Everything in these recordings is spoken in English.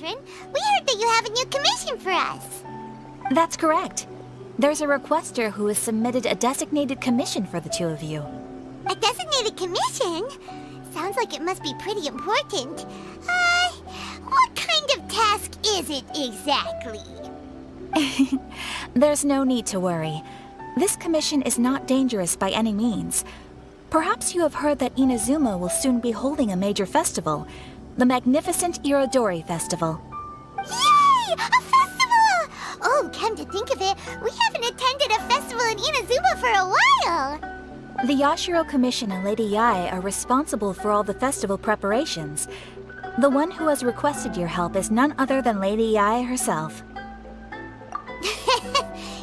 Catherine. We heard that you have a new commission for us. That's correct. There's a requester who has submitted a designated commission for the two of you. A designated commission? Sounds like it must be pretty important. What kind of task is it exactly? There's no need to worry. This commission is not dangerous by any means. Perhaps you have heard that Inazuma will soon be holding a major festival, the magnificent Irodori Festival. Yay! A festival! Oh, come to think of it, we haven't attended a festival in Inazuma for a while! The Yashiro Commission and Lady Yae are responsible for all the festival preparations. The one who has requested your help is none other than Lady Yae herself.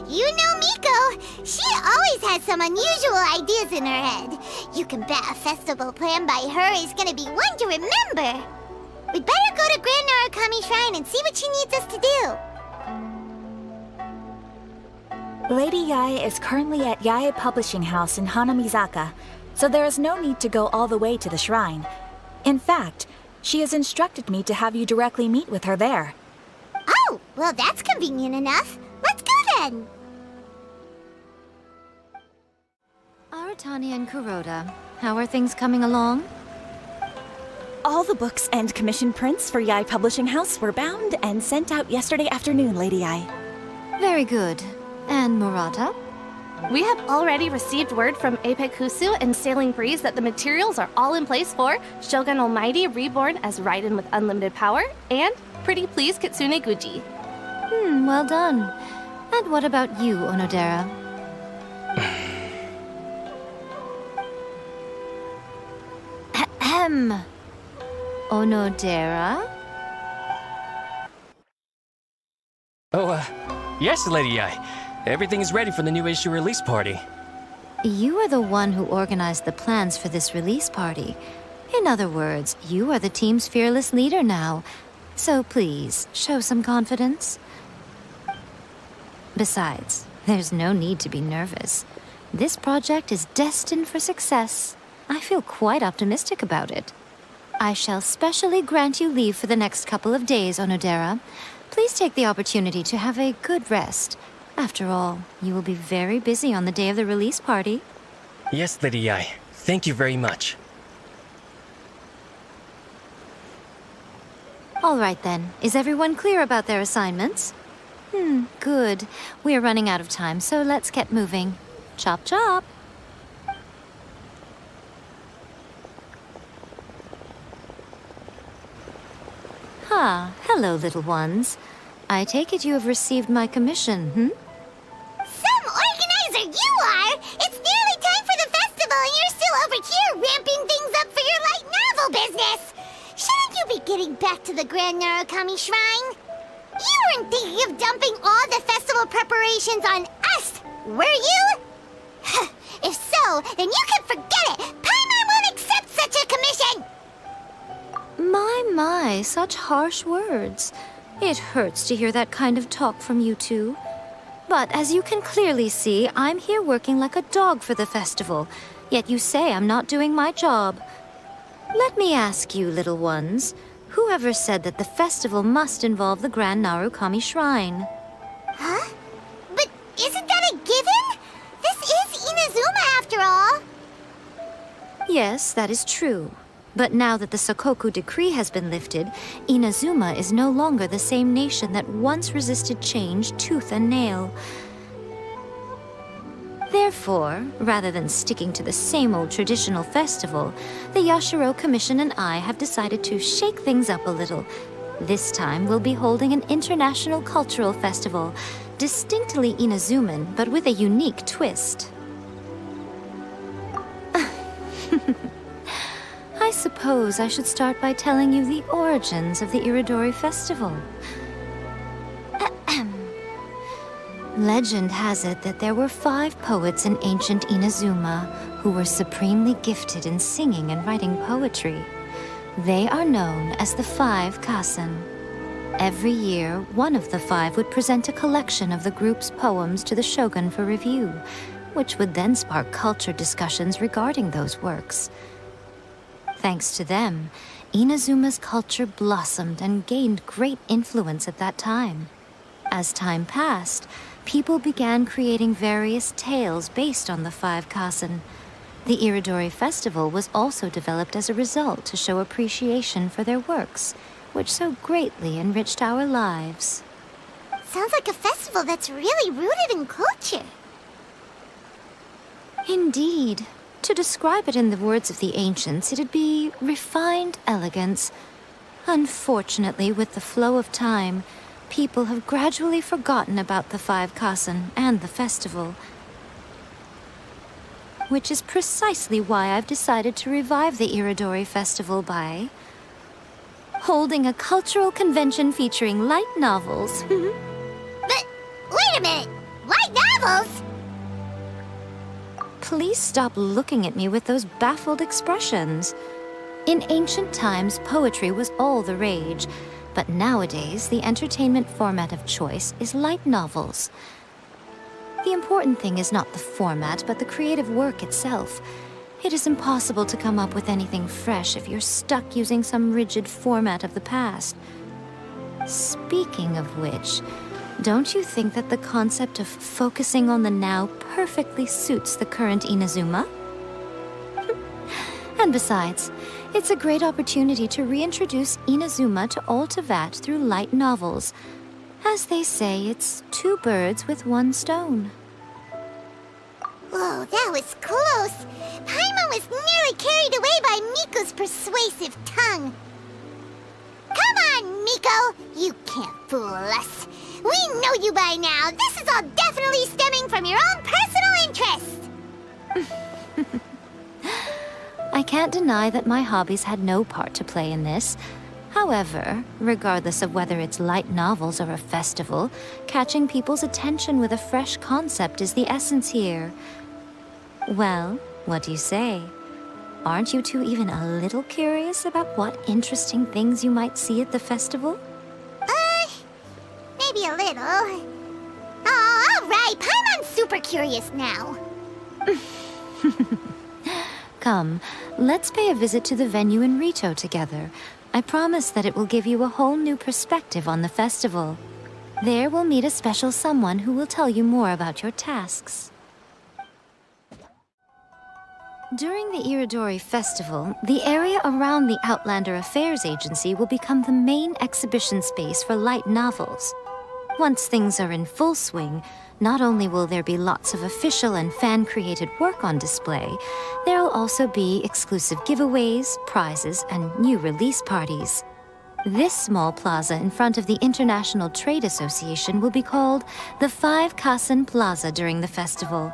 You know Miko. She always has some unusual ideas in her head. You can bet a festival planned by her is gonna be one to remember. We'd better go to Grand Narukami Shrine and see what she needs us to do. Lady Yae is currently at Yae Publishing House in Hanamizaka, so there is no need to go all the way to the shrine. In fact, she has instructed me to have you directly meet with her there. Oh, well that's convenient enough. Let's go then. Aratani and Kuroda, how are things coming along? All the books and commission prints for Yae Publishing House were bound and sent out yesterday afternoon, Lady Yae. Very good. And Murata? We have already received word from Apekusu and Sailing Breeze that the materials are all in place for Shogun Almighty reborn as Raiden with unlimited power and Pretty Please Kitsune Guji. Well done. And what about you, Onodera? Ahem. Onodera? Yes, Lady Yae. Everything is ready for the new issue release party. You are the one who organized the plans for this release party. In other words, you are the team's fearless leader now. So please, show some confidence. Besides, there's no need to be nervous. This project is destined for success. I feel quite optimistic about it. I shall specially grant you leave for the next couple of days, Onodera. Please take the opportunity to have a good rest. After all, you will be very busy on the day of the release party. Yes, Lady Yae. Thank you very much. All right then. Is everyone clear about their assignments? Good. We are running out of time, so let's get moving. Chop chop! Hello, little ones. I take it you have received my commission, Some organizer you are! It's nearly time for the festival and you're still over here ramping things up for your light novel business! Shouldn't you be getting back to the Grand Narukami Shrine? You weren't thinking of dumping all the festival preparations on us, were you? If so, then you can forget it! Paimon won't accept such a commission! My, such harsh words. It hurts to hear that kind of talk from you two. But as you can clearly see, I'm here working like a dog for the festival, yet you say I'm not doing my job. Let me ask you, little ones, whoever said that the festival must involve the Grand Narukami Shrine? Huh? But isn't that a given? This is Inazuma after all. Yes, that is true. But now that the Sokoku decree has been lifted, Inazuma is no longer the same nation that once resisted change tooth and nail. Therefore, rather than sticking to the same old traditional festival, the Yashiro Commission and I have decided to shake things up a little. This time we'll be holding an international cultural festival, distinctly Inazuman, but with a unique twist. I suppose I should start by telling you the origins of the Irodori festival. Legend has it that there were 5 poets in ancient Inazuma who were supremely gifted in singing and writing poetry. They are known as the 5 Kasen. Every year, one of the 5 would present a collection of the group's poems to the shogun for review, which would then spark culture discussions regarding those works. Thanks to them, Inazuma's culture blossomed and gained great influence at that time. As time passed, people began creating various tales based on the five kasen. The Irodori festival was also developed as a result to show appreciation for their works, which so greatly enriched our lives. Sounds like a festival that's really rooted in culture. Indeed. To describe it in the words of the ancients, it'd be refined elegance. Unfortunately, with the flow of time, people have gradually forgotten about the five kasen and the festival. Which is precisely why I've decided to revive the Irodori festival by holding a cultural convention featuring light novels. But, wait a minute! Light novels? Please stop looking at me with those baffled expressions. In ancient times, poetry was all the rage, but nowadays, the entertainment format of choice is light novels. The important thing is not the format, but the creative work itself. It is impossible to come up with anything fresh if you're stuck using some rigid format of the past. Speaking of which, don't you think that the concept of focusing on the now perfectly suits the current Inazuma? And besides, it's a great opportunity to reintroduce Inazuma to all Teyvat through light novels. As they say, it's two birds with one stone. Whoa, that was close. Paimon was nearly carried away by Miko's persuasive tongue. Come on, Miko! You can't fool us. We know you by now. This is all definitely stemming from your own personal interest. I can't deny that my hobbies had no part to play in this. However, regardless of whether it's light novels or a festival, catching people's attention with a fresh concept is the essence here. Well, what do you say? Aren't you two even a little curious about what interesting things you might see at the festival? Maybe a little. Oh, all right. Paimon's super curious now. Come, let's pay a visit to the venue in Rito together. I promise that it will give you a whole new perspective on the festival. There we'll meet a special someone who will tell you more about your tasks. During the Irodori Festival, the area around the Outlander Affairs Agency will become the main exhibition space for light novels. Once things are in full swing, not only will there be lots of official and fan-created work on display, there will also be exclusive giveaways, prizes, and new release parties. This small plaza in front of the International Trade Association will be called the Five Kasen Plaza during the festival,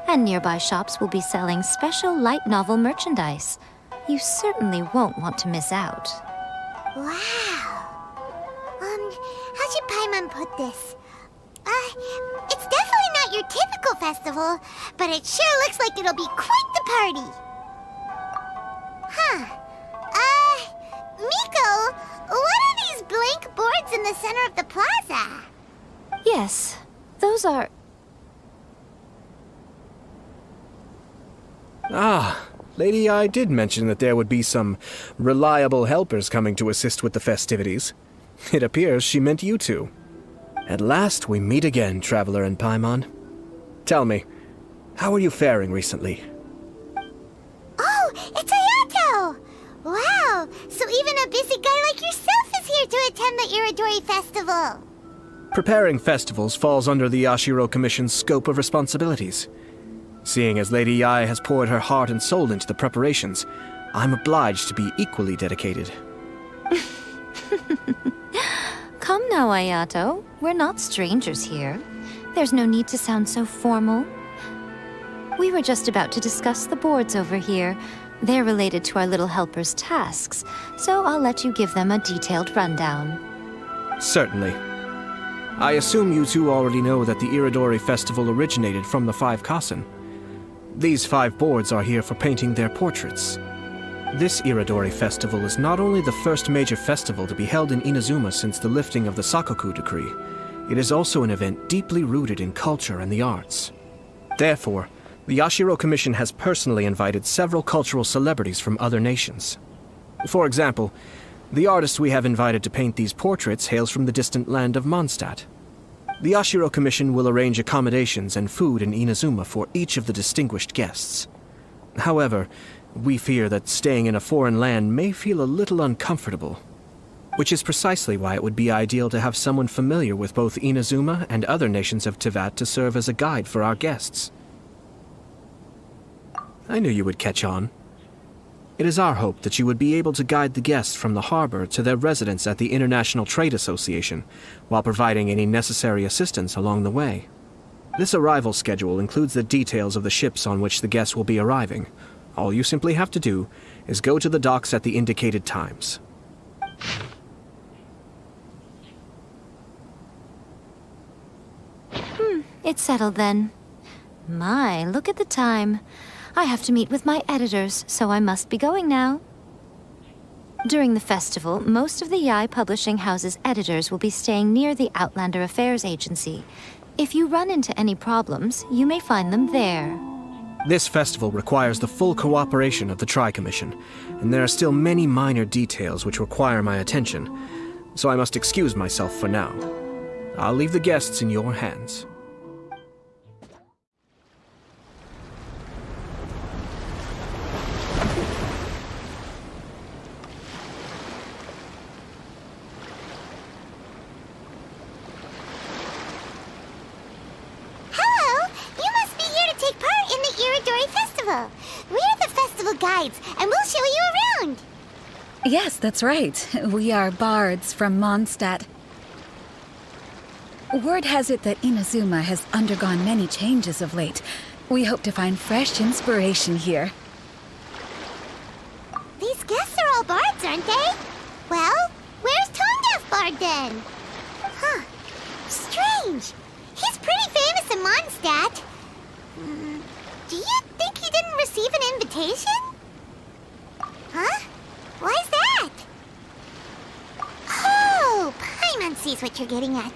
and nearby shops will be selling special light novel merchandise. You certainly won't want to miss out. Wow. How should Paimon put this? It's definitely not your typical festival, but it sure looks like it'll be quite the party. Huh. Miko, what are these blank boards in the center of the plaza? Yes, those are... Ah, Lady I did mention that there would be some reliable helpers coming to assist with the festivities. It appears she meant you two. At last we meet again, Traveler and Paimon. Tell me, how are you faring recently? Oh, it's Ayato! Wow, so even a busy guy like yourself is here to attend the Irodori Festival. Preparing festivals falls under the Yashiro Commission's scope of responsibilities. Seeing as Lady Yae has poured her heart and soul into the preparations, I'm obliged to be equally dedicated. Come now, Ayato. We're not strangers here. There's no need to sound so formal. We were just about to discuss the boards over here. They're related to our little helper's tasks, so I'll let you give them a detailed rundown. Certainly. I assume you two already know that the Irodori Festival originated from the Five Kasen. These 5 boards are here for painting their portraits. This Irodori Festival is not only the first major festival to be held in Inazuma since the lifting of the Sakoku decree, it is also an event deeply rooted in culture and the arts. Therefore, the Yashiro Commission has personally invited several cultural celebrities from other nations. For example, the artist we have invited to paint these portraits hails from the distant land of Mondstadt. The Ashiro Commission will arrange accommodations and food in Inazuma for each of the distinguished guests. However, we fear that staying in a foreign land may feel a little uncomfortable, which is precisely why it would be ideal to have someone familiar with both Inazuma and other nations of Teyvat to serve as a guide for our guests. I knew you would catch on. It is our hope that you would be able to guide the guests from the harbor to their residence at the International Trade Association, while providing any necessary assistance along the way. This arrival schedule includes the details of the ships on which the guests will be arriving. All you simply have to do is go to the docks at the indicated times. It's settled then. My, look at the time. I have to meet with my editors, so I must be going now. During the festival, most of the Yae Publishing House's editors will be staying near the Outlander Affairs Agency. If you run into any problems, you may find them there. This festival requires the full cooperation of the Tri-Commission, and there are still many minor details which require my attention, so I must excuse myself for now. I'll leave the guests in your hands. We're the festival guides, and we'll show you around. Yes, that's right. We are bards from Mondstadt. Word has it that Inazuma has undergone many changes of late. We hope to find fresh inspiration here. These guests are all bards, aren't they? Well, where's Tone Deaf Bard then? Huh. Strange. He's pretty famous in Mondstadt. Do you think he didn't receive an invitation? Huh? Why's that? Oh, Paimon sees what you're getting at.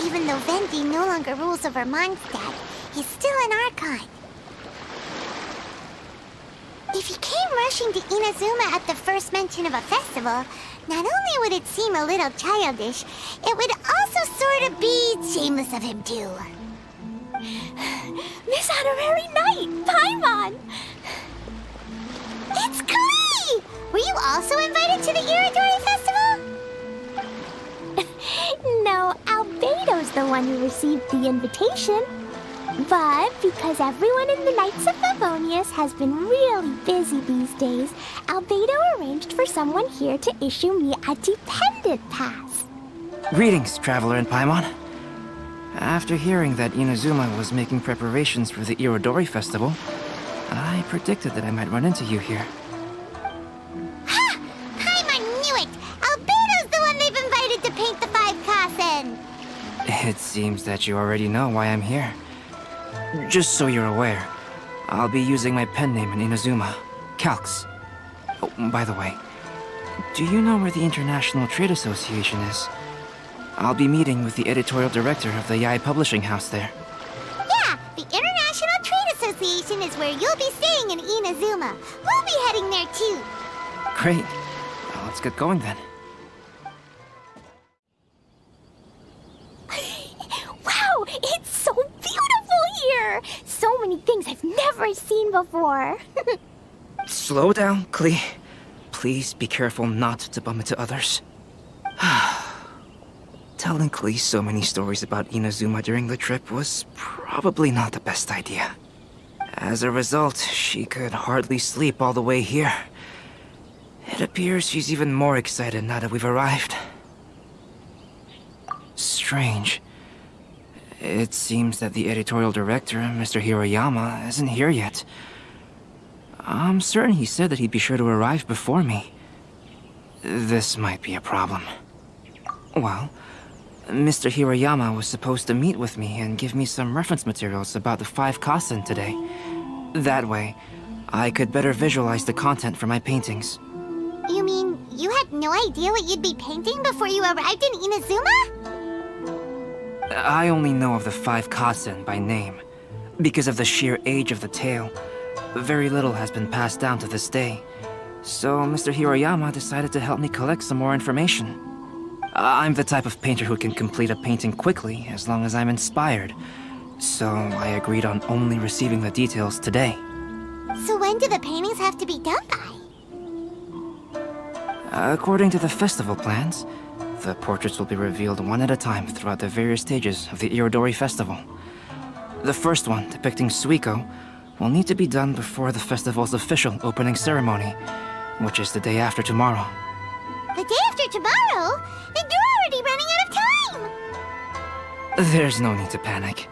Even though Vendi no longer rules over Mondstadt, he's still an Archon. If he came rushing to Inazuma at the first mention of a festival, not only would it seem a little childish, it would also sort of be shameless of him too. Miss Honorary Knight, Paimon! It's Klee! Were you also invited to the Irodori Festival? No, Albedo's the one who received the invitation. But because everyone in the Knights of Favonius has been really busy these days, Albedo arranged for someone here to issue me a dependent pass. Greetings, Traveler and Paimon. After hearing that Inazuma was making preparations for the Irodori Festival, I predicted that I might run into you here. Ha! Paimon knew it! Albedo's the one they've invited to paint the 5 Kasen! It seems that you already know why I'm here. Just so you're aware, I'll be using my pen name in Inazuma, Calx. Oh, by the way, do you know where the International Trade Association is? I'll be meeting with the editorial director of the Yae Publishing House there. Yeah, the International Trade Association is where you'll be staying in Inazuma. We'll be heading there too. Great. Well, let's get going then. Wow, it's so beautiful here! So many things I've never seen before. Slow down, Klee. Please be careful not to bump into others. Telling Klee so many stories about Inazuma during the trip was probably not the best idea. As a result, she could hardly sleep all the way here. It appears she's even more excited now that we've arrived. Strange. It seems that the editorial director, Mr. Hiroyama, isn't here yet. I'm certain he said that he'd be sure to arrive before me. This might be a problem. Well, Mr. Hiroyama was supposed to meet with me and give me some reference materials about the 5 Kasen today. That way, I could better visualize the content for my paintings. You mean you had no idea what you'd be painting before you arrived in Inazuma? I only know of the 5 Kasen by name. Because of the sheer age of the tale, very little has been passed down to this day. So Mr. Hiroyama decided to help me collect some more information. I'm the type of painter who can complete a painting quickly as long as I'm inspired. So I agreed on only receiving the details today. So when do the paintings have to be done by? According to the festival plans, the portraits will be revealed one at a time throughout the various stages of the Irodori festival. The first one, depicting Suiko, will need to be done before the festival's official opening ceremony, which is the day after tomorrow. The day after tomorrow? Then you're already running out of time! There's no need to panic.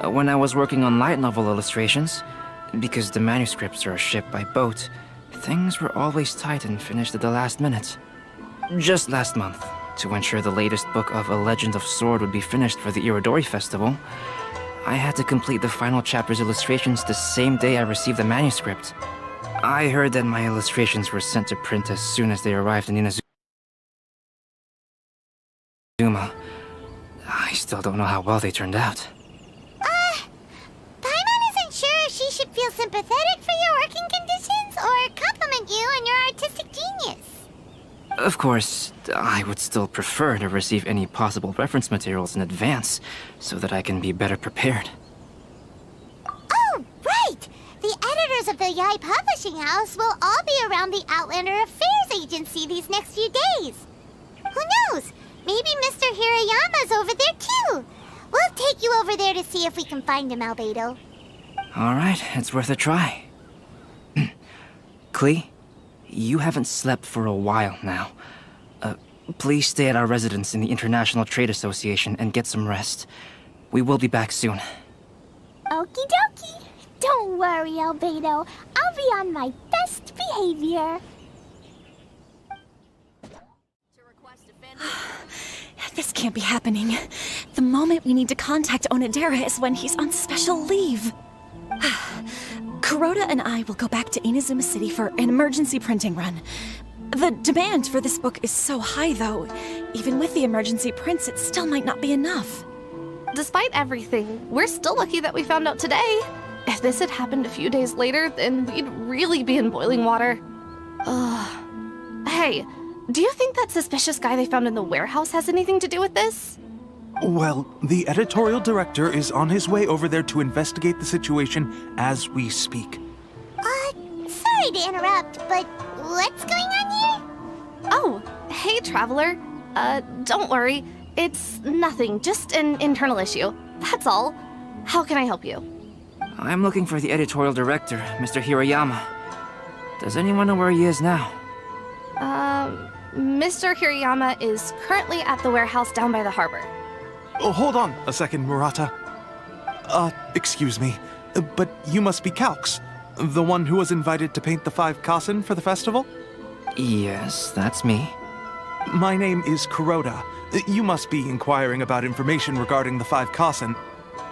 When I was working on light novel illustrations, because the manuscripts are shipped by boat, things were always tight and finished at the last minute. Just last month, to ensure the latest book of A Legend of Sword would be finished for the Irodori Festival, I had to complete the final chapter's illustrations the same day I received the manuscript. I heard that my illustrations were sent to print as soon as they arrived in Inazuma. I still don't know how well they turned out. Paimon isn't sure if she should feel sympathetic for your working conditions or compliment you on your artistic genius. Of course, I would still prefer to receive any possible reference materials in advance, so that I can be better prepared. Oh, right! The editors of the Yai Publishing House will all be around the Outlander Affairs Agency these next few days. Who knows? Maybe Mr. Hirayama's over there too. We'll take you over there to see if we can find him, Albedo. Alright, it's worth a try. Klee, you haven't slept for a while now. Please stay at our residence in the International Trade Association and get some rest. We will be back soon. Okie dokie. Don't worry, Albedo. I'll be on my best behavior. This can't be happening. The moment we need to contact Onodera is when he's on special leave. Kuroda and I will go back to Inazuma City for an emergency printing run. The demand for this book is so high, though. Even with the emergency prints, it still might not be enough. Despite everything, we're still lucky that we found out today. If this had happened a few days later, then we'd really be in boiling water. Hey, do you think that suspicious guy they found in the warehouse has anything to do with this? Well, the editorial director is on his way over there to investigate the situation as we speak. Sorry to interrupt, but what's going on here? Oh, hey, Traveler. Don't worry. It's nothing, just an internal issue. That's all. How can I help you? I'm looking for the editorial director, Mr. Hiroyama. Does anyone know where he is now? Mr. Hirayama is currently at the warehouse down by the harbor. Oh, hold on a second, Murata. Excuse me, but you must be Calx, the one who was invited to paint the 5 Kasen for the festival? Yes, that's me. My name is Kuroda. You must be inquiring about information regarding the 5 Kasen.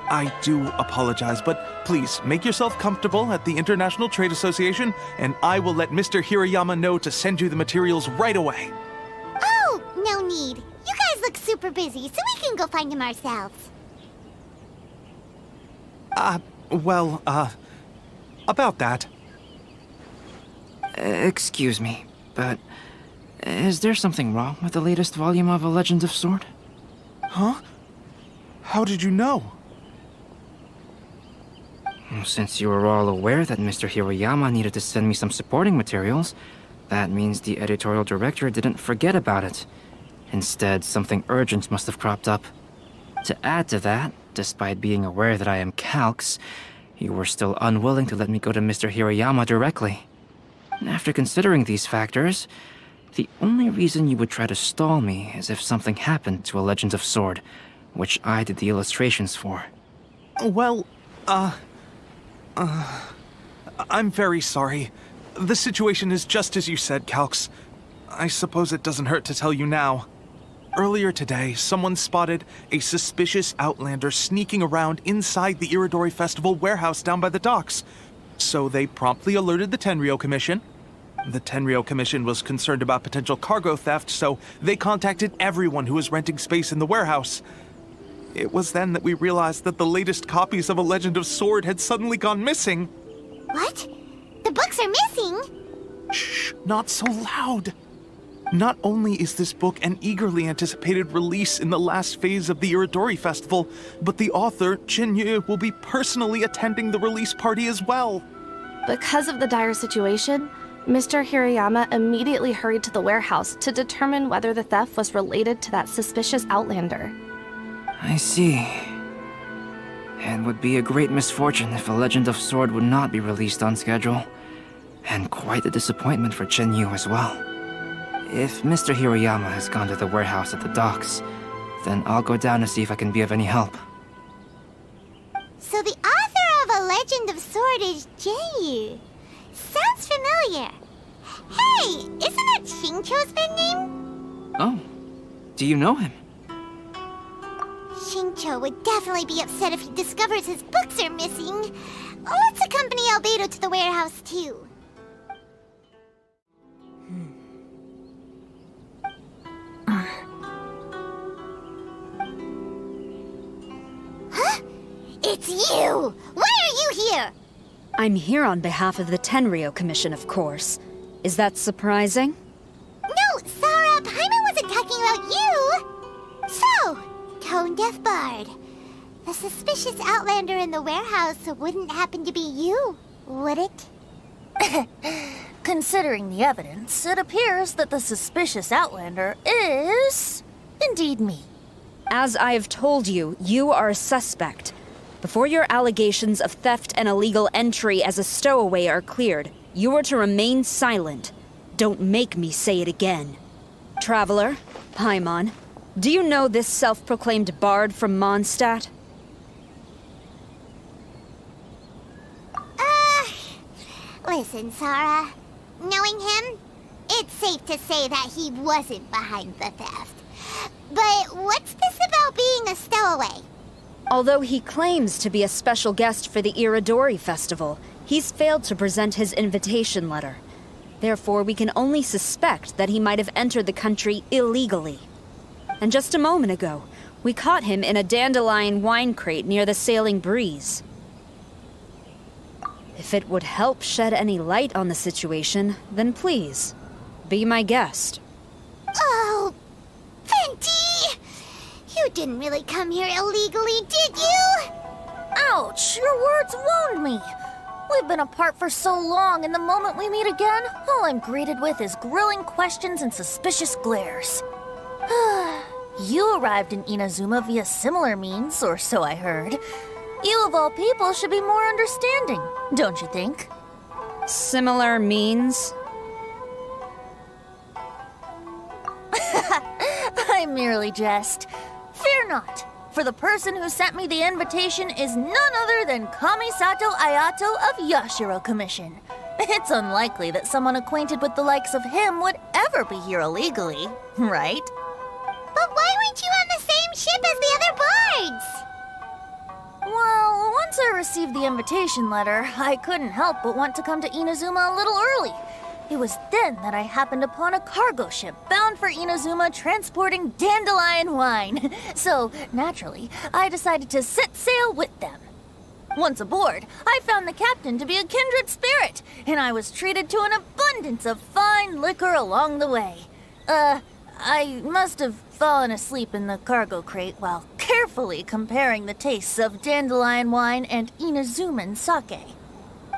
I do apologize, but please make yourself comfortable at the International Trade Association, and I will let Mr. Hirayama know to send you the materials right away. Oh, no need. You guys look super busy, so we can go find him ourselves. About that. Excuse me, but is there something wrong with the latest volume of A Legend of Sword? Huh? How did you know? Since you were all aware that Mr. Hiroyama needed to send me some supporting materials, that means the editorial director didn't forget about it. Instead, something urgent must have cropped up. To add to that, despite being aware that I am Calx, you were still unwilling to let me go to Mr. Hiroyama directly. After considering these factors, the only reason you would try to stall me is if something happened to A Legend of Sword, which I did the illustrations for. Well, I'm very sorry. The situation is just as you said, Calx. I suppose it doesn't hurt to tell you now. Earlier today, someone spotted a suspicious outlander sneaking around inside the Irodori Festival warehouse down by the docks. So they promptly alerted the Tenryou Commission. The Tenryou Commission was concerned about potential cargo theft, so they contacted everyone who was renting space in the warehouse. It was then that we realized that the latest copies of A Legend of Sword had suddenly gone missing. What? The books are missing? Shh, not so loud. Not only is this book an eagerly anticipated release in the last phase of the Irodori Festival, but the author, Chinyu, will be personally attending the release party as well. Because of the dire situation, Mr. Hirayama immediately hurried to the warehouse to determine whether the theft was related to that suspicious outlander. I see. It would be a great misfortune if A Legend of Sword would not be released on schedule. And quite a disappointment for Chinyu as well. If Mr. Hirayama has gone to the warehouse at the docks, then I'll go down to see if I can be of any help. So the author of A Legend of Sword is Jinyu. Sounds familiar. Hey, isn't that Xingqiu's pen name? Oh, do you know him? Xingqiu would definitely be upset if he discovers his books are missing. Let's accompany Albedo to the warehouse, too. Huh? It's you! Why are you here? I'm here on behalf of the Tenryou Commission, of course. Is that surprising? No, Sarah, Paimon wasn't talking about you! So, Tone-Deaf Bard. The suspicious outlander in the warehouse wouldn't happen to be you, would it? Considering the evidence, it appears that the suspicious outlander is indeed me. As I have told you, you are a suspect. Before your allegations of theft and illegal entry as a stowaway are cleared, you are to remain silent. Don't make me say it again. Traveler, Paimon, do you know this self-proclaimed bard from Mondstadt? Listen, Sarah. Knowing him, it's safe to say that he wasn't behind the theft. But what's this about being a stowaway? Although he claims to be a special guest for the Irodori Festival, he's failed to present his invitation letter. Therefore, we can only suspect that he might have entered the country illegally. And just a moment ago, we caught him in a dandelion wine crate near the Sailing Breeze. If it would help shed any light on the situation, then please, be my guest. Oh, Venti! You didn't really come here illegally, did you? Ouch, your words wound me. We've been apart for so long, and the moment we meet again, all I'm greeted with is grilling questions and suspicious glares. You arrived in Inazuma via similar means, or so I heard. You of all people should be more understanding, don't you think? Similar means? I merely jest. Fear not, for the person who sent me the invitation is none other than Kamisato Ayato of Yashiro Commission. It's unlikely that someone acquainted with the likes of him would ever be here illegally, right? But why weren't you on the same ship as the other bards? Well, once I received the invitation letter, I couldn't help but want to come to Inazuma a little early. It was then that I happened upon a cargo ship bound for Inazuma transporting dandelion wine. So, naturally, I decided to set sail with them. Once aboard, I found the captain to be a kindred spirit, and I was treated to an abundance of fine liquor along the way. I must have fallen asleep in the cargo crate while carefully comparing the tastes of dandelion wine and Inazuman sake.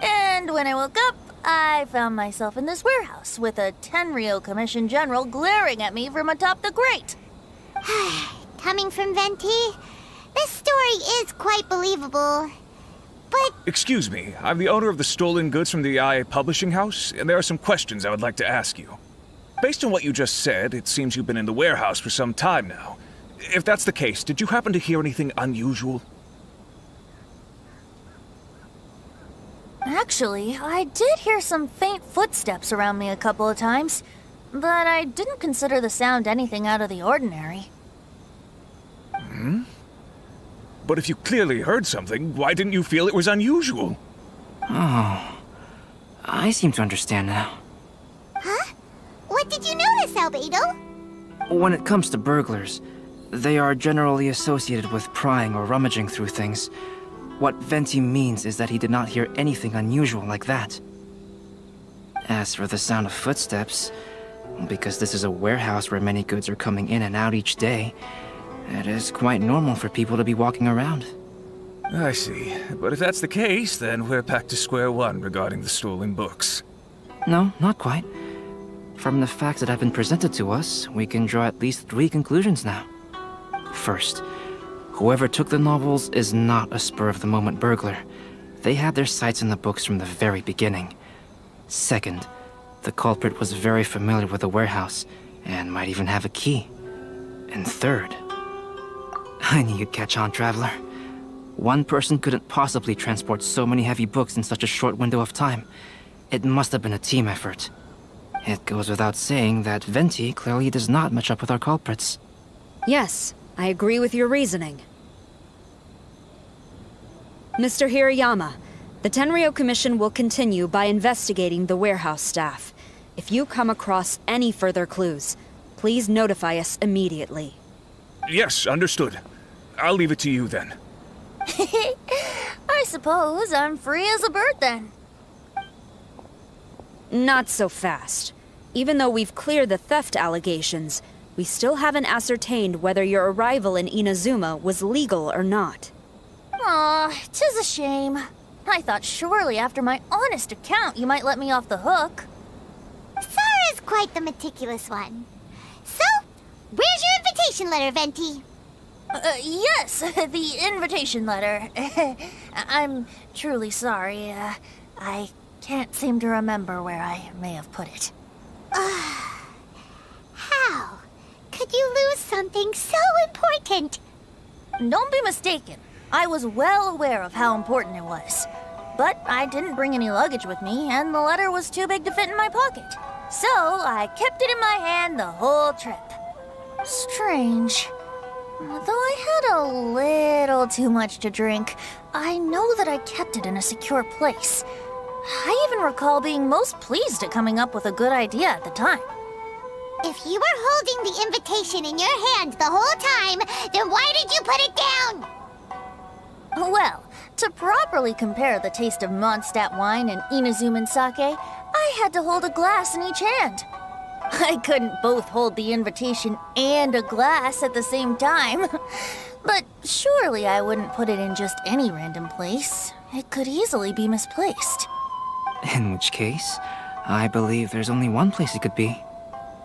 And when I woke up, I found myself in this warehouse with a Tenryou Commission general glaring at me from atop the grate. Coming from Venti, this story is quite believable. But... Excuse me, I'm the owner of the stolen goods from the IA Publishing House, and there are some questions I would like to ask you. Based on what you just said, it seems you've been in the warehouse for some time now. If that's the case, did you happen to hear anything unusual? Actually, I did hear some faint footsteps around me a couple of times, but I didn't consider the sound anything out of the ordinary. But if you clearly heard something, why didn't you feel it was unusual? Oh, I seem to understand now. Huh? What did you notice, Albedo? When it comes to burglars, they are generally associated with prying or rummaging through things. What Venti means is that he did not hear anything unusual like that. As for the sound of footsteps, because this is a warehouse where many goods are coming in and out each day, it is quite normal for people to be walking around. I see. But if that's the case, then we're back to square one regarding the stolen books. No, not quite. From the facts that have been presented to us, we can draw at least 3 conclusions now. First, whoever took the novels is not a spur-of-the-moment burglar. They had their sights on the books from the very beginning. Second, the culprit was very familiar with the warehouse, and might even have a key. And third, I knew you'd catch on, Traveler. One person couldn't possibly transport so many heavy books in such a short window of time. It must have been a team effort. It goes without saying that Venti clearly does not match up with our culprits. Yes, I agree with your reasoning. Mr. Hirayama, the Tenryo Commission will continue by investigating the warehouse staff. If you come across any further clues, please notify us immediately. Yes, understood. I'll leave it to you then. I suppose I'm free as a bird then. Not so fast. Even though we've cleared the theft allegations, we still haven't ascertained whether your arrival in Inazuma was legal or not. Aw, 'tis a shame. I thought surely after my honest account you might let me off the hook. Sara's quite the meticulous one. So, where's your invitation letter, Venti? Yes, the invitation letter. I'm truly sorry. I can't seem to remember where I may have put it. How could you lose something so important? Don't be mistaken. I was well aware of how important it was. But I didn't bring any luggage with me, and the letter was too big to fit in my pocket. So I kept it in my hand the whole trip. Strange. Though I had a little too much to drink, I know that I kept it in a secure place. I even recall being most pleased at coming up with a good idea at the time. If you were holding the invitation in your hand the whole time, then why did you put it down? Well, to properly compare the taste of Mondstadt wine and Inazuman sake, I had to hold a glass in each hand. I couldn't both hold the invitation and a glass at the same time. But surely I wouldn't put it in just any random place. It could easily be misplaced. In which case, I believe there's only one place it could be.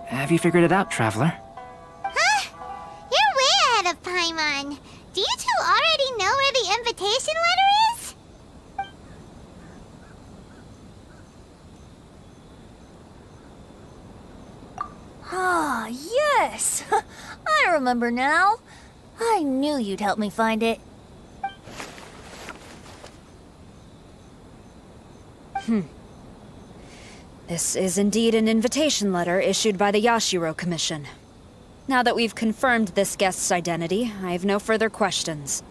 Have you figured it out, Traveler? Huh? You're way ahead of Paimon. Do you two already know where the invitation letter is? Ah, yes! I remember now. I knew you'd help me find it. This is indeed an invitation letter issued by the Yashiro Commission. Now that we've confirmed this guest's identity, I have no further questions.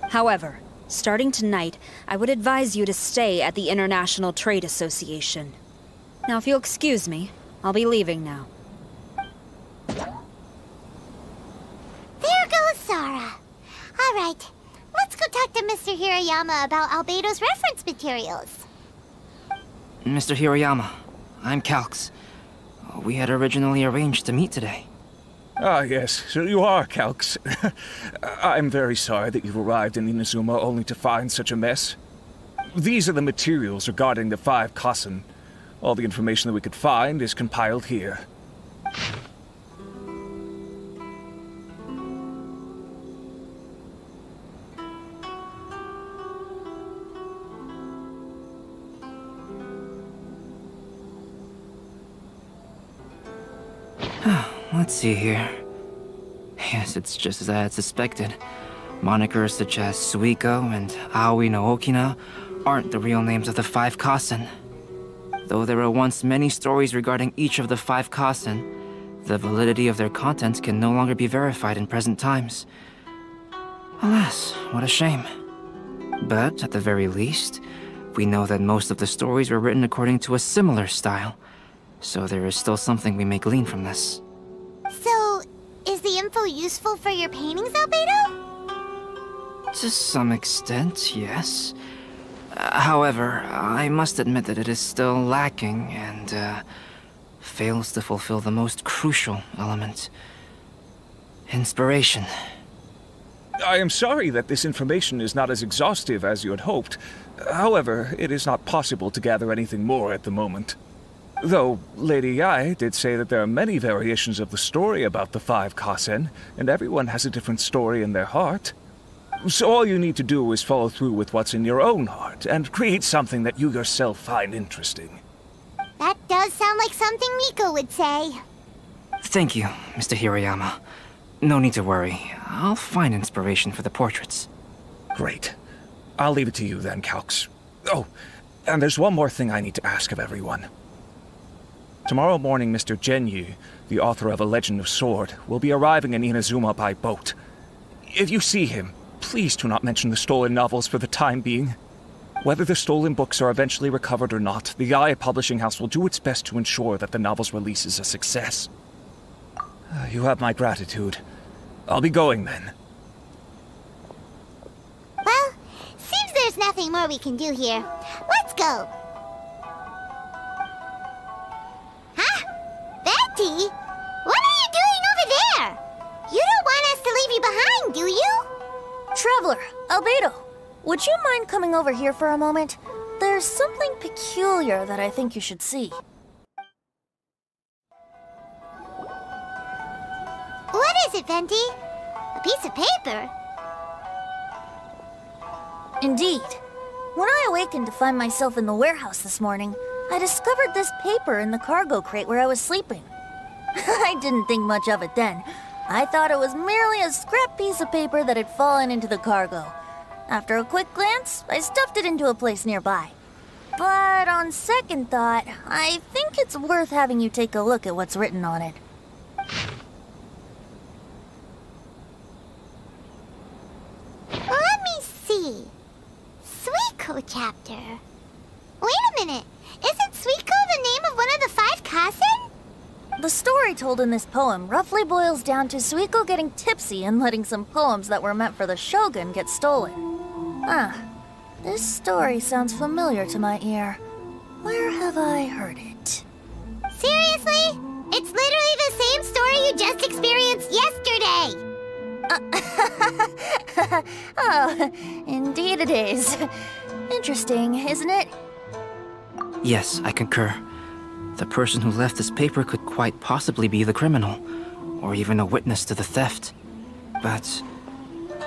However, starting tonight, I would advise you to stay at the International Trade Association. Now, if you'll excuse me, I'll be leaving now. There goes Sara. All right, let's go talk to Mr. Hirayama about Albedo's reference materials. Mr. Hirayama, I'm Calx. We had originally arranged to meet today. Ah, yes, so you are Calx. I'm very sorry that you've arrived in Inazuma only to find such a mess. These are the materials regarding the 5 Kassen. All the information that we could find is compiled here. Let's see here. Yes, it's just as I had suspected. Monikers such as Suiko and Aoi no Okina aren't the real names of the 5 Kassen. Though there were once many stories regarding each of the 5 Kassen, the validity of their contents can no longer be verified in present times. Alas, what a shame. But at the very least, we know that most of the stories were written according to a similar style, so there is still something we may glean from this. So, is the info useful for your paintings, Albedo? To some extent, yes. However, I must admit that it is still lacking and fails to fulfill the most crucial element. Inspiration. I am sorry that this information is not as exhaustive as you had hoped. However, it is not possible to gather anything more at the moment. Though Lady Yae did say that there are many variations of the story about the 5 Kasen, and everyone has a different story in their heart. So all you need to do is follow through with what's in your own heart, and create something that you yourself find interesting. That does sound like something Miko would say. Thank you, Mr. Hiroyama. No need to worry. I'll find inspiration for the portraits. Great. I'll leave it to you then, Calx. Oh, and there's one more thing I need to ask of everyone. Tomorrow morning, Mr. Genyu, the author of A Legend of Sword, will be arriving in Inazuma by boat. If you see him, please do not mention the stolen novels for the time being. Whether the stolen books are eventually recovered or not, the Yae Publishing House will do its best to ensure that the novel's release is a success. You have my gratitude. I'll be going then. Well, seems there's nothing more we can do here. Let's go. Huh? Betty? What are you doing over there? You don't want us to leave you behind, do you? Traveler, Albedo, would you mind coming over here for a moment? There's something peculiar that I think you should see. What is it, Venti? A piece of paper? Indeed. When I awakened to find myself in the warehouse this morning, I discovered this paper in the cargo crate where I was sleeping. I didn't think much of it then. I thought it was merely a scrap piece of paper that had fallen into the cargo. After a quick glance, I stuffed it into a place nearby. But on second thought, I think it's worth having you take a look at what's written on it. Let me see. Suiko chapter. Wait a minute. Isn't Suiko the name of one of the 5 Kasen? The story told in this poem roughly boils down to Suiko getting tipsy and letting some poems that were meant for the shogun get stolen. This story sounds familiar to my ear. Where have I heard it? Seriously? It's literally the same story you just experienced yesterday! Oh, indeed it is. Interesting, isn't it? Yes, I concur. The person who left this paper could quite possibly be the criminal, or even a witness to the theft. But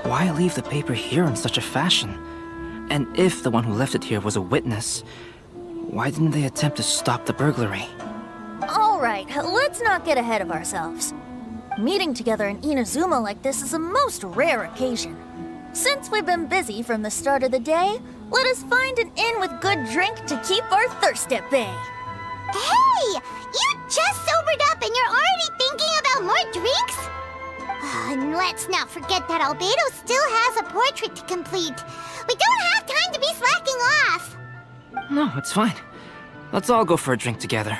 why leave the paper here in such a fashion? And if the one who left it here was a witness, why didn't they attempt to stop the burglary? All right, let's not get ahead of ourselves. Meeting together in Inazuma like this is a most rare occasion. Since we've been busy from the start of the day, let us find an inn with good drink to keep our thirst at bay. Hey! You just sobered up and you're already thinking about more drinks? And let's not forget that Albedo still has a portrait to complete. We don't have time to be slacking off. No, it's fine. Let's all go for a drink together.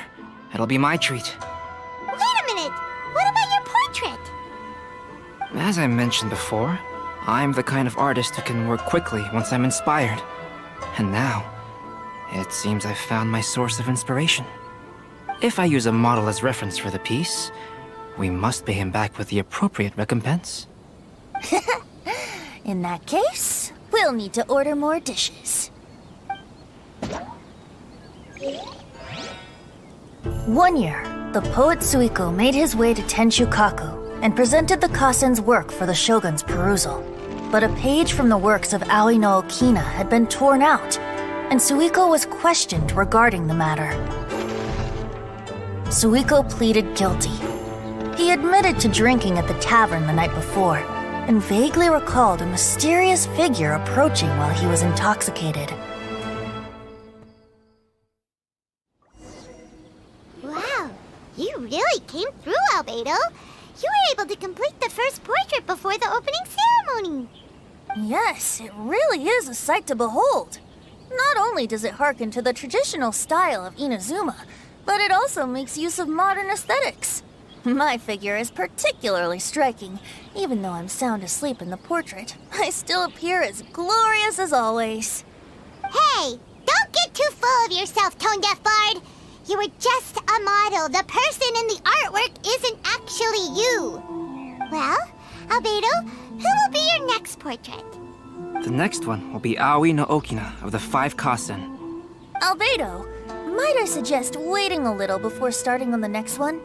It'll be my treat. Wait a minute. What about your portrait? As I mentioned before, I'm the kind of artist who can work quickly once I'm inspired. And now, it seems I've found my source of inspiration. If I use a model as reference for the piece, we must pay him back with the appropriate recompense. In that case, we'll need to order more dishes. One year, the poet Suiko made his way to Tenshukaku and presented the Kasen's work for the shogun's perusal. But a page from the works of Aoi no Okina had been torn out, and Suiko was questioned regarding the matter. Suiko pleaded guilty. He admitted to drinking at the tavern the night before, and vaguely recalled a mysterious figure approaching while he was intoxicated. Wow, you really came through, Albedo. You were able to complete the first portrait before the opening ceremony. Yes, it really is a sight to behold. Not only does it harken to the traditional style of Inazuma, but it also makes use of modern aesthetics. My figure is particularly striking. Even though I'm sound asleep in the portrait, I still appear as glorious as always. Hey, don't get too full of yourself, tone-deaf bard. You were just a model. The person in the artwork isn't actually you. Well, Albedo, who will be your next portrait? The next one will be Aoi no Okina of the 5 Kasen. Albedo, might I suggest waiting a little before starting on the next one?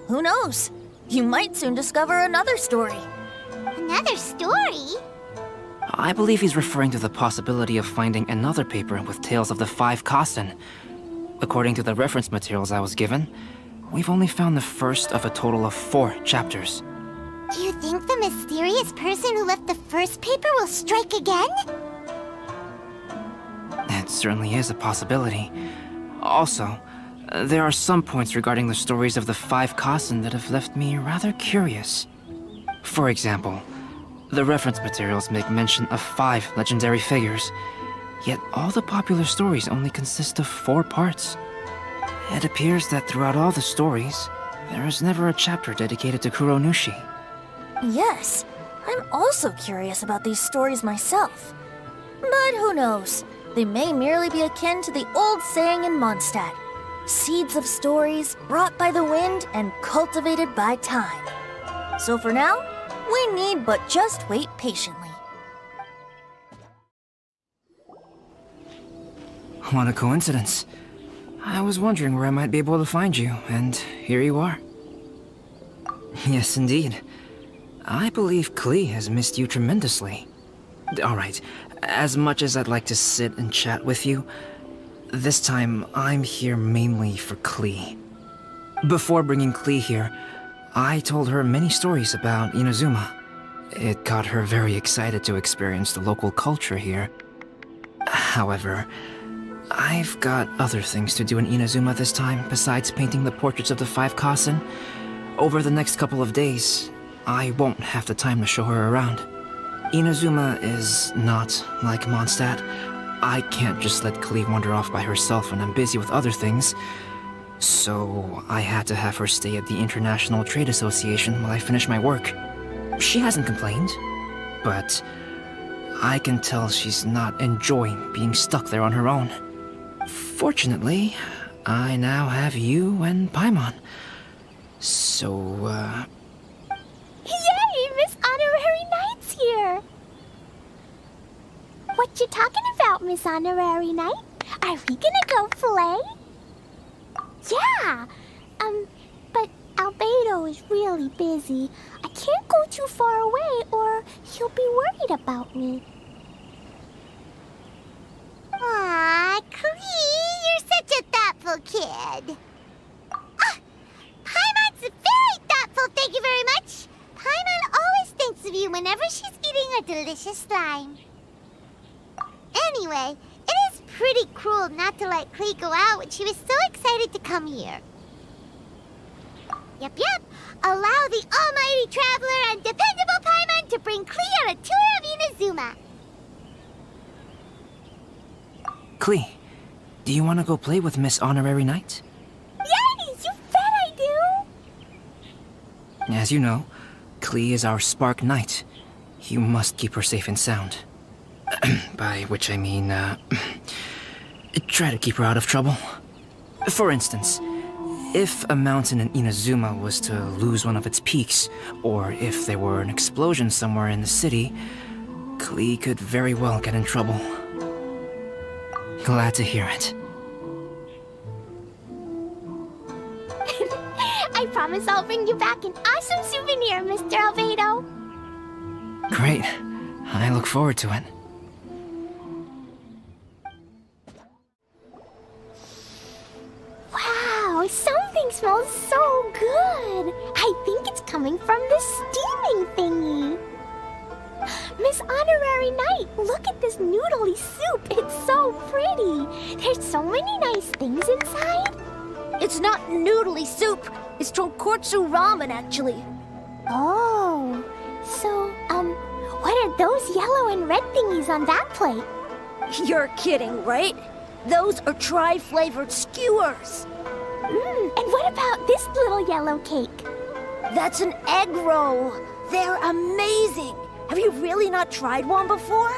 Who knows? You might soon discover another story. Another story? I believe he's referring to the possibility of finding another paper with tales of the 5 Kasen. According to the reference materials I was given, we've only found the first of a total of 4 chapters. Do you think the mysterious person who left the first paper will strike again? It certainly is a possibility. Also, there are some points regarding the stories of the 5 Kasen that have left me rather curious. For example, the reference materials make mention of 5 legendary figures, yet all the popular stories only consist of 4 parts. It appears that throughout all the stories, there is never a chapter dedicated to Kuronushi. Yes, I'm also curious about these stories myself. But who knows? They may merely be akin to the old saying in Mondstadt. Seeds of stories brought by the wind and cultivated by time. So for now, we need but just wait patiently. What a coincidence. I was wondering where I might be able to find you, and here you are. Yes, indeed. I believe Klee has missed you tremendously. Alright, as much as I'd like to sit and chat with you, this time I'm here mainly for Klee. Before bringing Klee here, I told her many stories about Inazuma. It got her very excited to experience the local culture here. However, I've got other things to do in Inazuma this time besides painting the portraits of the 5 Kasen. Over the next couple of days, I won't have the time to show her around. Inazuma is not like Mondstadt. I can't just let Klee wander off by herself when I'm busy with other things. So I had to have her stay at the International Trade Association while I finish my work. She hasn't complained, but I can tell she's not enjoying being stuck there on her own. Fortunately, I now have you and Paimon. So, Yay! Miss Honorary Knight's here! What you talking about, Miss Honorary Knight? Are we gonna go play? Yeah! But Albedo is really busy. I can't go too far away or he'll be worried about me. Aw, Klee, you're such a thoughtful kid. Ah, Paimon's very thoughtful, thank you very much. Paimon always thinks of you whenever she's eating a delicious slime. Anyway, it is pretty cruel not to let Klee go out when she was so excited to come here. Yep. Allow the almighty traveler and dependable Paimon to bring Klee on a tour of Inazuma. Klee, do you want to go play with Miss Honorary Knight? Yay! You bet I do! As you know, Klee is our Spark Knight. You must keep her safe and sound. By which I mean, try to keep her out of trouble. For instance, if a mountain in Inazuma was to lose one of its peaks, or if there were an explosion somewhere in the city, Klee could very well get in trouble. Glad to hear it. I promise I'll bring you back an awesome souvenir, Mr. Albedo. Great. I look forward to it. Wow, something smells so good. I think it's coming from the steaming thingy. Miss Honorary Knight, look at this noodly soup. It's so pretty. There's so many nice things inside. It's not noodly soup. It's tonkotsu ramen, actually. Oh, so, what are those yellow and red thingies on that plate? You're kidding, right? Those are tri-flavored skewers. And what about this little yellow cake? That's an egg roll. They're amazing. Have you really not tried one before?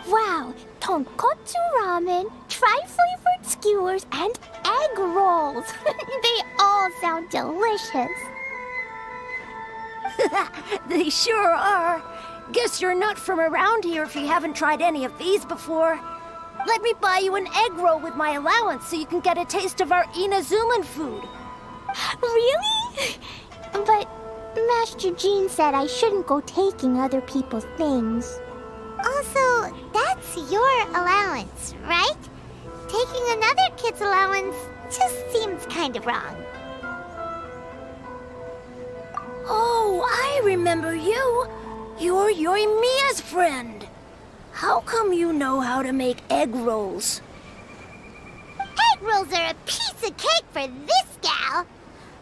Wow, tonkotsu ramen, tri-flavored skewers, and egg rolls. They all sound delicious. They sure are. Guess you're not from around here if you haven't tried any of these before. Let me buy you an egg roll with my allowance so you can get a taste of our Inazuman food. Really? But Master Jean said I shouldn't go taking other people's things. Also, that's your allowance, right? Taking another kid's allowance just seems kind of wrong. Oh, I remember you. You're Yoimiya's friend. How come you know how to make egg rolls? Egg rolls are a piece of cake for this gal.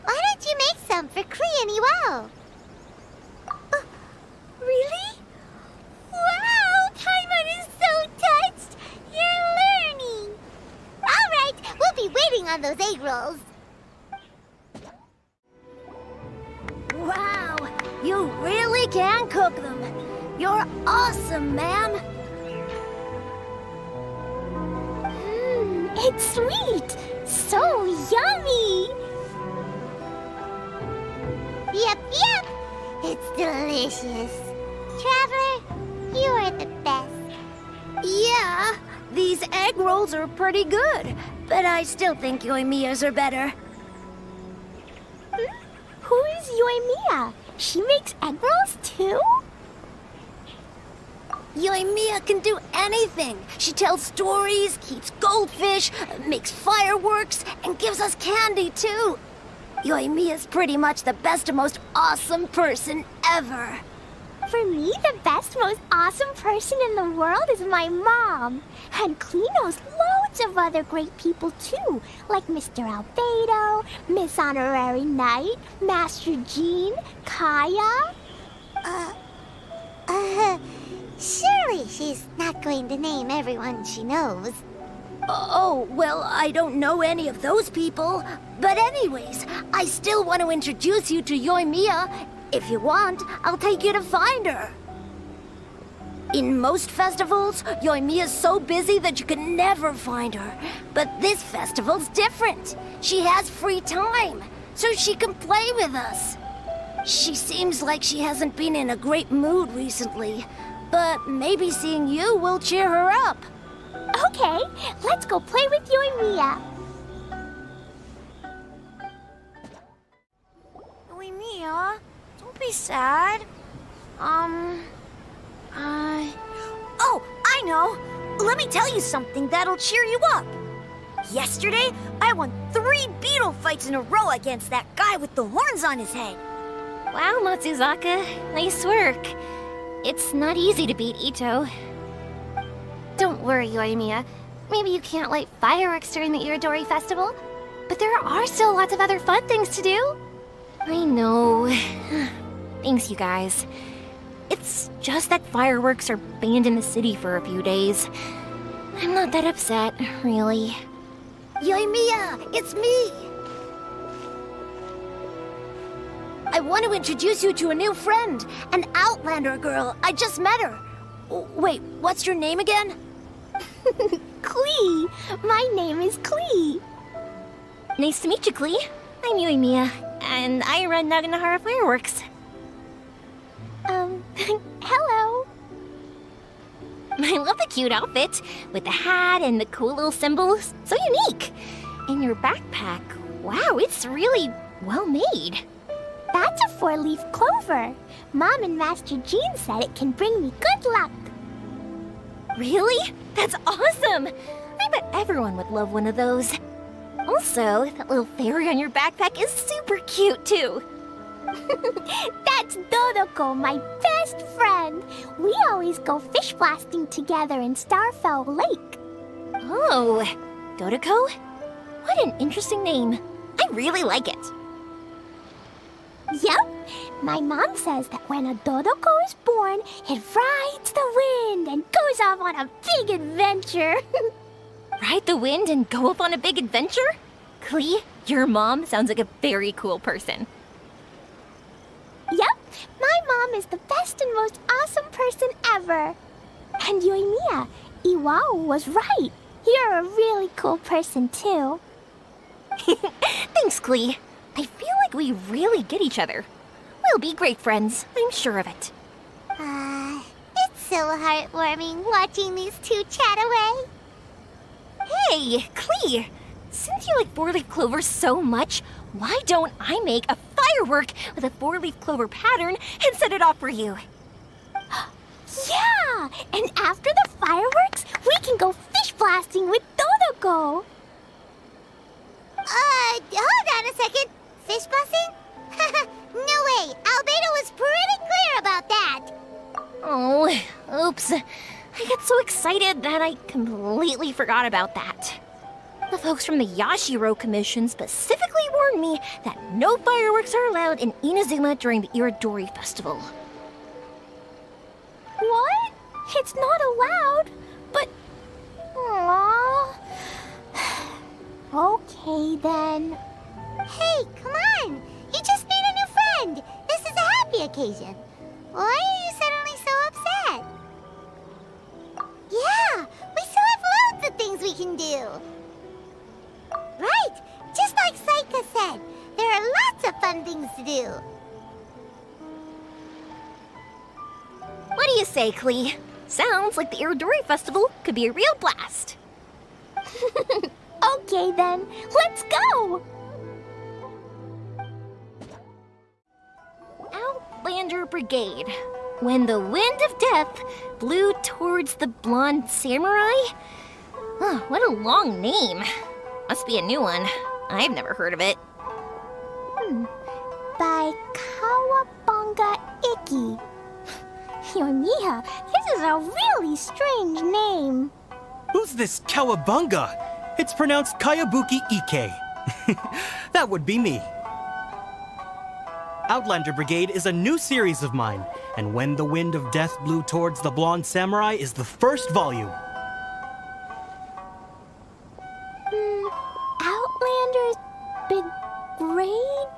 Why don't you make some for Klee and Iwao? Really? Wow, Paimon is so touched. You're learning. All right, we'll be waiting on those egg rolls. Wow, you really can cook them. You're awesome, man. It's sweet. So yummy. Yep. It's delicious. Traveler, you are the best. Yeah, these egg rolls are pretty good, but I still think Yoimiya's are better. Who is Yoimiya? She makes egg rolls too? Yoimiya can do anything. She tells stories, keeps goldfish, makes fireworks, and gives us candy too. Yoimiya's pretty much the best and most awesome person ever. For me, the best, most awesome person in the world is my mom. And Klee knows loads of other great people too, like Mr. Albedo, Miss Honorary Knight, Master Jean, Kaya. Surely she's not going to name everyone she knows. Oh, well, I don't know any of those people. But anyways, I still want to introduce you to Yoimiya. If you want, I'll take you to find her. In most festivals, Yoimiya's so busy that you can never find her. But this festival's different. She has free time, so she can play with us. She seems like she hasn't been in a great mood recently, but maybe seeing you will cheer her up. Okay, let's go play with Yoimiya. Yoimiya, don't be sad. Oh, I know. Let me tell you something that'll cheer you up. Yesterday, I won 3 beetle fights in a row against that guy with the horns on his head. Wow, Matsuzaka. Nice work. It's not easy to beat Ito. Don't worry, Yoimiya. Maybe you can't light fireworks during the Irodori festival, but there are still lots of other fun things to do. I know. Thanks, you guys. It's just that fireworks are banned in the city for a few days. I'm not that upset, really. Yoimiya, it's me! I want to introduce you to a new friend, an Outlander girl. I just met her. Wait, what's your name again? Klee. My name is Klee. Nice to meet you, Klee. I'm Yoimiya, and I run Naganahara Fireworks. Hello. I love the cute outfit, with the hat and the cool little symbols. So unique. And your backpack, wow, it's really well made. That's a 4-leaf clover. Mom and Master Jean said it can bring me good luck. Really? That's awesome! I bet everyone would love one of those. Also, that little fairy on your backpack is super cute, too. That's Dodoko, my best friend. We always go fish blasting together in Starfell Lake. Oh, Dodoko? What an interesting name. I really like it. Yep. My mom says that when a Dodoko is born, it rides the wind and goes off on a big adventure. Ride the wind and go off on a big adventure? Klee, your mom sounds like a very cool person. Yep. My mom is the best and most awesome person ever. And Yoimiya, Iwao was right. You're a really cool person, too. Thanks, Klee. I feel like we really get each other. We'll be great friends, I'm sure of it. It's so heartwarming watching these two chat away. Hey, Klee! Since you like four-leaf clover so much, why don't I make a firework with a four-leaf clover pattern and set it off for you? Yeah! And after the fireworks, we can go fish blasting with Dodoko! Hold on a second. Fish blasting? No way. Albedo was pretty clear about that. Oh, oops. I got so excited that I completely forgot about that. The folks from the Yashiro Commission specifically warned me that no fireworks are allowed in Inazuma during the Irodori Festival. What? It's not allowed? But... Aww... Okay, then. Hey, come on. You just made a new friend. This is a happy occasion. Why are you suddenly so upset? Yeah, we still have loads of things we can do. Right, just like Saika said, there are lots of fun things to do. What do you say, Klee? Sounds like the Irodori Festival could be a real blast. Okay, then. Let's go! Outlander Brigade. When the wind of death blew towards the blonde samurai? Oh, what a long name. Must be a new one. I've never heard of it. By Kawabunga Iki. Yoimiya, this is a really strange name. Who's this Kawabunga? It's pronounced Kayabuki Ike. That would be me. Outlander Brigade is a new series of mine, and When the Wind of Death Blew Towards the Blonde Samurai is the first volume. Outlander's Brigade?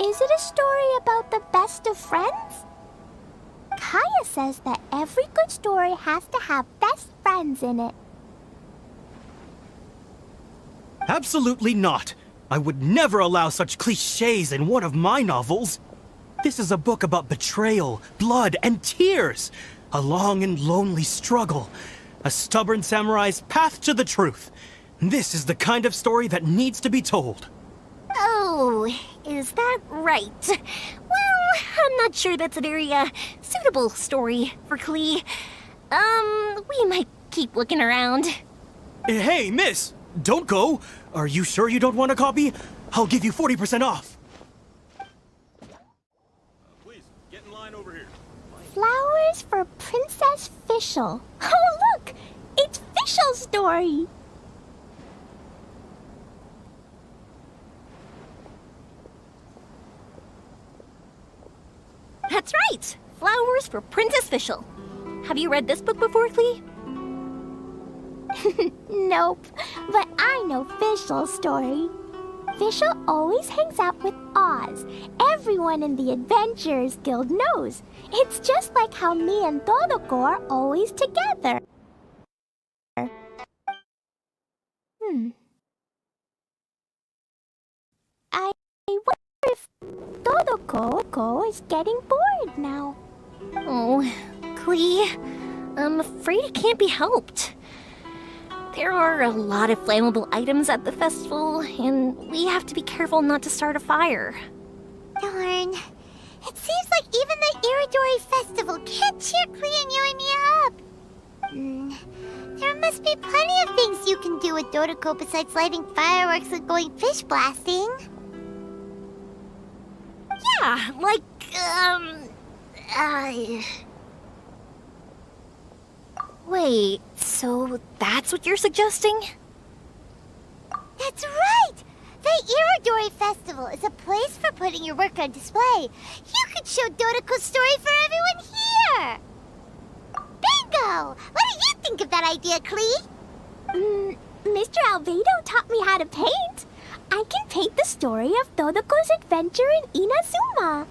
Is it a story about the best of friends? Kaya says that every good story has to have best friends in it. Absolutely not. I would never allow such cliches in one of my novels. This is a book about betrayal, blood, and tears. A long and lonely struggle. A stubborn samurai's path to the truth. This is the kind of story that needs to be told. Oh, is that right? Well, I'm not sure that's a very, suitable story for Klee. We might keep looking around. Hey, miss! Don't go! Are you sure you don't want a copy? I'll give you 40% off. Please, get in line over here. Flowers for Princess Fischl. Oh, look! It's Fischl's story! That's right! Flowers for Princess Fischl. Have you read this book before, Klee? Nope, but I know Fischl's story. Fischl always hangs out with Oz. Everyone in the Adventurers Guild knows. It's just like how me and Dodoko are always together. I wonder if Dodoko is getting bored now. Oh, Klee, I'm afraid it can't be helped. There are a lot of flammable items at the festival, and we have to be careful not to start a fire. Darn. It seems like even the Irodori Festival can't cheer Klee and Yoimiya up. There must be plenty of things you can do with Dodoko besides lighting fireworks and going fish blasting. Yeah, like, Wait, so that's what you're suggesting? That's right! The Irodori Festival is a place for putting your work on display. You could show Dodoko's story for everyone here! Bingo! What do you think of that idea, Klee? Mr. Albedo taught me how to paint. I can paint the story of Dodoko's adventure in Inazuma.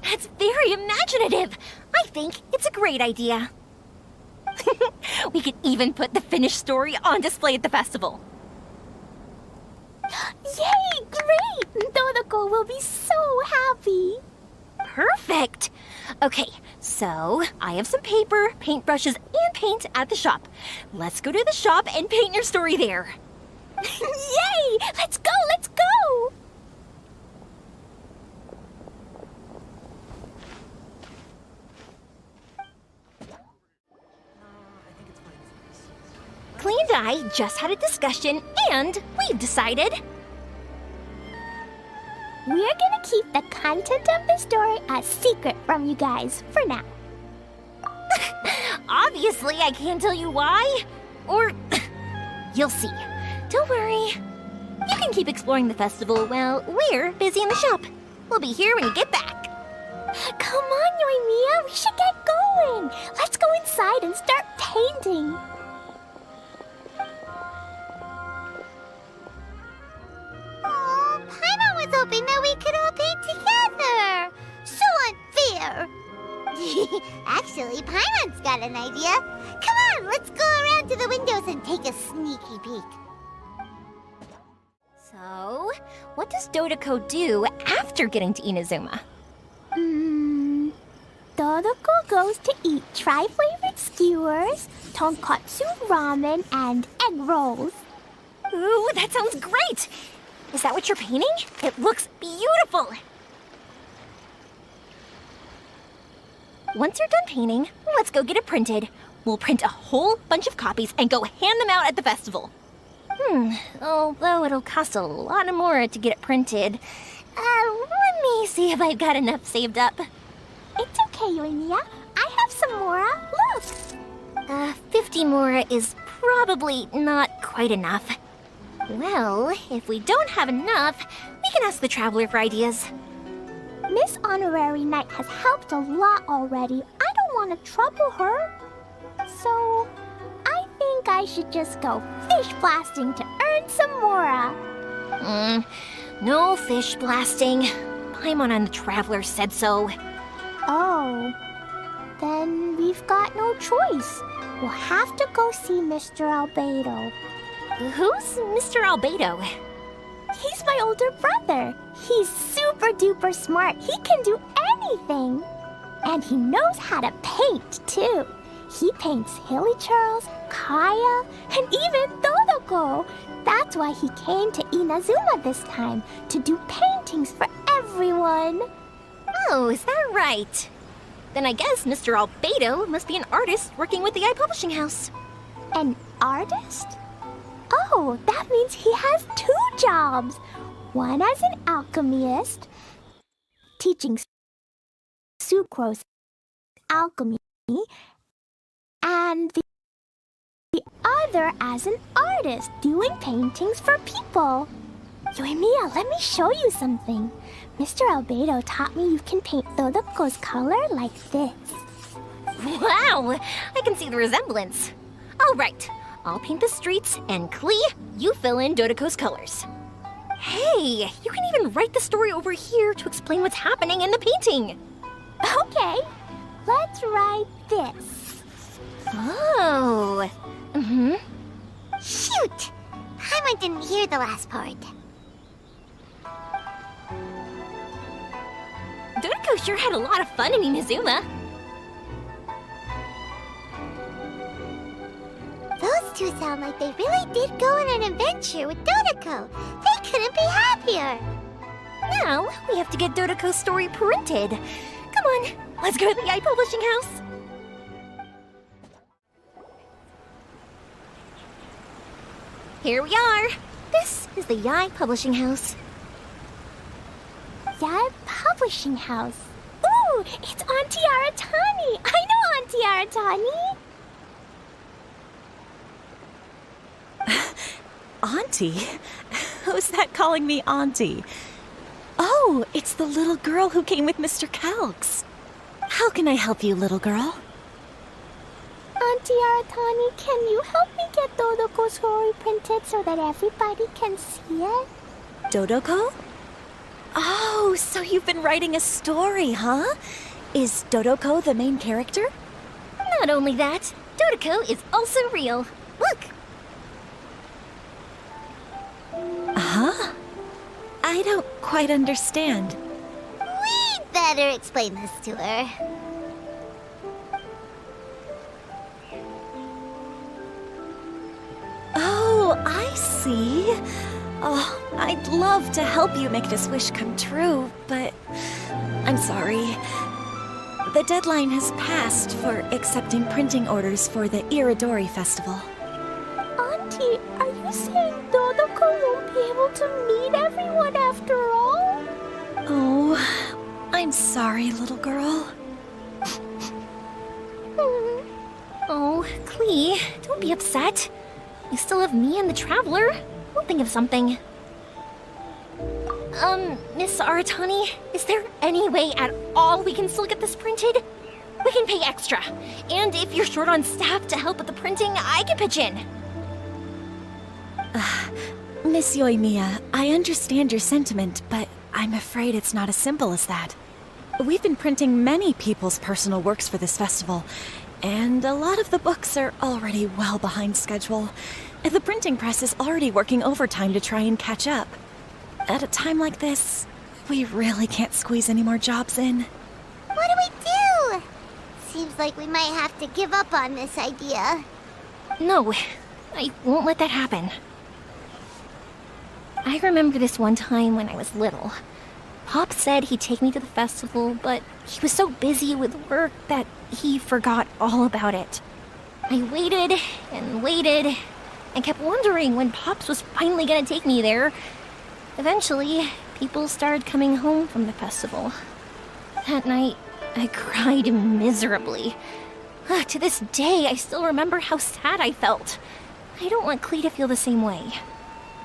That's very imaginative! I I think it's a great idea. We could even put the finished story on display at the festival. Yay! Great! Dodoko will be so happy. Perfect! Okay, so I have some paper, paintbrushes, and paint at the shop. Let's go to the shop and paint your story there. Yay! Let's go! Let's go! Clee and I just had a discussion, and we've decided. We're gonna keep the content of the story a secret from you guys for now. Obviously, I can't tell you why. Or, you'll see. Don't worry. You can keep exploring the festival while we're busy in the shop. We'll be here when you get back. Come on, Yoimiya, we should get going. Let's go inside and start painting. Oh, Paimon was hoping that we could all paint together. So unfair. Actually, Paimon's got an idea. Come on, let's go around to the windows and take a sneaky peek. So, what does Dodoko do after getting to Inazuma? Dodoko goes to eat tri-flavored skewers, tonkatsu ramen, and egg rolls. Ooh, that sounds great! Is that what you're painting? It looks beautiful! Once you're done painting, let's go get it printed. We'll print a whole bunch of copies and go hand them out at the festival. Although it'll cost a lot more to get it printed. Let me see if I've got enough saved up. It's okay, Yoimiya. I have some mora. Look! 50 mora is probably not quite enough. Well, if we don't have enough, we can ask the Traveler for ideas. Miss Honorary Knight has helped a lot already. I don't want to trouble her. So, I think I should just go fish blasting to earn some mora. No fish blasting. Paimon and the Traveler said so. Oh, then we've got no choice. We'll have to go see Mr. Albedo. Who's Mr. Albedo? He's my older brother. He's super duper smart. He can do anything. And he knows how to paint, too. He paints Hilichurls, Kaya, and even Dodoko. That's why he came to Inazuma this time, to do paintings for everyone. Oh, is that right? Then I guess Mr. Albedo must be an artist working with the iPublishing House. An artist? Oh, that means he has 2 jobs. One as an alchemist, teaching sucrose alchemy, and the other as an artist, doing paintings for people. Yoimiya, let me show you something. Mr. Albedo taught me you can paint Dodoko's color like this. Wow! I can see the resemblance. All right, I'll paint the streets, and Klee, you fill in Dodoko's colors. Hey, you can even write the story over here to explain what's happening in the painting. Okay, let's write this. Oh. Shoot! Paimon didn't hear the last part. Dodoko sure had a lot of fun in Inazuma. Those two sound like they really did go on an adventure with Dodoko. They couldn't be happier. Now, we have to get Dodoko's story printed. Come on, let's go to the iPublishing House. Here we are. This is the Yai Publishing House. Yai Publishing House. Ooh, it's Auntie Aratani. I know Auntie Aratani. Auntie? Who's that calling me Auntie? Oh, it's the little girl who came with Mr. Calx. How can I help you, little girl? Auntie Aratani, can you help me get Dodoko's story printed so that everybody can see it? Dodoko? Oh, so you've been writing a story, huh? Is Dodoko the main character? Not only that, Dodoko is also real. Look! Huh? I don't quite understand. We'd better explain this to her. Oh, I see. Oh, I'd love to help you make this wish come true, but I'm sorry. The deadline has passed for accepting printing orders for the Irodori Festival. Auntie, are you saying Dodoko won't be able to meet everyone after all? Oh, I'm sorry, little girl. Oh, Klee, don't be upset. You still have me and the Traveler. We'll think of something. Miss Aratani, is there any way at all we can still get this printed? We can pay extra. And if you're short on staff to help with the printing, I can pitch in. Miss Yoimiya, I understand your sentiment, but I'm afraid it's not as simple as that. We've been printing many people's personal works for this festival, and a lot of the books are already well behind schedule. The printing press is already working overtime to try and catch up. At a time like this, we really can't squeeze any more jobs in. What do we do? Seems like we might have to give up on this idea. No, I won't let that happen. I remember this one time when I was little. Pop said he'd take me to the festival, but he was so busy with work that he forgot all about it. I waited and waited and kept wondering when Pops was finally gonna take me there. Eventually, people started coming home from the festival. That night, I cried miserably. To this day, I still remember how sad I felt. I don't want Klee to feel the same way.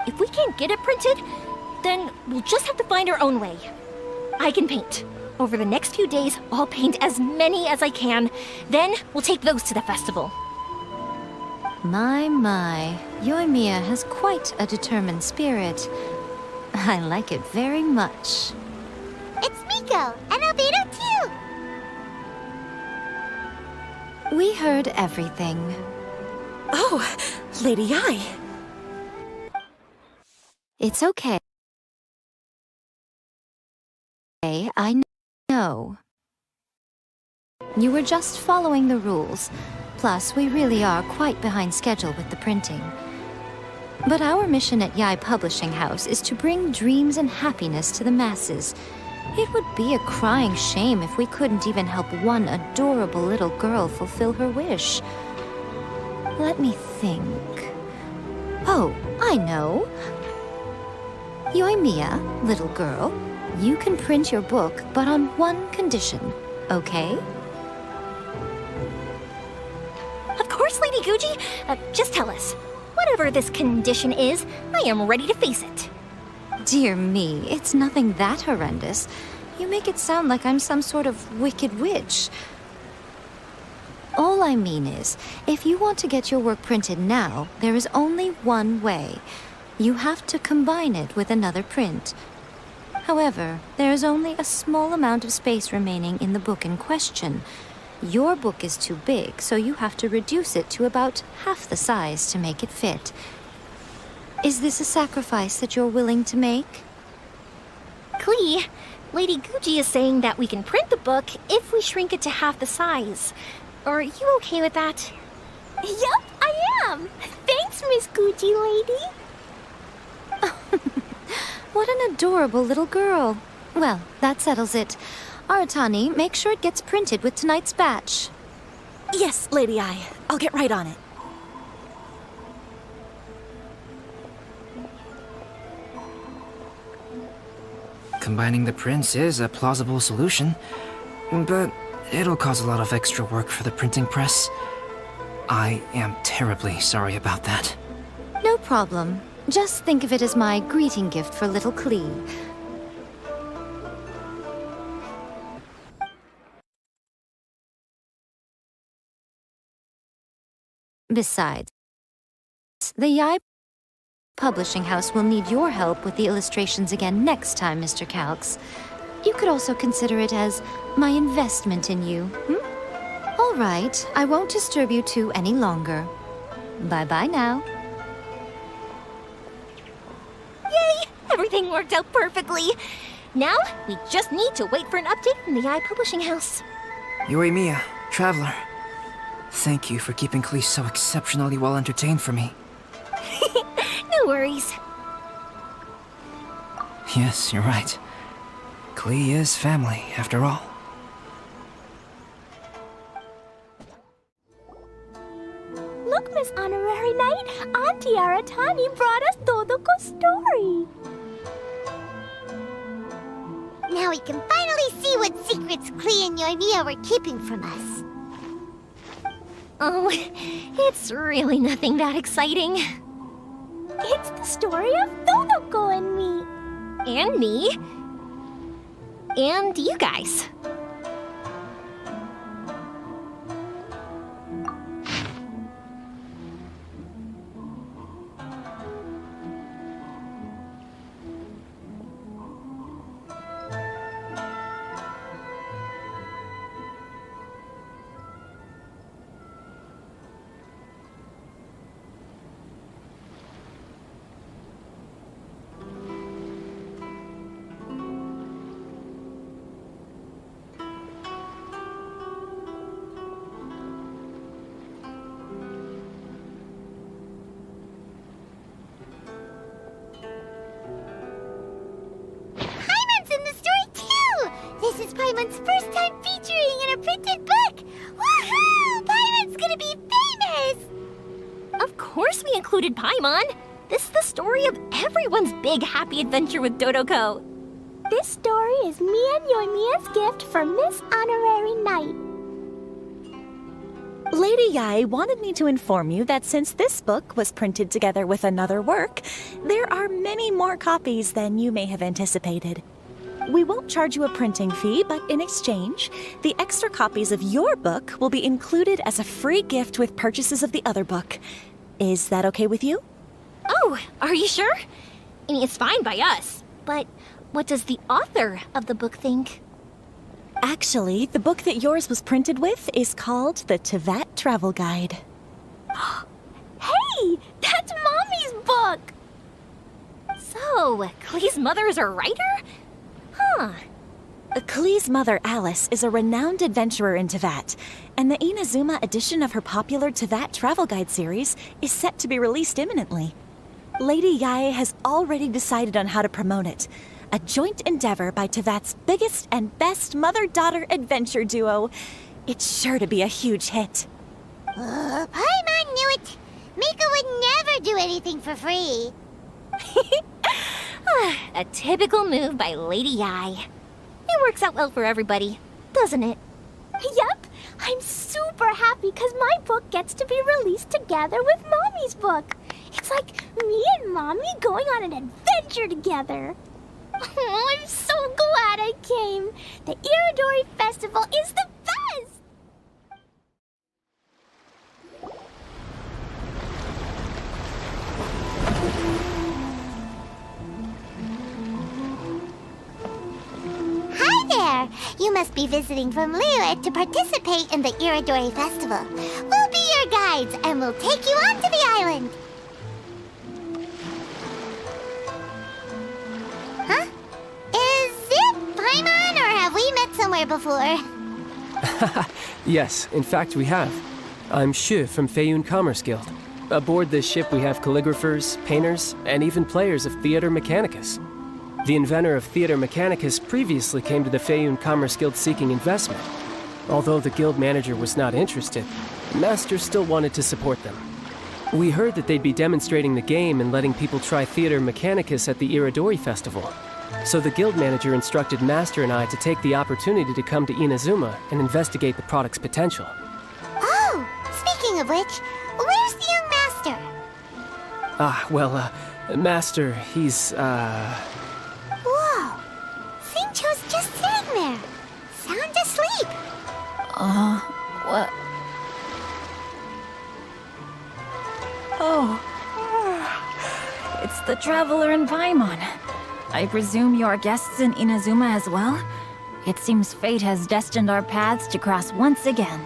If we can't get it printed, then we'll just have to find our own way. I can paint. Over the next few days, I'll paint as many as I can. Then we'll take those to the festival. My. Yoimiya has quite a determined spirit. I like it very much. It's Miko, and Albedo too! We heard everything. Oh, Lady Ai. It's okay. I know. You were just following the rules. Plus, we really are quite behind schedule with the printing. But our mission at Yae Publishing House is to bring dreams and happiness to the masses. It would be a crying shame if we couldn't even help one adorable little girl fulfill her wish. Let me think. Oh, I know. Yoimiya, little girl, you can print your book, but on one condition, okay? Of course, Lady Guji. Just tell us. Whatever this condition is, I am ready to face it. Dear me, it's nothing that horrendous. You make it sound like I'm some sort of wicked witch. All I mean is, if you want to get your work printed now, there is only one way. You have to combine it with another print. However, there is only a small amount of space remaining in the book in question. Your book is too big, so you have to reduce it to about half the size to make it fit. Is this a sacrifice that you're willing to make? Klee, Lady Guji is saying that we can print the book if we shrink it to half the size. Are you okay with that? Yup, I am! Thanks, Miss Guji lady! What an adorable little girl. Well, that settles it. Aratani, make sure it gets printed with tonight's batch. Yes, Lady Ai. I'll get right on it. Combining the prints is a plausible solution, but it'll cause a lot of extra work for the printing press. I am terribly sorry about that. No problem. Just think of it as my greeting gift for little Klee. Besides, the Yae Publishing House will need your help with the illustrations again next time, Mr. Calx. You could also consider it as my investment in you. All right, I won't disturb you two any longer. Bye-bye now. Yay! Everything worked out perfectly. Now, we just need to wait for an update from the Publishing House. Yoimiya, Traveler. Thank you for keeping Klee so exceptionally well entertained for me. No worries. Yes, you're right. Klee is family, after all. Look, Miss Honorary Knight, Auntie Aratani brought us Dodoko's story. Now we can finally see what secrets Klee and Yoimiya were keeping from us. Oh, it's really nothing that exciting. It's the story of Dodoko and me. And me. And you guys. This is Paimon's first time featuring in a printed book! Woohoo! Paimon's gonna be famous! Of course we included Paimon! This is the story of everyone's big happy adventure with Dodoko. This story is me and Yoimiya's gift for Miss Honorary Knight. Lady Yae wanted me to inform you that since this book was printed together with another work, there are many more copies than you may have anticipated. We won't charge you a printing fee, but in exchange, the extra copies of your book will be included as a free gift with purchases of the other book. Is that okay with you? Oh, are you sure? I mean, it's fine by us, but what does the author of the book think? Actually, the book that yours was printed with is called the Teyvat Travel Guide. Hey, that's Mommy's book! So, Klee's mother is a writer? Huh. Klee's mother, Alice, is a renowned adventurer in Teyvat, and the Inazuma edition of her popular Teyvat Travel Guide series is set to be released imminently. Lady Yae has already decided on how to promote it, a joint endeavor by Teyvat's biggest and best mother-daughter adventure duo. It's sure to be a huge hit. Paimon knew it! Miko would never do anything for free. A typical move by Lady Yae. It works out well for everybody, doesn't it? Yep, I'm super happy because my book gets to be released together with Mommy's book. It's like me and Mommy going on an adventure together. Oh, I'm so glad I came. The Irodori Festival is the best! Hi there! You must be visiting from Liyue to participate in the Irodori Festival. We'll be your guides and we'll take you onto the island. Huh? Is it Paimon or have we met somewhere before? Yes, in fact we have. I'm Shu from Feiyun Commerce Guild. Aboard this ship we have calligraphers, painters, and even players of Theater Mechanicus. The inventor of Theater Mechanicus previously came to the Feiyun Commerce Guild seeking investment. Although the guild manager was not interested, Master still wanted to support them. We heard that they'd be demonstrating the game and letting people try Theater Mechanicus at the Irodori Festival. So the guild manager instructed Master and I to take the opportunity to come to Inazuma and investigate the product's potential. Oh, speaking of which, where's the young master? Master, he's, Whoa! Xingqiu's just sitting there, sound asleep. What? Oh. It's the Traveler and Paimon. I presume you're guests in Inazuma as well? It seems fate has destined our paths to cross once again.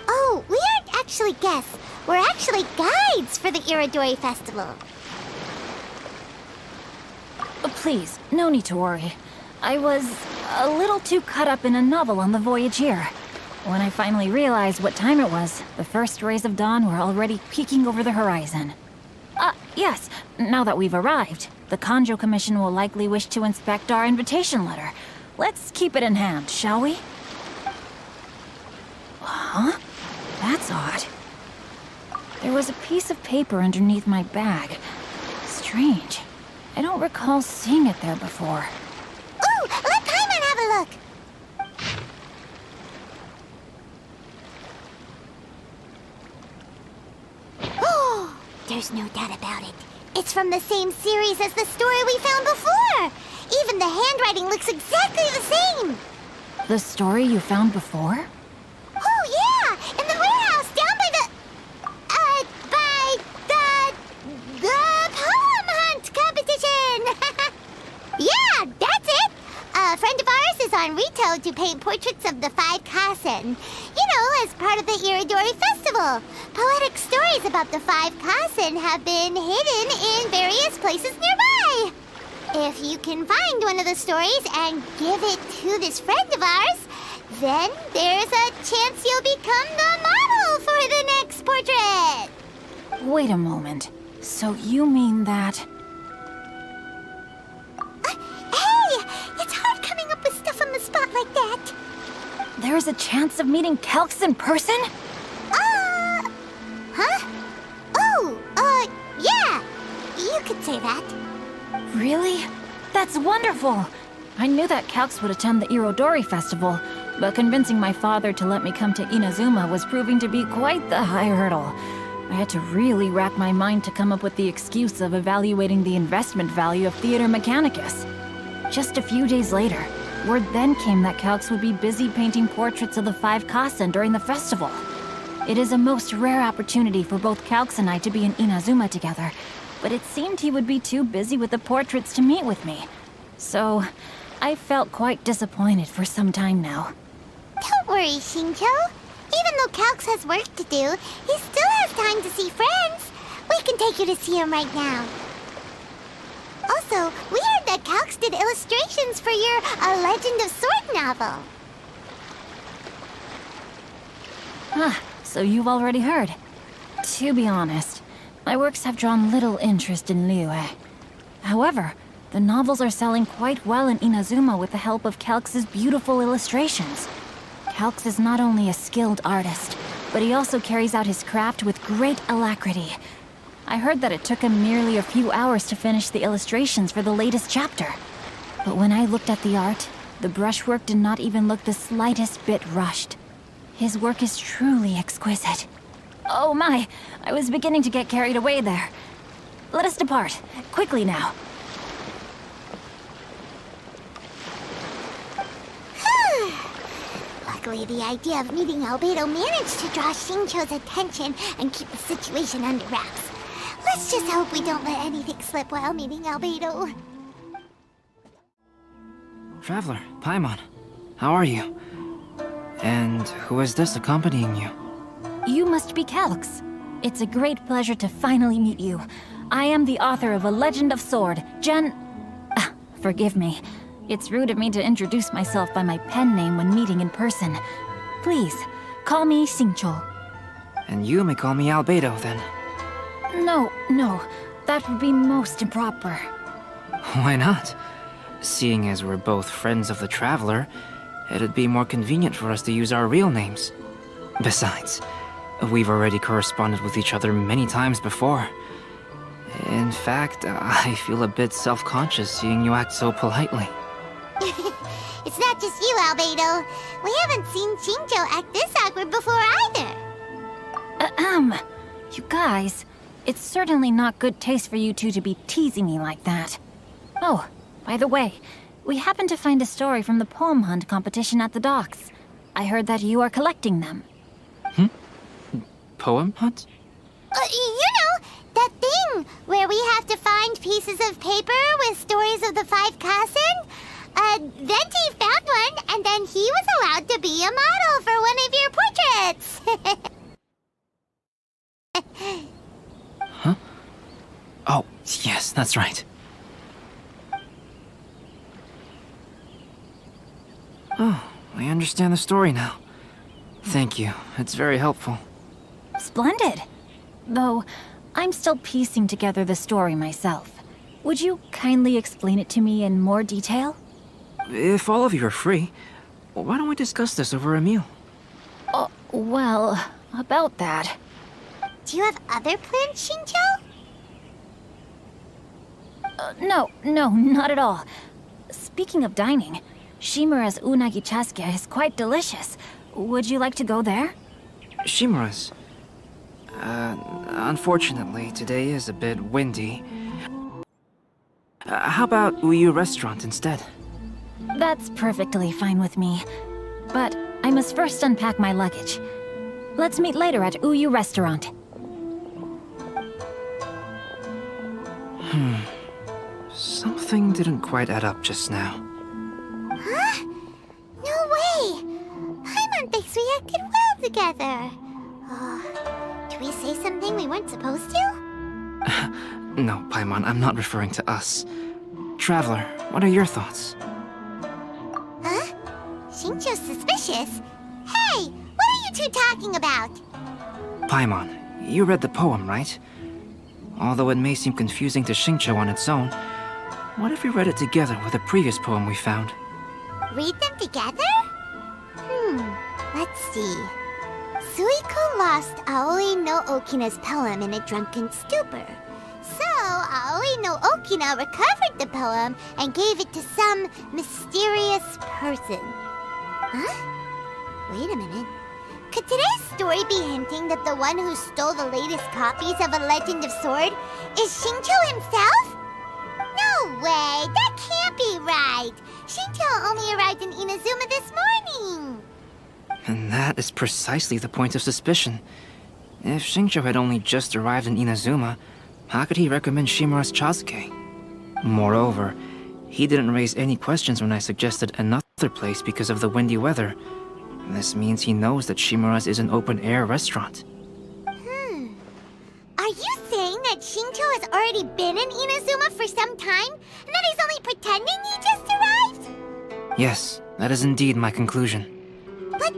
Oh, we aren't actually guests. We're actually guides for the Irodori Festival. Please, no need to worry. I was a little too caught up in a novel on the voyage here. When I finally realized what time it was, the first rays of dawn were already peeking over the horizon. Yes, now that we've arrived, the Kanjo Commission will likely wish to inspect our invitation letter. Let's keep it in hand, shall we? Huh? That's odd. There was a piece of paper underneath my bag. Strange. I don't recall seeing it there before. Ooh, let Paimon have a look! Oh, there's no doubt about it. It's from the same series as the story we found before! Even the handwriting looks exactly the same! The story you found before? Oh, yeah! In the warehouse down by the poem hunt competition! Yeah, that's it! A friend of ours is on Rito to paint portraits of the 5 Kasen. You know, as part of the Irodori Festival. Poetic stories about the 5 Kasen have been hidden in various places nearby. If you can find one of the stories and give it to this friend of ours, then there's a chance you'll become the model for the next portrait. Wait a moment. So you mean that... Hey! It's hard coming up with stuff on the spot like that. There's a chance of meeting Calx in person? Huh? Oh, yeah. You could say that. Really? That's wonderful! I knew that Calx would attend the Irodori Festival, but convincing my father to let me come to Inazuma was proving to be quite the high hurdle. I had to really rack my mind to come up with the excuse of evaluating the investment value of Theater Mechanicus. Just a few days later, word then came that Calx would be busy painting portraits of the 5 Kasen during the festival. It is a most rare opportunity for both Calx and I to be in Inazuma together, but it seemed he would be too busy with the portraits to meet with me. So, I felt quite disappointed for some time now. Don't worry, Shinjo. Even though Calx has work to do, he still has time to see friends. We can take you to see him right now. Also, we heard that Calx did illustrations for your A Legend of Sword novel. So you've already heard. To be honest, my works have drawn little interest in Liyue. However, the novels are selling quite well in Inazuma with the help of Calx's beautiful illustrations. Calx is not only a skilled artist, but he also carries out his craft with great alacrity. I heard that it took him merely a few hours to finish the illustrations for the latest chapter. But when I looked at the art, the brushwork did not even look the slightest bit rushed. His work is truly exquisite. Oh my, I was beginning to get carried away there. Let us depart, quickly now. Luckily, the idea of meeting Albedo managed to draw Shincho's attention and keep the situation under wraps. Let's just hope we don't let anything slip while meeting Albedo. Traveler, Paimon, how are you? And who is this accompanying you? You must be Calx. It's a great pleasure to finally meet you. I am the author of A Legend of Sword, forgive me. It's rude of me to introduce myself by my pen name when meeting in person. Please, call me Xingqiu. And you may call me Albedo, then. No, that would be most improper. Why not? Seeing as we're both friends of the Traveler, it'd be more convenient for us to use our real names. Besides, we've already corresponded with each other many times before. In fact, I feel a bit self-conscious seeing you act so politely. It's not just you, Albedo. We haven't seen Shinjo act this awkward before either. You guys, it's certainly not good taste for you two to be teasing me like that. Oh, by the way, we happened to find a story from the poem hunt competition at the docks. I heard that you are collecting them. Poem hunt? You know, that thing where we have to find pieces of paper with stories of the 5 Kasen? Then he found one, and then he was allowed to be a model for one of your portraits. Huh? Oh, yes, that's right. Oh, I understand the story now. Thank you. It's very helpful. Splendid. Though, I'm still piecing together the story myself. Would you kindly explain it to me in more detail? If all of you are free, why don't we discuss this over a meal? Well, about that. Do you have other plans, Shincho? No, not at all. Speaking of dining, Shimura's unagi chasuke is quite delicious. Would you like to go there? Shimura's? Unfortunately, today is a bit windy. How about Uyu Restaurant instead? That's perfectly fine with me. But I must first unpack my luggage. Let's meet later at Uyu Restaurant. Something didn't quite add up just now. Huh? No way! Paimon thinks we acted well together. Did we say something we weren't supposed to? No, Paimon, I'm not referring to us. Traveler, what are your thoughts? Huh? Shincho's suspicious? Hey, what are you two talking about? Paimon, you read the poem, right? Although it may seem confusing to Xingqiu on its own, what if we read it together with a previous poem we found? Read them together? Let's see. Suiko lost Aoi no Okina's poem in a drunken stupor. So, Aoi no Okina recovered the poem and gave it to some mysterious person. Huh? Wait a minute. Could today's story be hinting that the one who stole the latest copies of A Legend of Sword is Shincho himself? No way! That can't be right! Shincho only arrived in Inazuma this morning! And that is precisely the point of suspicion. If Xingqiu had only just arrived in Inazuma, how could he recommend Shimura's chasuke? Moreover, he didn't raise any questions when I suggested another place because of the windy weather. This means he knows that Shimura's is an open-air restaurant. Are you saying that Shincho has already been in Inazuma for some time, and that he's only pretending he just arrived? Yes, that is indeed my conclusion. But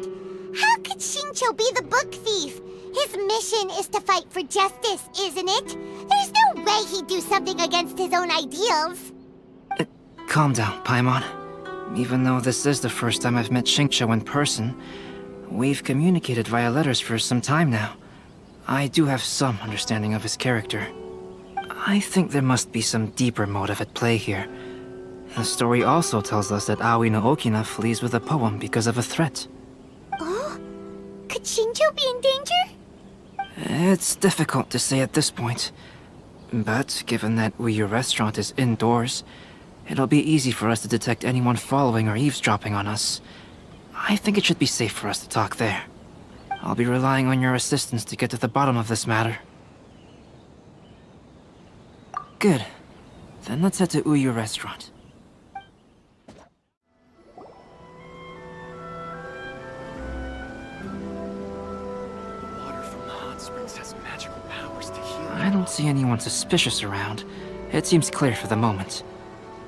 how could Shincho be the book thief? His mission is to fight for justice, isn't it? There's no way he'd do something against his own ideals. Calm down, Paimon. Even though this is the first time I've met Xingqiu in person, we've communicated via letters for some time now. I do have some understanding of his character. I think there must be some deeper motive at play here. The story also tells us that Aoi no Okina flees with a poem because of a threat. Oh? Could Shincho be in danger? It's difficult to say at this point. But given that Uyu Restaurant is indoors, it'll be easy for us to detect anyone following or eavesdropping on us. I think it should be safe for us to talk there. I'll be relying on your assistance to get to the bottom of this matter. Good. Then let's head to Uyu Restaurant. I don't see anyone suspicious around. It seems clear for the moment.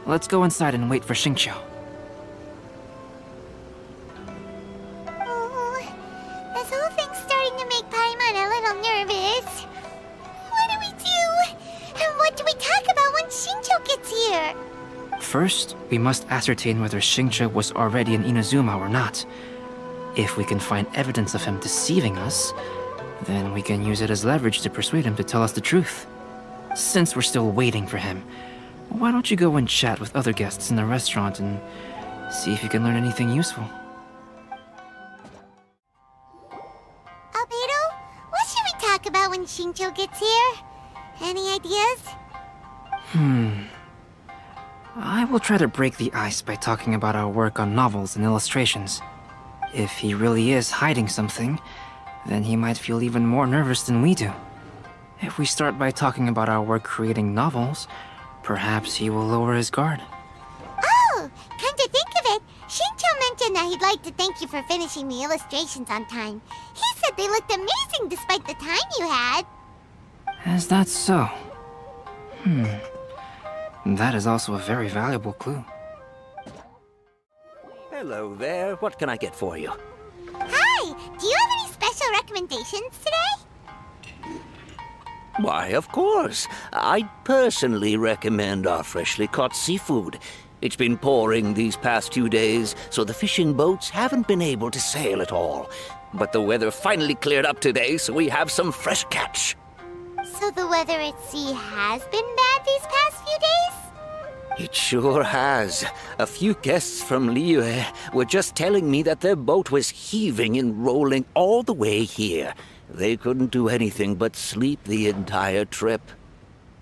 Let's go inside and wait for Xingqiu. Oh, this whole thing's starting to make Paimon a little nervous. What do we do? And what do we talk about when Shincho gets here? First, we must ascertain whether Xingqiu was already in Inazuma or not. If we can find evidence of him deceiving us, then we can use it as leverage to persuade him to tell us the truth. Since we're still waiting for him, why don't you go and chat with other guests in the restaurant and see if you can learn anything useful? Albedo, what should we talk about when Shincho gets here? Any ideas? I will try to break the ice by talking about our work on novels and illustrations. If he really is hiding something, then he might feel even more nervous than we do. If we start by talking about our work creating novels, perhaps he will lower his guard. Oh, kinda that he'd like to thank you for finishing the illustrations on time. He said they looked amazing despite the time you had. Is that so? That is also a very valuable clue. Hello there. What can I get for you? Hi! Do you have any special recommendations today? Why, of course. I personally recommend our freshly caught seafood. It's been pouring these past 2 days, so the fishing boats haven't been able to sail at all. But the weather finally cleared up today, so we have some fresh catch. So the weather at sea has been bad these past few days? It sure has. A few guests from Liyue were just telling me that their boat was heaving and rolling all the way here. They couldn't do anything but sleep the entire trip.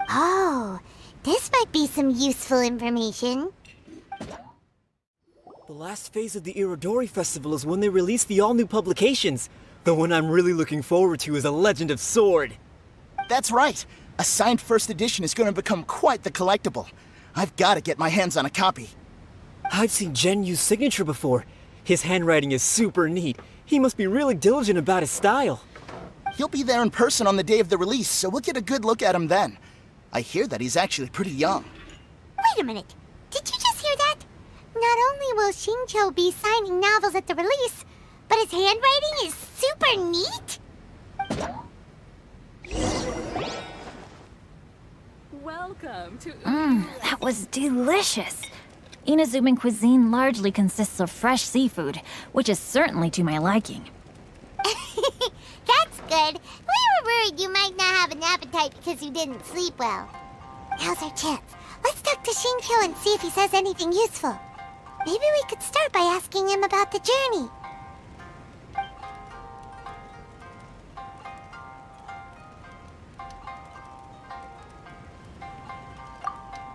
Oh, this might be some useful information. The last phase of the Irodori Festival is when they release the all-new publications. The one I'm really looking forward to is A Legend of Sword. That's right. A signed first edition is going to become quite the collectible. I've got to get my hands on a copy. I've seen Genyu's signature before. His handwriting is super neat. He must be really diligent about his style. He'll be there in person on the day of the release, so we'll get a good look at him then. I hear that he's actually pretty young. Wait a minute. Did you just hear that? Not only will Xingqiu be signing novels at the release, but his handwriting is super neat? Welcome to... that was delicious. Inazuman cuisine largely consists of fresh seafood, which is certainly to my liking. That's good. We were worried you might not have an appetite because you didn't sleep well. Now's our chance. Let's talk to Xingqiu and see if he says anything useful. Maybe we could start by asking him about the journey.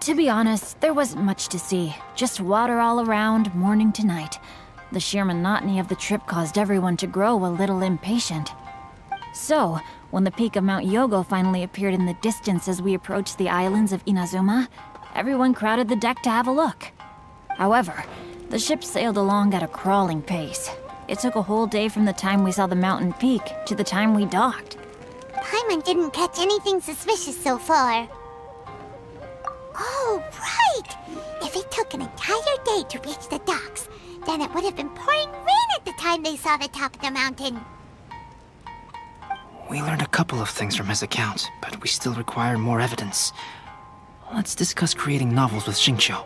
To be honest, there wasn't much to see. Just water all around, morning to night. The sheer monotony of the trip caused everyone to grow a little impatient. So, when the peak of Mount Yogo finally appeared in the distance as we approached the islands of Inazuma, everyone crowded the deck to have a look. However, the ship sailed along at a crawling pace. It took a whole day from the time we saw the mountain peak to the time we docked. Paimon didn't catch anything suspicious so far. Oh, right! If it took an entire day to reach the docks, then it would have been pouring rain at the time they saw the top of the mountain. We learned a couple of things from his account, but we still require more evidence. Let's discuss creating novels with Xingqiu.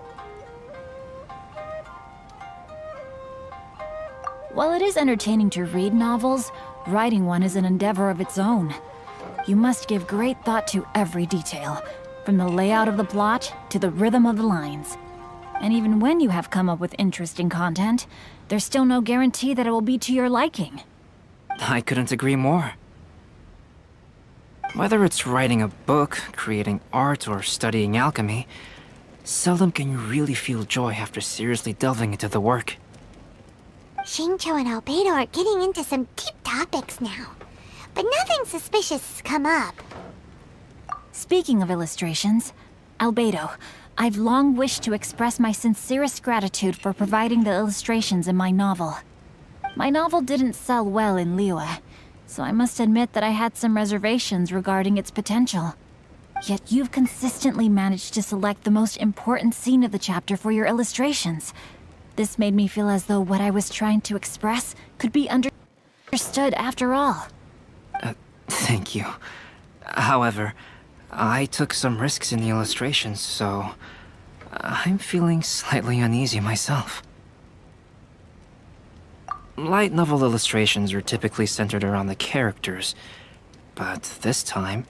While it is entertaining to read novels, writing one is an endeavor of its own. You must give great thought to every detail, from the layout of the plot to the rhythm of the lines. And even when you have come up with interesting content, there's still no guarantee that it will be to your liking. I couldn't agree more. Whether it's writing a book, creating art, or studying alchemy, seldom can you really feel joy after seriously delving into the work. Xingqiu and Albedo are getting into some deep topics now, but nothing suspicious has come up. Speaking of illustrations, Albedo, I've long wished to express my sincerest gratitude for providing the illustrations in my novel. My novel didn't sell well in Liyue, so I must admit that I had some reservations regarding its potential. Yet you've consistently managed to select the most important scene of the chapter for your illustrations. This made me feel as though what I was trying to express could be understood after all. Thank you. However, I took some risks in the illustrations, so I'm feeling slightly uneasy myself. Light novel illustrations are typically centered around the characters, but this time,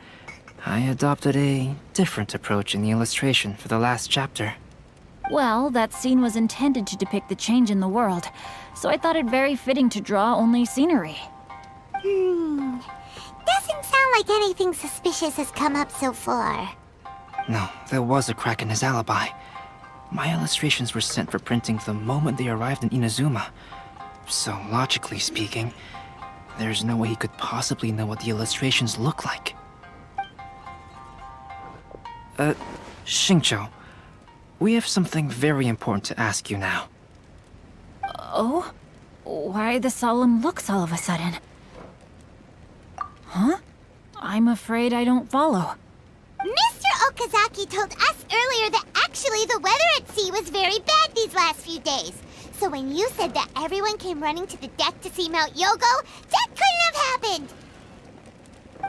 I adopted a different approach in the illustration for the last chapter. Well, that scene was intended to depict the change in the world, so I thought it very fitting to draw only scenery. Doesn't sound like anything suspicious has come up so far. No, there was a crack in his alibi. My illustrations were sent for printing the moment they arrived in Inazuma. So, logically speaking, there's no way he could possibly know what the illustrations look like. Xingqiu, we have something very important to ask you now. Oh? Why the solemn looks all of a sudden? Huh? I'm afraid I don't follow. Mr. Okazaki told us earlier that actually the weather at sea was very bad these last few days. So when you said that everyone came running to the deck to see Mount Yogo, that couldn't have happened!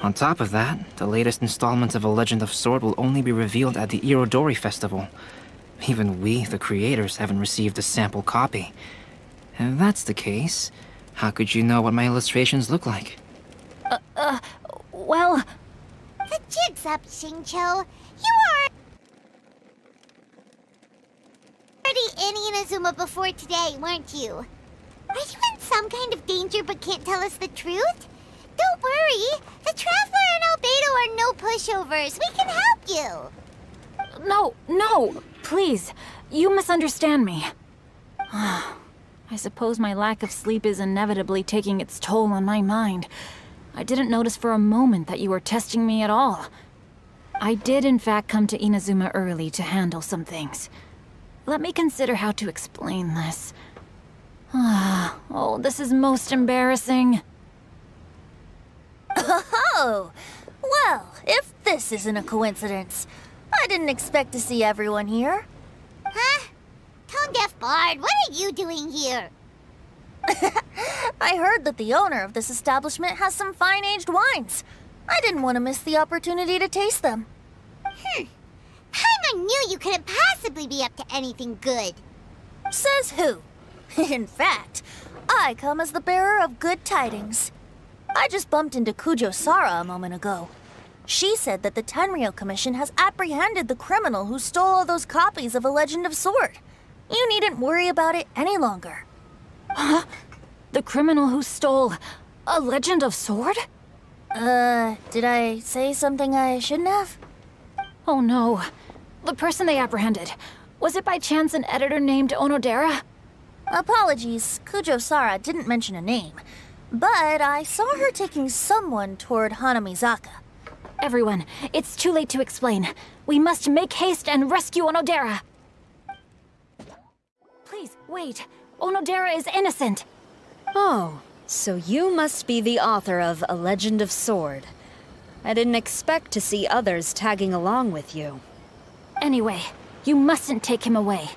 On top of that, the latest installment of A Legend of Sword will only be revealed at the Irodori Festival. Even we, the creators, haven't received a sample copy. If that's the case, how could you know what my illustrations look like? Well... The jig's up, Xingqiu. You were already in Inazuma before today, weren't you? Are you in some kind of danger but can't tell us the truth? Don't worry. The Traveler and Albedo are no pushovers. We can help you. No, please. You misunderstand me. I suppose my lack of sleep is inevitably taking its toll on my mind. I didn't notice for a moment that you were testing me at all. I did in fact come to Inazuma early to handle some things. Let me consider how to explain this. Oh, this is most embarrassing. Oh, well, if this isn't a coincidence, I didn't expect to see everyone here. Huh? Tone-deaf Bard, what are you doing here? I heard that the owner of this establishment has some fine-aged wines. I didn't want to miss the opportunity to taste them. Paimon knew you couldn't possibly be up to anything good. Says who? In fact, I come as the bearer of good tidings. I just bumped into Kujo Sara a moment ago. She said that the Tenryou Commission has apprehended the criminal who stole all those copies of A Legend of Sword. You needn't worry about it any longer. Huh? The criminal who stole A Legend of Sword? Did I say something I shouldn't have? Oh no. The person they apprehended. Was it by chance an editor named Onodera? Apologies, Kujo Sara didn't mention a name. But I saw her taking someone toward Hanamizaka. Everyone, it's too late to explain. We must make haste and rescue Onodera. Please, wait. Onodera is innocent. Oh, so you must be the author of A Legend of Sword. I didn't expect to see others tagging along with you. Anyway, you mustn't take him away.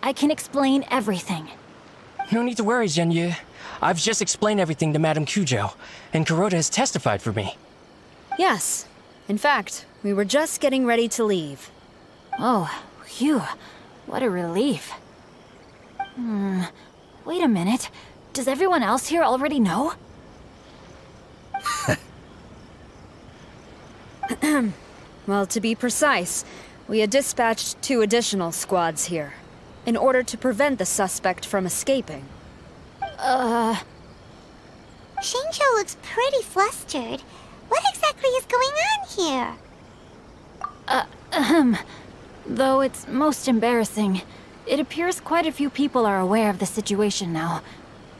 I can explain everything. No need to worry, Zhenyu. I've just explained everything to Madame Kujo, and Kuroda has testified for me. Yes. In fact, we were just getting ready to leave. Oh, phew. What a relief. Wait a minute. Does everyone else here already know? Well, to be precise, we had dispatched 2 additional squads here, in order to prevent the suspect from escaping. Xingqiu looks pretty flustered. What exactly is going on here? Though it's most embarrassing, it appears quite a few people are aware of the situation now.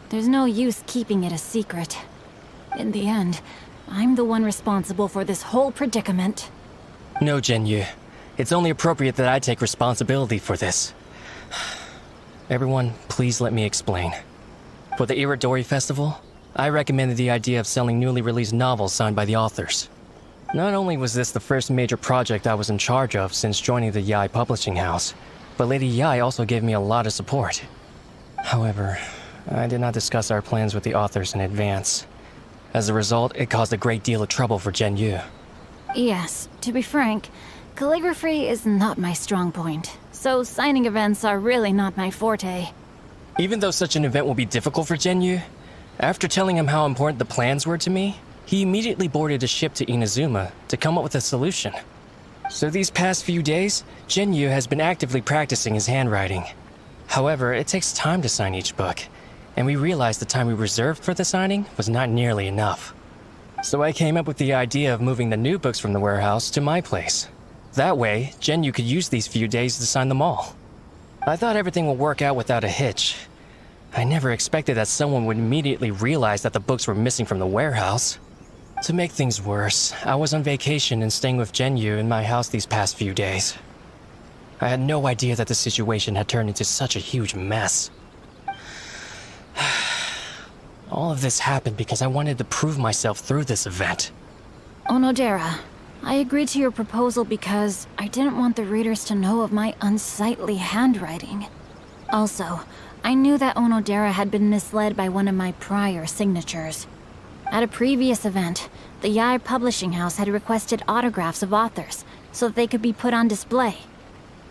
There's no use keeping it a secret. In the end, I'm the one responsible for this whole predicament. No, Zhenyu. It's only appropriate that I take responsibility for this. Everyone, please let me explain. For the Irodori Festival, I recommended the idea of selling newly released novels signed by the authors. Not only was this the first major project I was in charge of since joining the Yae publishing house, but Lady Yae also gave me a lot of support. However, I did not discuss our plans with the authors in advance. As a result, it caused a great deal of trouble for Zhenyu. Yes, to be frank, calligraphy is not my strong point, so signing events are really not my forte. Even though such an event will be difficult for Zhenyu, after telling him how important the plans were to me, he immediately boarded a ship to Inazuma to come up with a solution. So these past few days, Zhenyu has been actively practicing his handwriting. However, it takes time to sign each book, and we realized the time we reserved for the signing was not nearly enough. So I came up with the idea of moving the new books from the warehouse to my place. That way, Zhenyu could use these few days to sign them all. I thought everything would work out without a hitch. I never expected that someone would immediately realize that the books were missing from the warehouse. To make things worse, I was on vacation and staying with Zhenyu in my house these past few days. I had no idea that the situation had turned into such a huge mess. All of this happened because I wanted to prove myself through this event. Onodera, I agreed to your proposal because I didn't want the readers to know of my unsightly handwriting. Also, I knew that Onodera had been misled by one of my prior signatures. At a previous event, the Yae Publishing House had requested autographs of authors so that they could be put on display.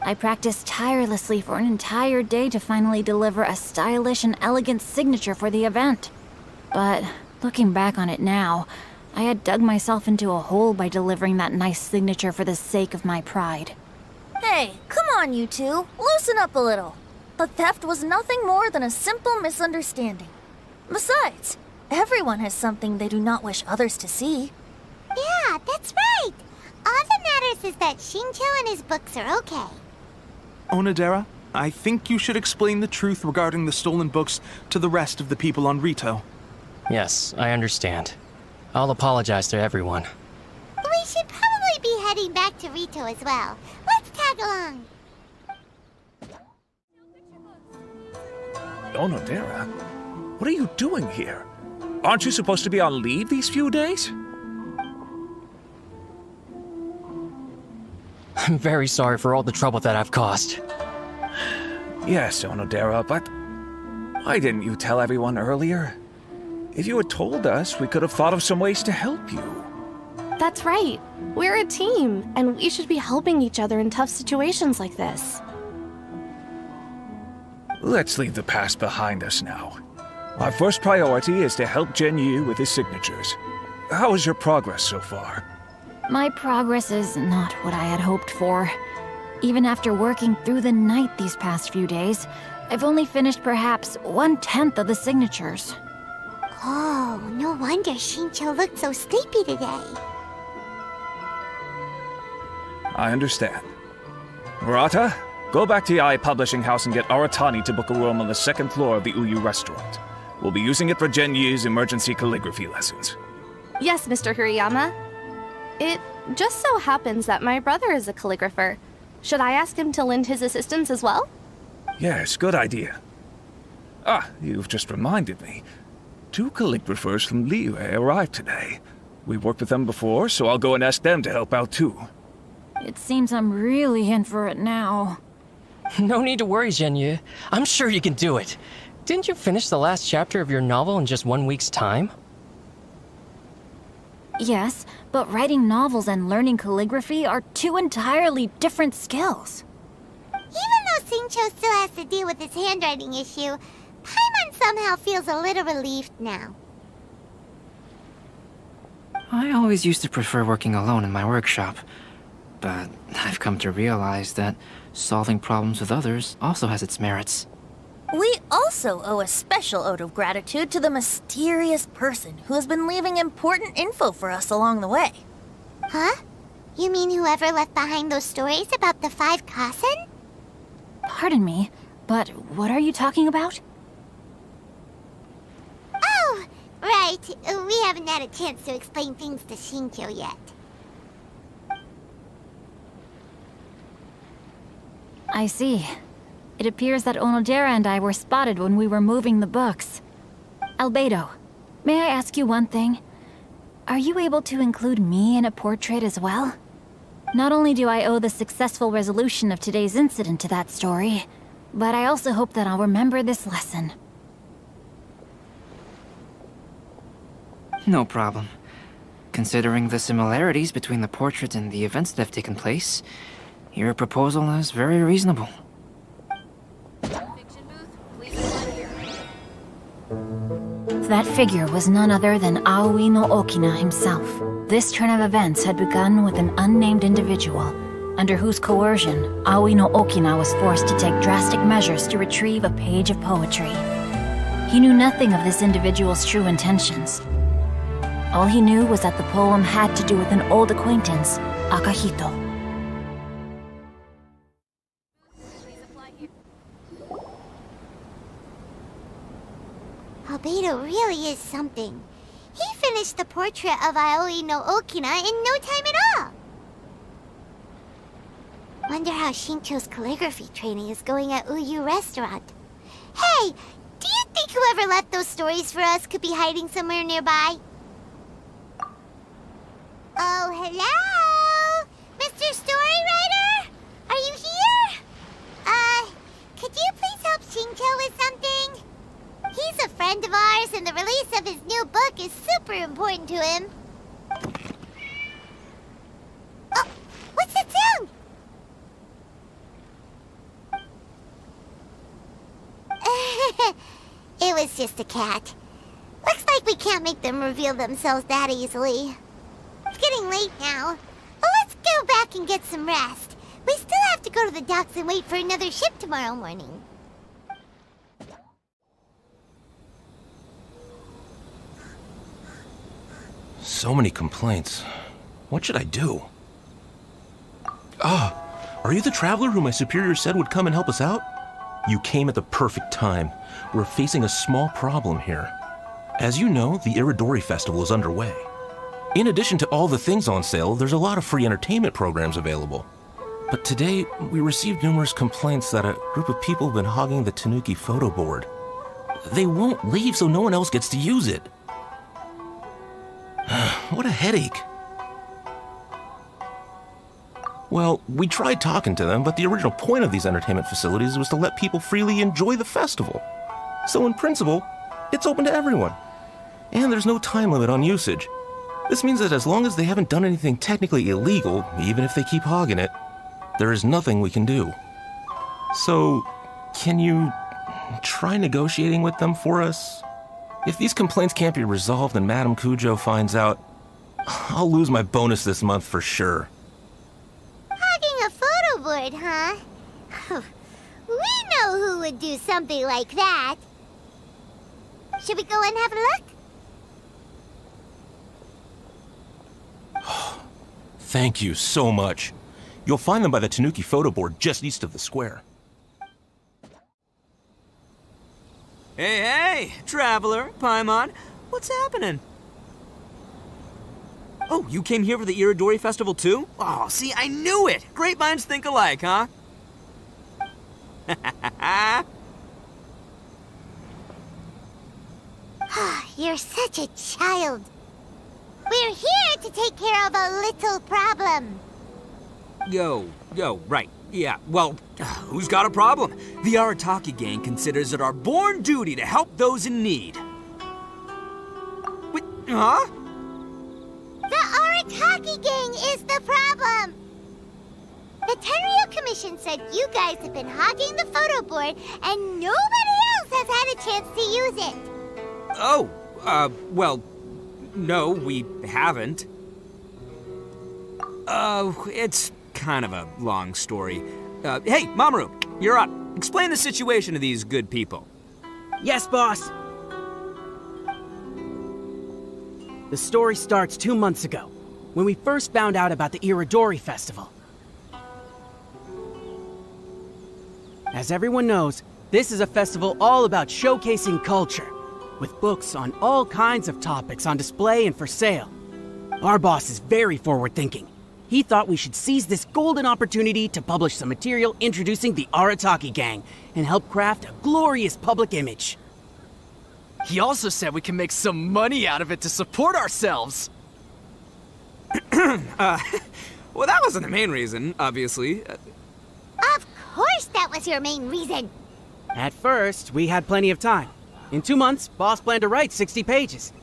I practiced tirelessly for an entire day to finally deliver a stylish and elegant signature for the event. But looking back on it now, I had dug myself into a hole by delivering that nice signature for the sake of my pride. Hey, come on, you two. Loosen up a little. The theft was nothing more than a simple misunderstanding. Besides, everyone has something they do not wish others to see. Yeah, that's right. All that matters is that Shincho and his books are okay. Onodera, I think you should explain the truth regarding the stolen books to the rest of the people on Rito. Yes, I understand. I'll apologize to everyone. We should probably be heading back to Rito as well. Let's tag along. Onodera, what are you doing here? Aren't you supposed to be on leave these few days? I'm very sorry for all the trouble that I've caused. Yes, Onodera, but why didn't you tell everyone earlier? If you had told us, we could have thought of some ways to help you. That's right. We're a team, and we should be helping each other in tough situations like this. Let's leave the past behind us now. Our first priority is to help Genyu with his signatures. How is your progress so far? My progress is not what I had hoped for. Even after working through the night these past few days, I've only finished perhaps 1/10 of the signatures. Oh, no wonder Shincho looked so sleepy today. I understand. Murata, go back to Yae Publishing House and get Aratani to book a room on the second floor of the Uyu restaurant. We'll be using it for Genyu's emergency calligraphy lessons. Yes, Mr. Hirayama. It just so happens that my brother is a calligrapher. Should I ask him to lend his assistance as well? Yes, good idea. Ah, you've just reminded me. 2 calligraphers from Liyue arrived today. We've worked with them before, so I'll go and ask them to help out too. It seems I'm really in for it now. No need to worry, Genyu. I'm sure you can do it. Didn't you finish the last chapter of your novel in just 1 week's time? Yes, but writing novels and learning calligraphy are 2 entirely different skills. Even though Shincho still has to deal with his handwriting issue, Paimon somehow feels a little relieved now. I always used to prefer working alone in my workshop, but I've come to realize that solving problems with others also has its merits. We also owe a special ode of gratitude to the mysterious person who has been leaving important info for us along the way. Huh? You mean whoever left behind those stories about the 5 Kasen? Pardon me, but what are you talking about? Oh, right. We haven't had a chance to explain things to Shincho yet. I see. It appears that Onodera and I were spotted when we were moving the books. Albedo, may I ask you one thing? Are you able to include me in a portrait as well? Not only do I owe the successful resolution of today's incident to that story, but I also hope that I'll remember this lesson. No problem. Considering the similarities between the portraits and the events that have taken place, your proposal is very reasonable. That figure was none other than Aoi no Okina himself. This turn of events had begun with an unnamed individual, under whose coercion, Aoi no Okina was forced to take drastic measures to retrieve a page of poetry. He knew nothing of this individual's true intentions. All he knew was that the poem had to do with an old acquaintance, Akahito. Albedo really is something. He finished the portrait of Aoi no Okina in no time at all. Wonder how Shincho's calligraphy training is going at Uyu Restaurant. Hey, do you think whoever left those stories for us could be hiding somewhere nearby? Oh, hello? Mr. Storywriter? Are you here? Could you please help Shinto with something? He's a friend of ours, and the release of his new book is super important to him. Oh, what's that sound? It was just a cat. Looks like we can't make them reveal themselves that easily. It's getting late now. Well, let's go back and get some rest. We still have to go to the docks and wait for another ship tomorrow morning. So many complaints. What should I do? Ah, are you the traveler who my superior said would come and help us out? You came at the perfect time. We're facing a small problem here. As you know, the Irodori Festival is underway. In addition to all the things on sale, there's a lot of free entertainment programs available. But today, we received numerous complaints that a group of people have been hogging the Tanuki photo board. They won't leave so no one else gets to use it. What a headache. Well, we tried talking to them, but the original point of these entertainment facilities was to let people freely enjoy the festival. So in principle, it's open to everyone. And there's no time limit on usage. This means that as long as they haven't done anything technically illegal, even if they keep hogging it, there is nothing we can do. So, can you try negotiating with them for us? If these complaints can't be resolved and Madame Cujo finds out, I'll lose my bonus this month for sure. Hogging a photo board, huh? We know who would do something like that. Should we go and have a look? Thank you so much. You'll find them by the Tanuki photo board just east of the square. Hey, hey, Traveler, Paimon, what's happening? Oh, you came here for the Irodori Festival too? Oh, see, I knew it! Great minds think alike, huh? You're such a child. We're here to take care of a little problem. Yo, right. Yeah, well, who's got a problem? The Arataki gang considers it our born duty to help those in need. Wait, huh? The Arataki gang is the problem. The Tenryo Commission said you guys have been hogging the photo board and nobody else has had a chance to use it. Oh, well, no, we haven't. It's kind of a long story. Hey, Mamoru, you're up. Explain the situation to these good people. Yes, boss. The story starts 2 months ago, when we first found out about the Irodori Festival. As everyone knows, this is a festival all about showcasing culture, with books on all kinds of topics on display and for sale. Our boss is very forward-thinking. He thought we should seize this golden opportunity to publish some material introducing the Arataki gang and help craft a glorious public image. He also said we can make some money out of it to support ourselves. Well, that wasn't the main reason, obviously. Of course that was your main reason. At first, we had plenty of time. In 2 months, boss planned to write 60 pages.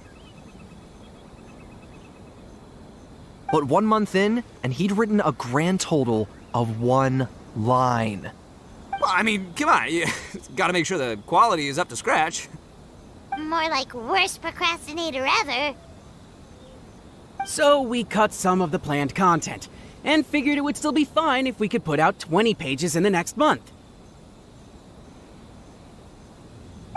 But 1 month in, and he'd written a grand total of 1 line. Well, I mean, come on, you gotta make sure the quality is up to scratch. More like worst procrastinator ever. So we cut some of the planned content, and figured it would still be fine if we could put out 20 pages in the next month.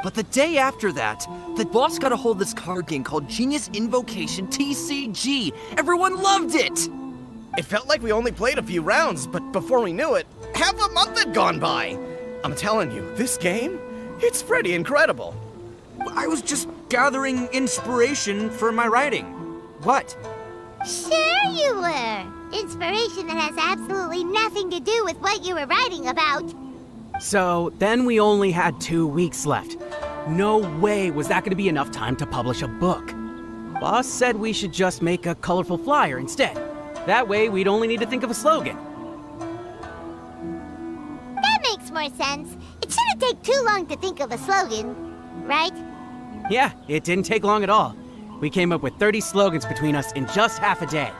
But the day after that, the boss got a hold of this card game called Genius Invocation TCG. Everyone loved it! It felt like we only played a few rounds, but before we knew it, half a month had gone by. I'm telling you, this game, it's pretty incredible. I was just gathering inspiration for my writing. What? Sure you were. Inspiration that has absolutely nothing to do with what you were writing about. So then we only had 2 weeks left. No way was that going to be enough time to publish a book. Boss said we should just make a colorful flyer instead. That way, we'd only need to think of a slogan. That makes more sense. It shouldn't take too long to think of a slogan, right? Yeah, it didn't take long at all. We came up with 30 slogans between us in just half a day.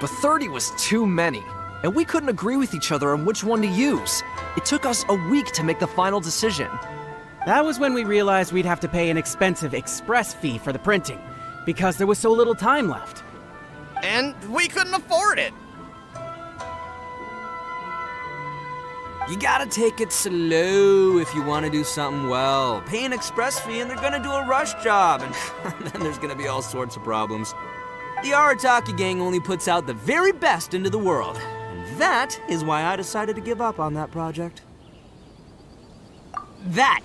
But 30 was too many, and we couldn't agree with each other on which one to use. It took us a week to make the final decision. That was when we realized we'd have to pay an expensive express fee for the printing, because there was so little time left. And we couldn't afford it. You gotta take it slow if you want to do something well. Pay an express fee and they're gonna do a rush job, and then there's gonna be all sorts of problems. The Arataki gang only puts out the very best into the world, and that is why I decided to give up on that project.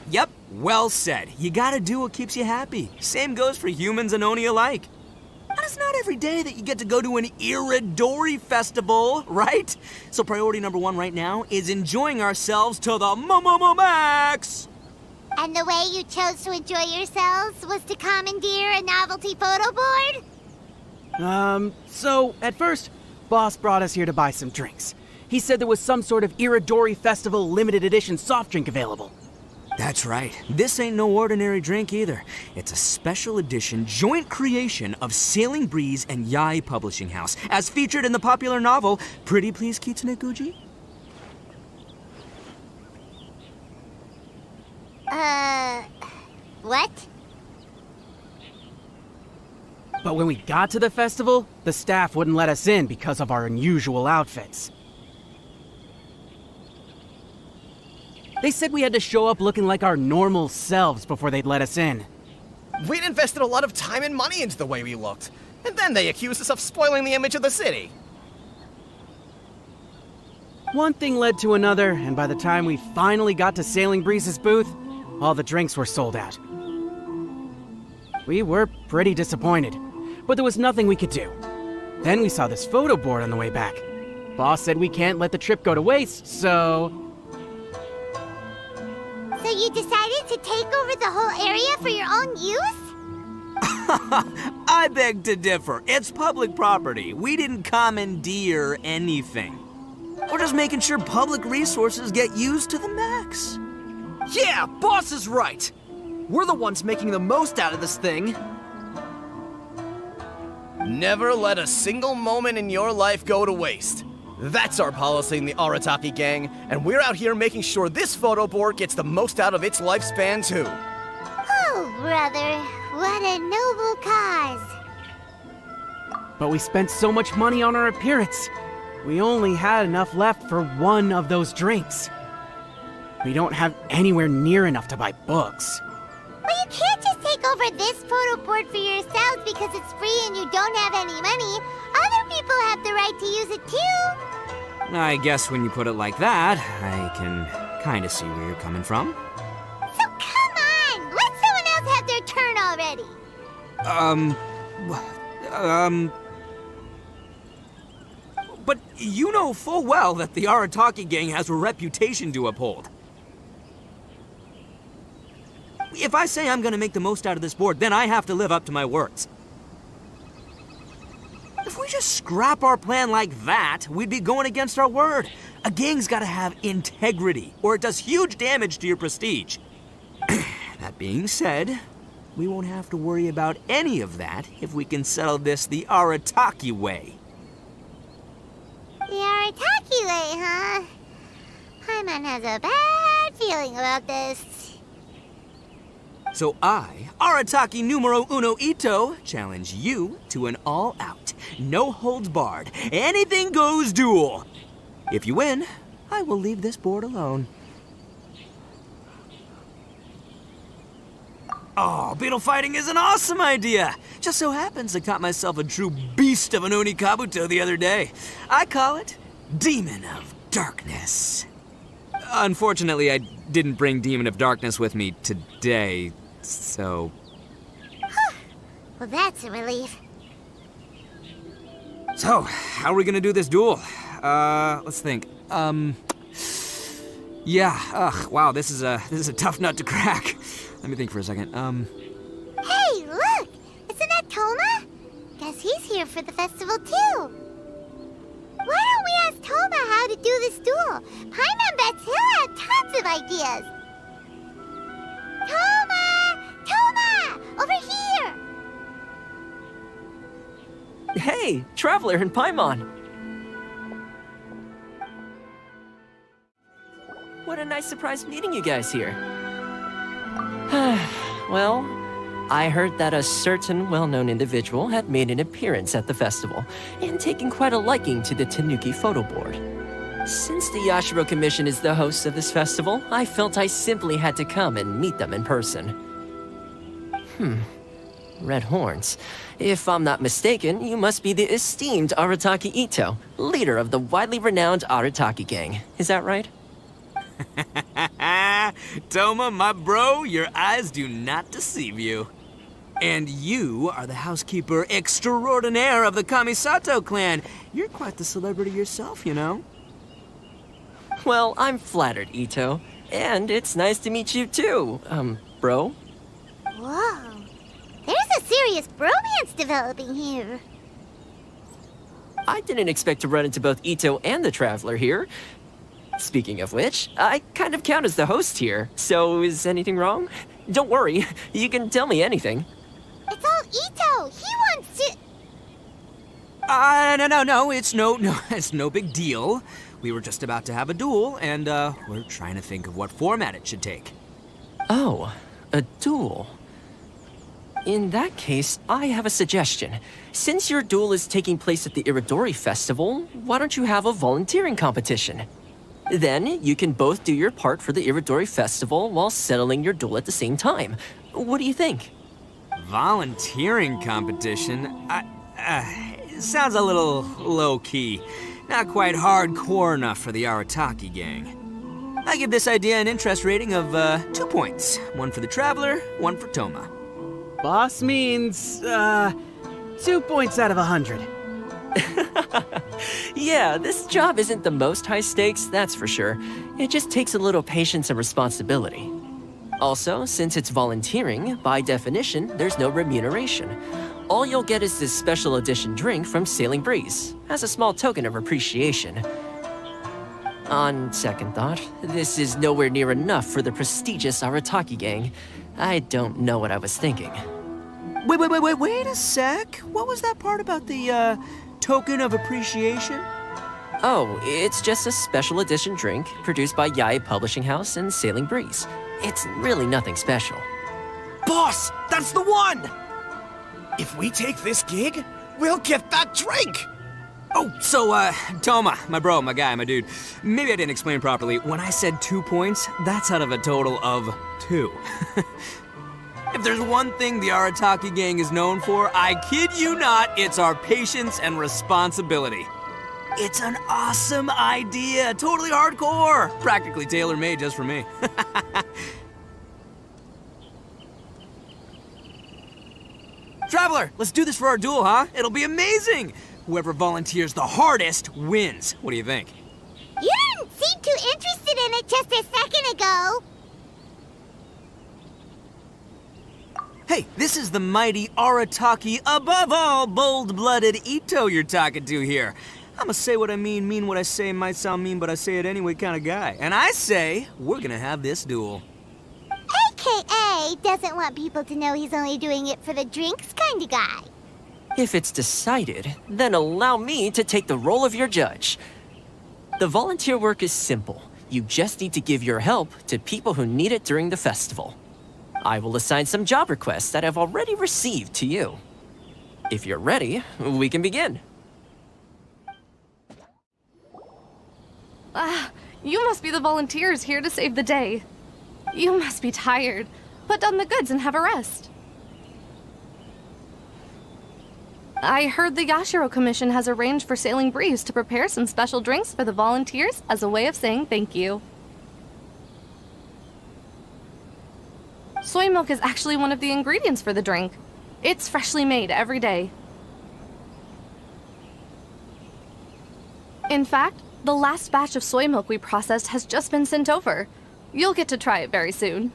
Yep, well said. You gotta do what keeps you happy. Same goes for humans and Oni alike. And it's not every day that you get to go to an Irodori festival, right? So priority number 1 right now is enjoying ourselves to the max! And the way you chose to enjoy yourselves was to commandeer a novelty photo board? So at first, Boss brought us here to buy some drinks. He said there was some sort of Irodori Festival limited edition soft drink available. That's right. This ain't no ordinary drink either. It's a special edition joint creation of Sailing Breeze and Yae Publishing House, as featured in the popular novel Pretty Please Kitsune Guji. What? But when we got to the festival, the staff wouldn't let us in because of our unusual outfits. They said we had to show up looking like our normal selves before they'd let us in. We'd invested a lot of time and money into the way we looked, and then they accused us of spoiling the image of the city. One thing led to another, and by the time we finally got to Sailing Breeze's booth, all the drinks were sold out. We were pretty disappointed, but there was nothing we could do. Then we saw this photo board on the way back. Boss said we can't let the trip go to waste, so... So you decided to take over the whole area for your own use? I beg to differ. It's public property. We didn't commandeer anything. We're just making sure public resources get used to the max. Yeah, Boss is right. We're the ones making the most out of this thing. Never let a single moment in your life go to waste. That's our policy in the Arataki gang, and we're out here making sure this photo board gets the most out of its lifespan, too. Oh, brother, what a noble cause. But we spent so much money on our appearance. We only had enough left for one of those drinks. We don't have anywhere near enough to buy books. Well, you can't just take over this photo board for yourselves because it's free and you don't have any money. Other people have the right to use it too. I guess when you put it like that, I can kind of see where you're coming from. So come on, let someone else have their turn already. But you know full well that the Arataki gang has a reputation to uphold. If I say I'm gonna make the most out of this board, then I have to live up to my words. If we just scrap our plan like that, we'd be going against our word. A gang's gotta have integrity, or it does huge damage to your prestige. That being said, we won't have to worry about any of that if we can settle this the Arataki way. The Arataki way, huh? Paimon has a bad feeling about this. So I, Arataki numero uno Ito, challenge you to an all-out, no-holds-barred, anything-goes duel. If you win, I will leave this board alone. Oh, beetle fighting is an awesome idea! Just so happens I caught myself a true beast of an Oni Kabuto the other day. I call it Demon of Darkness. Unfortunately, I didn't bring Demon of Darkness with me today, so... Well, that's a relief. So, how are we gonna do this duel? Let's think. Yeah, wow, this is a tough nut to crack. Let me think for a second. Hey, look! Isn't that Toma? Guess he's here for the festival too. Why don't we ask Toma how to do this duel? Paimon bets he'll have tons of ideas. Toma! Toma! Over here! Hey, Traveler and Paimon! What a nice surprise meeting you guys here. Well, I heard that a certain well-known individual had made an appearance at the festival and taken quite a liking to the Tanuki photo board. Since the Yashiro Commission is the host of this festival, I felt I simply had to come and meet them in person. Red horns. If I'm not mistaken, you must be the esteemed Arataki Ito, leader of the widely renowned Arataki gang. Is that right? Toma, my bro, your eyes do not deceive you. And you are the housekeeper extraordinaire of the Kamisato clan. You're quite the celebrity yourself, you know. Well, I'm flattered, Ito. And it's nice to meet you too, bro. Whoa. There's a serious bromance developing here. I didn't expect to run into both Ito and the Traveler here. Speaking of which, I kind of count as the host here, so is anything wrong? Don't worry, you can tell me anything. It's all Ito. He wants to... No, it's no big deal. We were just about to have a duel, and, we're trying to think of what format it should take. Oh, a duel. In that case, I have a suggestion. Since your duel is taking place at the Irodori Festival, why don't you have a volunteering competition? Then you can both do your part for the Irodori Festival while settling your duel at the same time. What do you think? Volunteering competition? It sounds a little low-key. Not quite hardcore enough for the Arataki gang. I give this idea an interest rating of 2 points. One for the Traveler, one for Toma. Boss means, 2 points out of 100. Yeah, this job isn't the most high stakes, that's for sure. It just takes a little patience and responsibility. Also, since it's volunteering, by definition, there's no remuneration. All you'll get is this special edition drink from Sailing Breeze, as a small token of appreciation. On second thought, this is nowhere near enough for the prestigious Arataki gang. I don't know what I was thinking. Wait a sec. What was that part about the, token of appreciation? Oh, it's just a special edition drink produced by Yae Publishing House and Sailing Breeze. It's really nothing special. Boss, that's the one! If we take this gig, we'll get that drink! Oh, so, Toma, my bro, my guy, my dude. Maybe I didn't explain properly. When I said 2 points, that's out of a total of 2. If there's one thing the Arataki gang is known for, I kid you not, it's our patience and responsibility. It's an awesome idea, totally hardcore, practically tailor-made just for me. Traveler, let's do this for our duel, huh? It'll be amazing! Whoever volunteers the hardest wins. What do you think? You didn't seem too interested in it just a second ago. Hey, this is the mighty Arataki, above all bold-blooded Ito you're talking to here. I'ma say what I mean what I say, might sound mean, but I say it anyway kind of guy. And I say, we're gonna have this duel. AKA doesn't want people to know he's only doing it for the drinks kind of guy. If it's decided, then allow me to take the role of your judge. The volunteer work is simple. You just need to give your help to people who need it during the festival. I will assign some job requests that I've already received to you. If you're ready, we can begin. You must be the volunteers here to save the day. You must be tired. Put down the goods and have a rest. I heard the Yashiro Commission has arranged for Sailing Breeze to prepare some special drinks for the volunteers as a way of saying thank you. Soy milk is actually one of the ingredients for the drink. It's freshly made every day. In fact, the last batch of soy milk we processed has just been sent over. You'll get to try it very soon.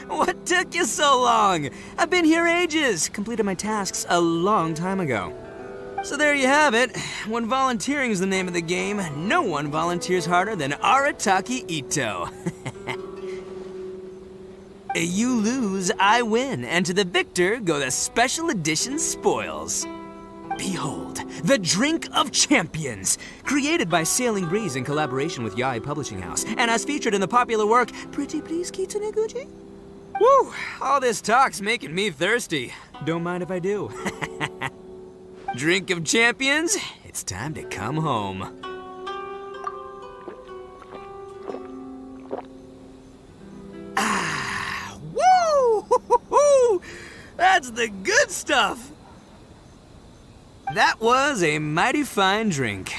What took you so long? I've been here ages. Completed my tasks a long time ago. So there you have it. When volunteering is the name of the game, no one volunteers harder than Arataki Ito. You lose, I win, and to the victor go the special edition spoils. Behold, the Drink of Champions, created by Sailing Breeze in collaboration with Yae Publishing House, and as featured in the popular work, Pretty Please Kitsune Guji? Woo! All this talk's making me thirsty. Don't mind if I do. Drink of Champions, it's time to come home. Woo! That's the good stuff! That was a mighty fine drink.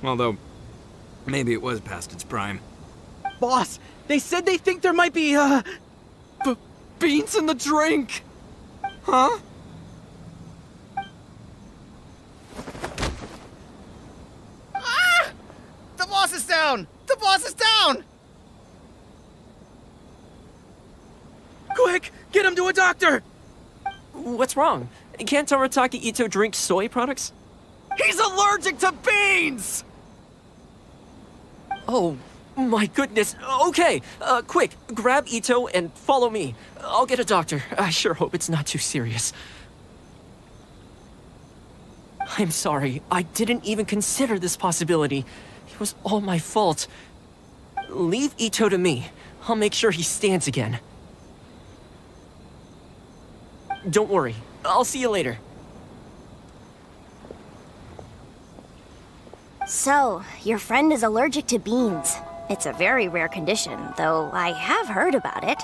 Although, maybe it was past its prime. Boss, they said they think there might be, beans in the drink. Huh? Ah! The boss is down! The boss is down! Quick, get him to a doctor! What's wrong? Can't Arataki Ito drink soy products? He's allergic to beans! Oh, my goodness. Okay, quick, grab Ito and follow me. I'll get a doctor. I sure hope it's not too serious. I'm sorry. I didn't even consider this possibility. It was all my fault. Leave Ito to me. I'll make sure he stands again. Don't worry. I'll see you later. So, your friend is allergic to beans. It's a very rare condition, though I have heard about it.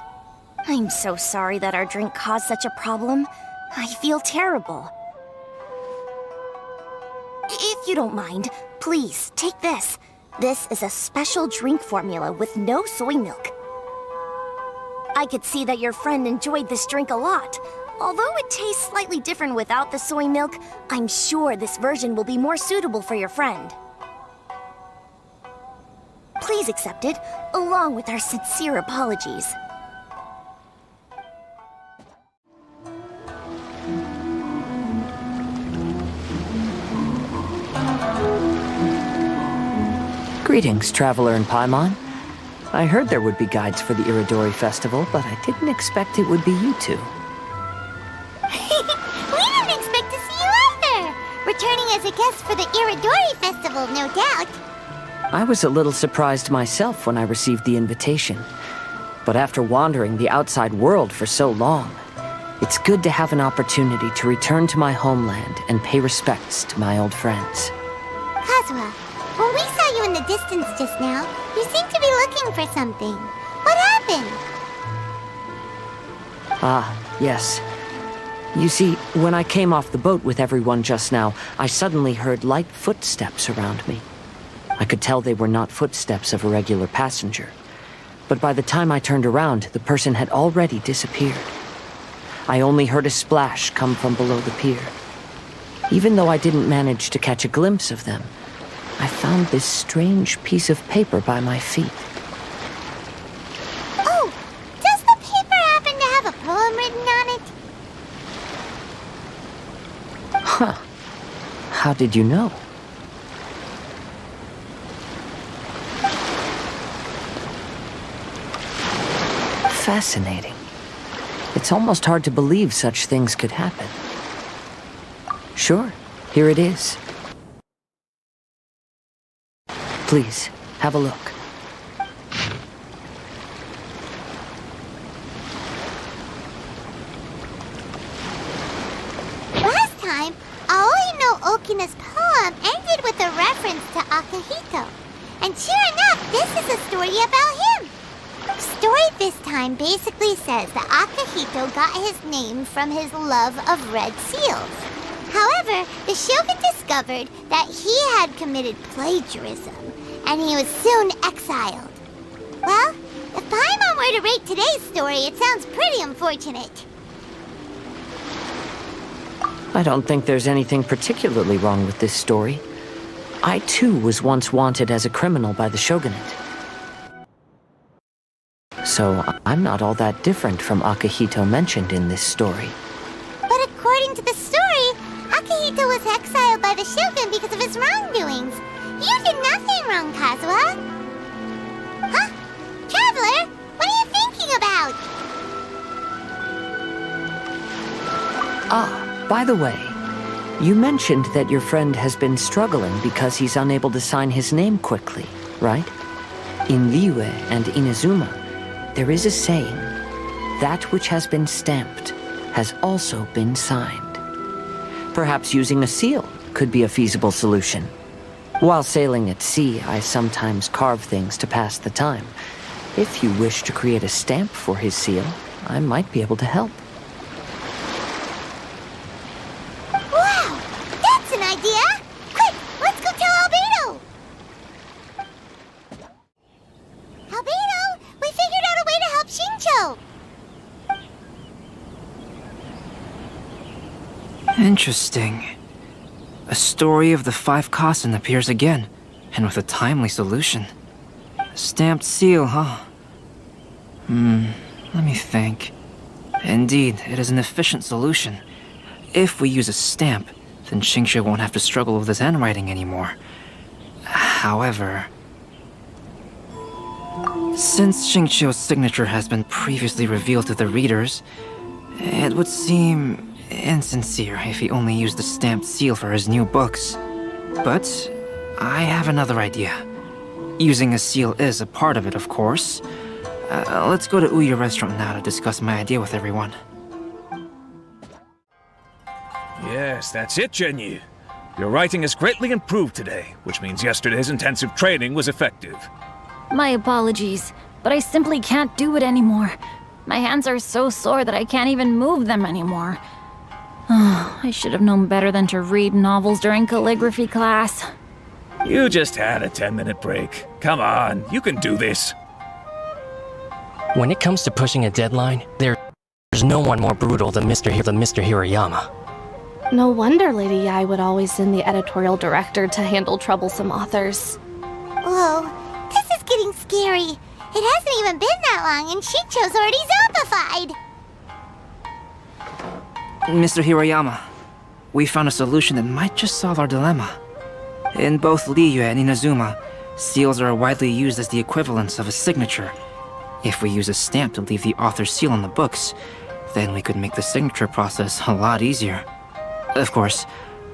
I'm so sorry that our drink caused such a problem. I feel terrible. If you don't mind, please, take this. This is a special drink formula with no soy milk. I could see that your friend enjoyed this drink a lot. Although it tastes slightly different without the soy milk, I'm sure this version will be more suitable for your friend. Please accept it, along with our sincere apologies. Greetings, traveler in Paimon. I heard there would be guides for the Irodori festival, but I didn't expect it would be you two. We didn't expect to see you either! Returning as a guest for the Irodori festival, no doubt. I was a little surprised myself when I received the invitation. But after wandering the outside world for so long, it's good to have an opportunity to return to my homeland and pay respects to my old friends. Kazuha, when we saw you in the distance just now, you seemed to be looking for something. What happened? Ah, yes. You see, when I came off the boat with everyone just now, I suddenly heard light footsteps around me. I could tell they were not footsteps of a regular passenger. But by the time I turned around, the person had already disappeared. I only heard a splash come from below the pier. Even though I didn't manage to catch a glimpse of them, I found this strange piece of paper by my feet. Oh, does the paper happen to have a poem written on it? Huh. How did you know? Fascinating. It's almost hard to believe such things could happen. Sure, here it is. Please, have a look. Last time, Aoi no Okina's poem ended with a reference to Akihito. And sure enough, this is a story about him. The story this time basically says that Akihito got his name from his love of red seals. However, the Shogun discovered that he had committed plagiarism, and he was soon exiled. Well, if Paimon were to rate today's story, it sounds pretty unfortunate. I don't think there's anything particularly wrong with this story. I too was once wanted as a criminal by the shogunate. so I'm not all that different from Akihito mentioned in this story. But according to the story, Akihito was exiled by the Shogun because of his wrongdoings. You did nothing wrong, Kazuha. Huh? Traveler, what are you thinking about? Ah, by the way, you mentioned that your friend has been struggling because he's unable to sign his name quickly, right? In Liyue and Inazuma, there is a saying, that which has been stamped has also been signed. Perhaps using a seal could be a feasible solution. While sailing at sea, I sometimes carve things to pass the time. If you wish to create a stamp for his seal, I might be able to help. Wow! That's an idea! Quick, let's go tell Albedo! Albedo, we figured out a way to help Shincho! Interesting. A story of the 5 Kasen appears again, and with a timely solution. A stamped seal, huh? Let me think. Indeed, it is an efficient solution. If we use a stamp, then Xingqiu won't have to struggle with his handwriting anymore. However, since Xingqiu's signature has been previously revealed to the readers, it would seem insincere if he only used the stamped seal for his new books. But I have another idea. Using a seal is a part of it, of course. Let's go to Ouya restaurant now to discuss my idea with everyone. Yes, that's it, Genyu. Your writing has greatly improved today, which means yesterday's intensive training was effective. My apologies, but I simply can't do it anymore. My hands are so sore that I can't even move them anymore. I should have known better than to read novels during calligraphy class. You just had a 10-minute break. Come on, you can do this. When it comes to pushing a deadline, there's no one more brutal than Mr. Hirayama. No wonder Lady Yai would always send the editorial director to handle troublesome authors. Whoa, this is getting scary. It hasn't even been that long and Shincho's already zombified. Mr. Hirayama, we found a solution that might just solve our dilemma. In both Liyue and Inazuma, seals are widely used as the equivalents of a signature. If we use a stamp to leave the author's seal on the books, then we could make the signature process a lot easier. Of course,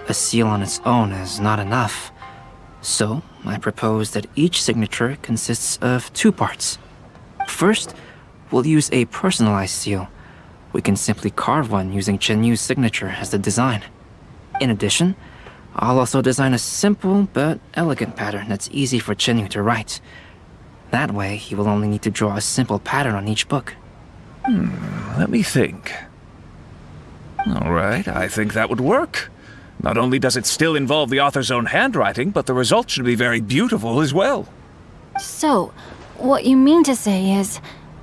a seal on its own is not enough. So, I propose that each signature consists of 2 parts. First, we'll use a personalized seal. We can simply carve one using Chenyu's signature as the design. In addition, I'll also design a simple but elegant pattern that's easy for Chenyu to write. That way, he will only need to draw a simple pattern on each book. Let me think. All right, I think that would work. Not only does it still involve the author's own handwriting, but the result should be very beautiful as well. So, what you mean to say is,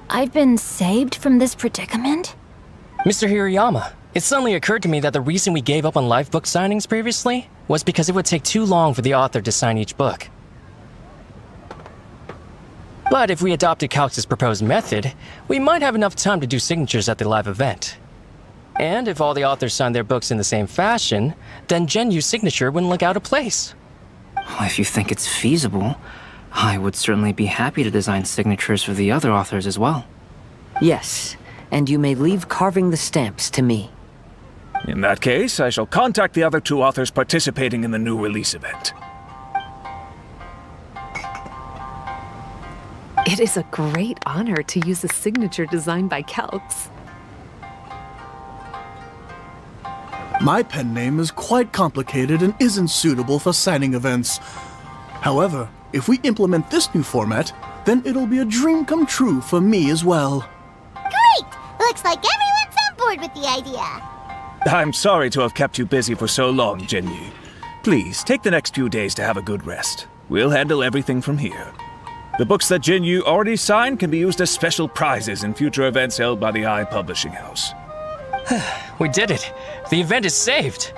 I've been saved from this predicament? Mr. Hirayama, it suddenly occurred to me that the reason we gave up on live book signings previously was because it would take too long for the author to sign each book. But if we adopted Calx's proposed method, we might have enough time to do signatures at the live event. And if all the authors signed their books in the same fashion, then Genyu's signature wouldn't look out of place. If you think it's feasible, I would certainly be happy to design signatures for the other authors as well. Yes, and you may leave carving the stamps to me. In that case, I shall contact the other 2 authors participating in the new release event. It is a great honor to use a signature designed by Calx. My pen name is quite complicated and isn't suitable for signing events. However, if we implement this new format, then it'll be a dream come true for me as well. Great! Looks like everyone's on board with the idea. I'm sorry to have kept you busy for so long, Genyu. Please, take the next few days to have a good rest. We'll handle everything from here. The books that Genyu already signed can be used as special prizes in future events held by the Publishing House. We did it! The event is saved!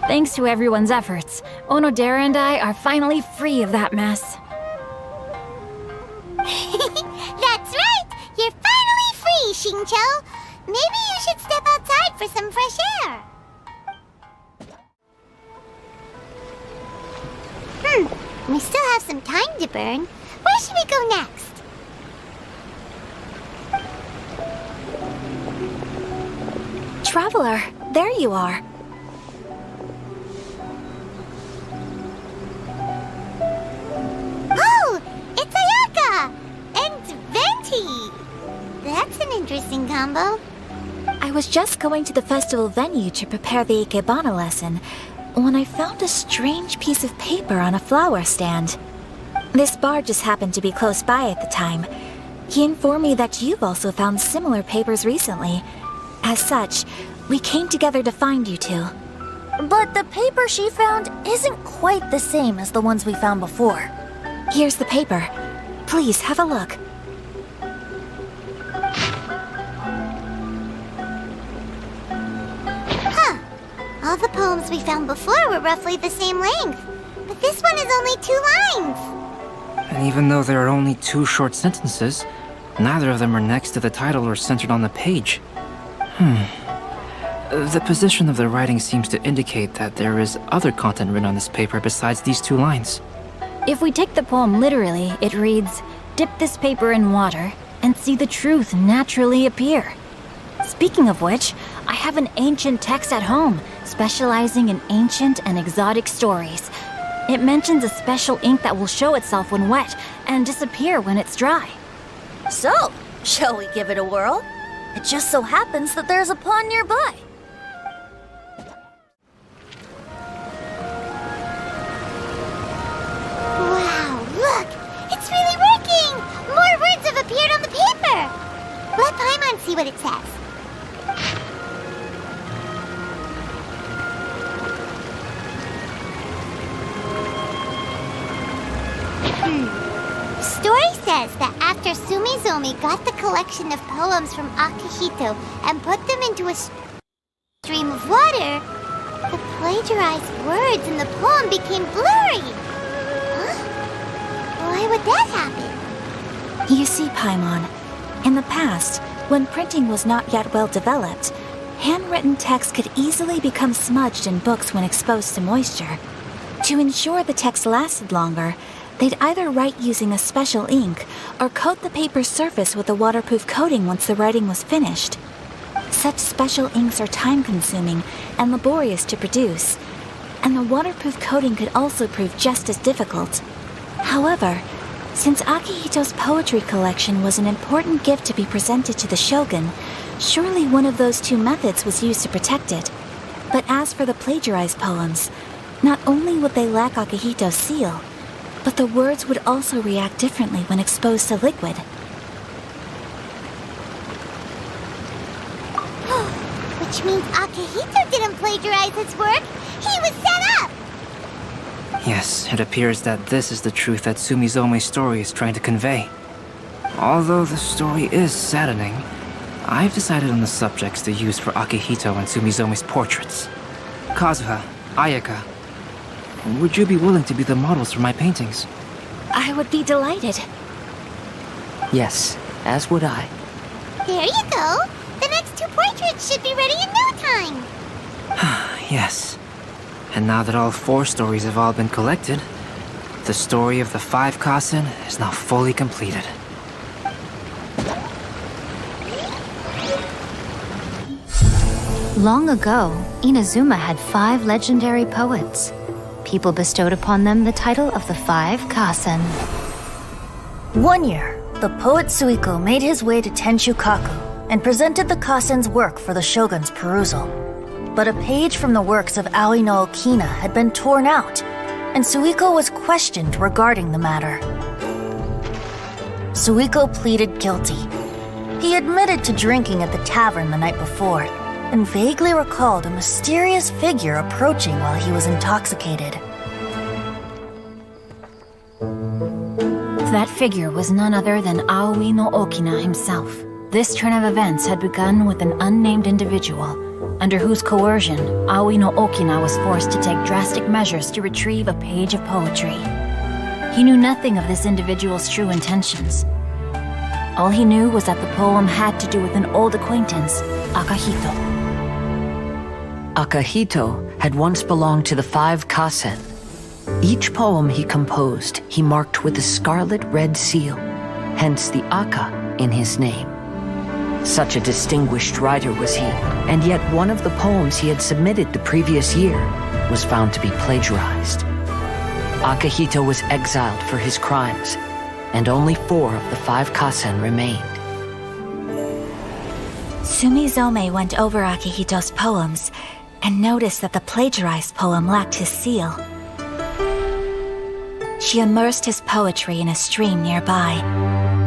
Thanks to everyone's efforts, Onodera and I are finally free of that mess. That's right! You're finally free, Xingqiu! Maybe you should step outside for some fresh air. We still have some time to burn. Where should we go next? Traveler, there you are. Oh, it's Ayaka! And Venti! That's an interesting combo. I was just going to the festival venue to prepare the Ikebana lesson when I found a strange piece of paper on a flower stand. This bard just happened to be close by at the time. He informed me that you've also found similar papers recently. As such, we came together to find you two. But the paper she found isn't quite the same as the ones we found before. Here's the paper. Please have a look. Huh. All the poems we found before were roughly the same length. But this one is only 2 lines. And even though there are only 2 short sentences, neither of them are next to the title or centered on the page. The position of the writing seems to indicate that there is other content written on this paper besides these 2 lines. If we take the poem literally, it reads, "Dip this paper in water and see the truth naturally appear." Speaking of which, I have an ancient text at home, specializing in ancient and exotic stories. It mentions a special ink that will show itself when wet and disappear when it's dry. So, shall we give it a whirl? It just so happens that there's a pond nearby. Wow, look! It's really working! More words have appeared on the paper! Let Paimon see what it says. Story says that after Sumizomi got the collection of poems from Akihito and put them into a stream of water, the plagiarized words in the poem became blurry. Huh? Why would that happen? You see, Paimon, in the past, when printing was not yet well developed, handwritten text could easily become smudged in books when exposed to moisture. To ensure the text lasted longer, they'd either write using a special ink or coat the paper's surface with a waterproof coating once the writing was finished. Such special inks are time-consuming and laborious to produce, and the waterproof coating could also prove just as difficult. However, since Akihito's poetry collection was an important gift to be presented to the shogun, surely one of those 2 methods was used to protect it. But as for the plagiarized poems, not only would they lack Akihito's seal, but the words would also react differently when exposed to liquid. Which means Akihito didn't plagiarize his work. He was set up! Yes, it appears that this is the truth that Sumizome's story is trying to convey. Although the story is saddening, I've decided on the subjects to use for Akihito and Sumizome's portraits. Kazuha, Ayaka, would you be willing to be the models for my paintings? I would be delighted. Yes, as would I. There you go! The next 2 portraits should be ready in no time! Yes. And now that all 4 stories have all been collected, the story of the 5 Kasen is now fully completed. Long ago, Inazuma had 5 legendary poets. People bestowed upon them the title of the 5 Kasen. One year, the poet Suiko made his way to Tenshukaku and presented the Kasen's work for the shogun's perusal. But a page from the works of Aoi no Okina had been torn out, and Suiko was questioned regarding the matter. Suiko pleaded guilty. He admitted to drinking at the tavern the night before, and vaguely recalled a mysterious figure approaching while he was intoxicated. That figure was none other than Aoi no Okina himself. This turn of events had begun with an unnamed individual, under whose coercion Aoi no Okina was forced to take drastic measures to retrieve a page of poetry. He knew nothing of this individual's true intentions, All he knew was that the poem had to do with an old acquaintance, Akahito. Akahito had once belonged to the 5 Kasen. Each poem he composed, he marked with a scarlet red seal, hence the Aka in his name. Such a distinguished writer was he, and yet one of the poems he had submitted the previous year was found to be plagiarized. Akahito was exiled for his crimes, and only 4 of the 5 Kasen remained. Sumizome went over Akihito's poems and noticed that the plagiarized poem lacked his seal. She immersed his poetry in a stream nearby,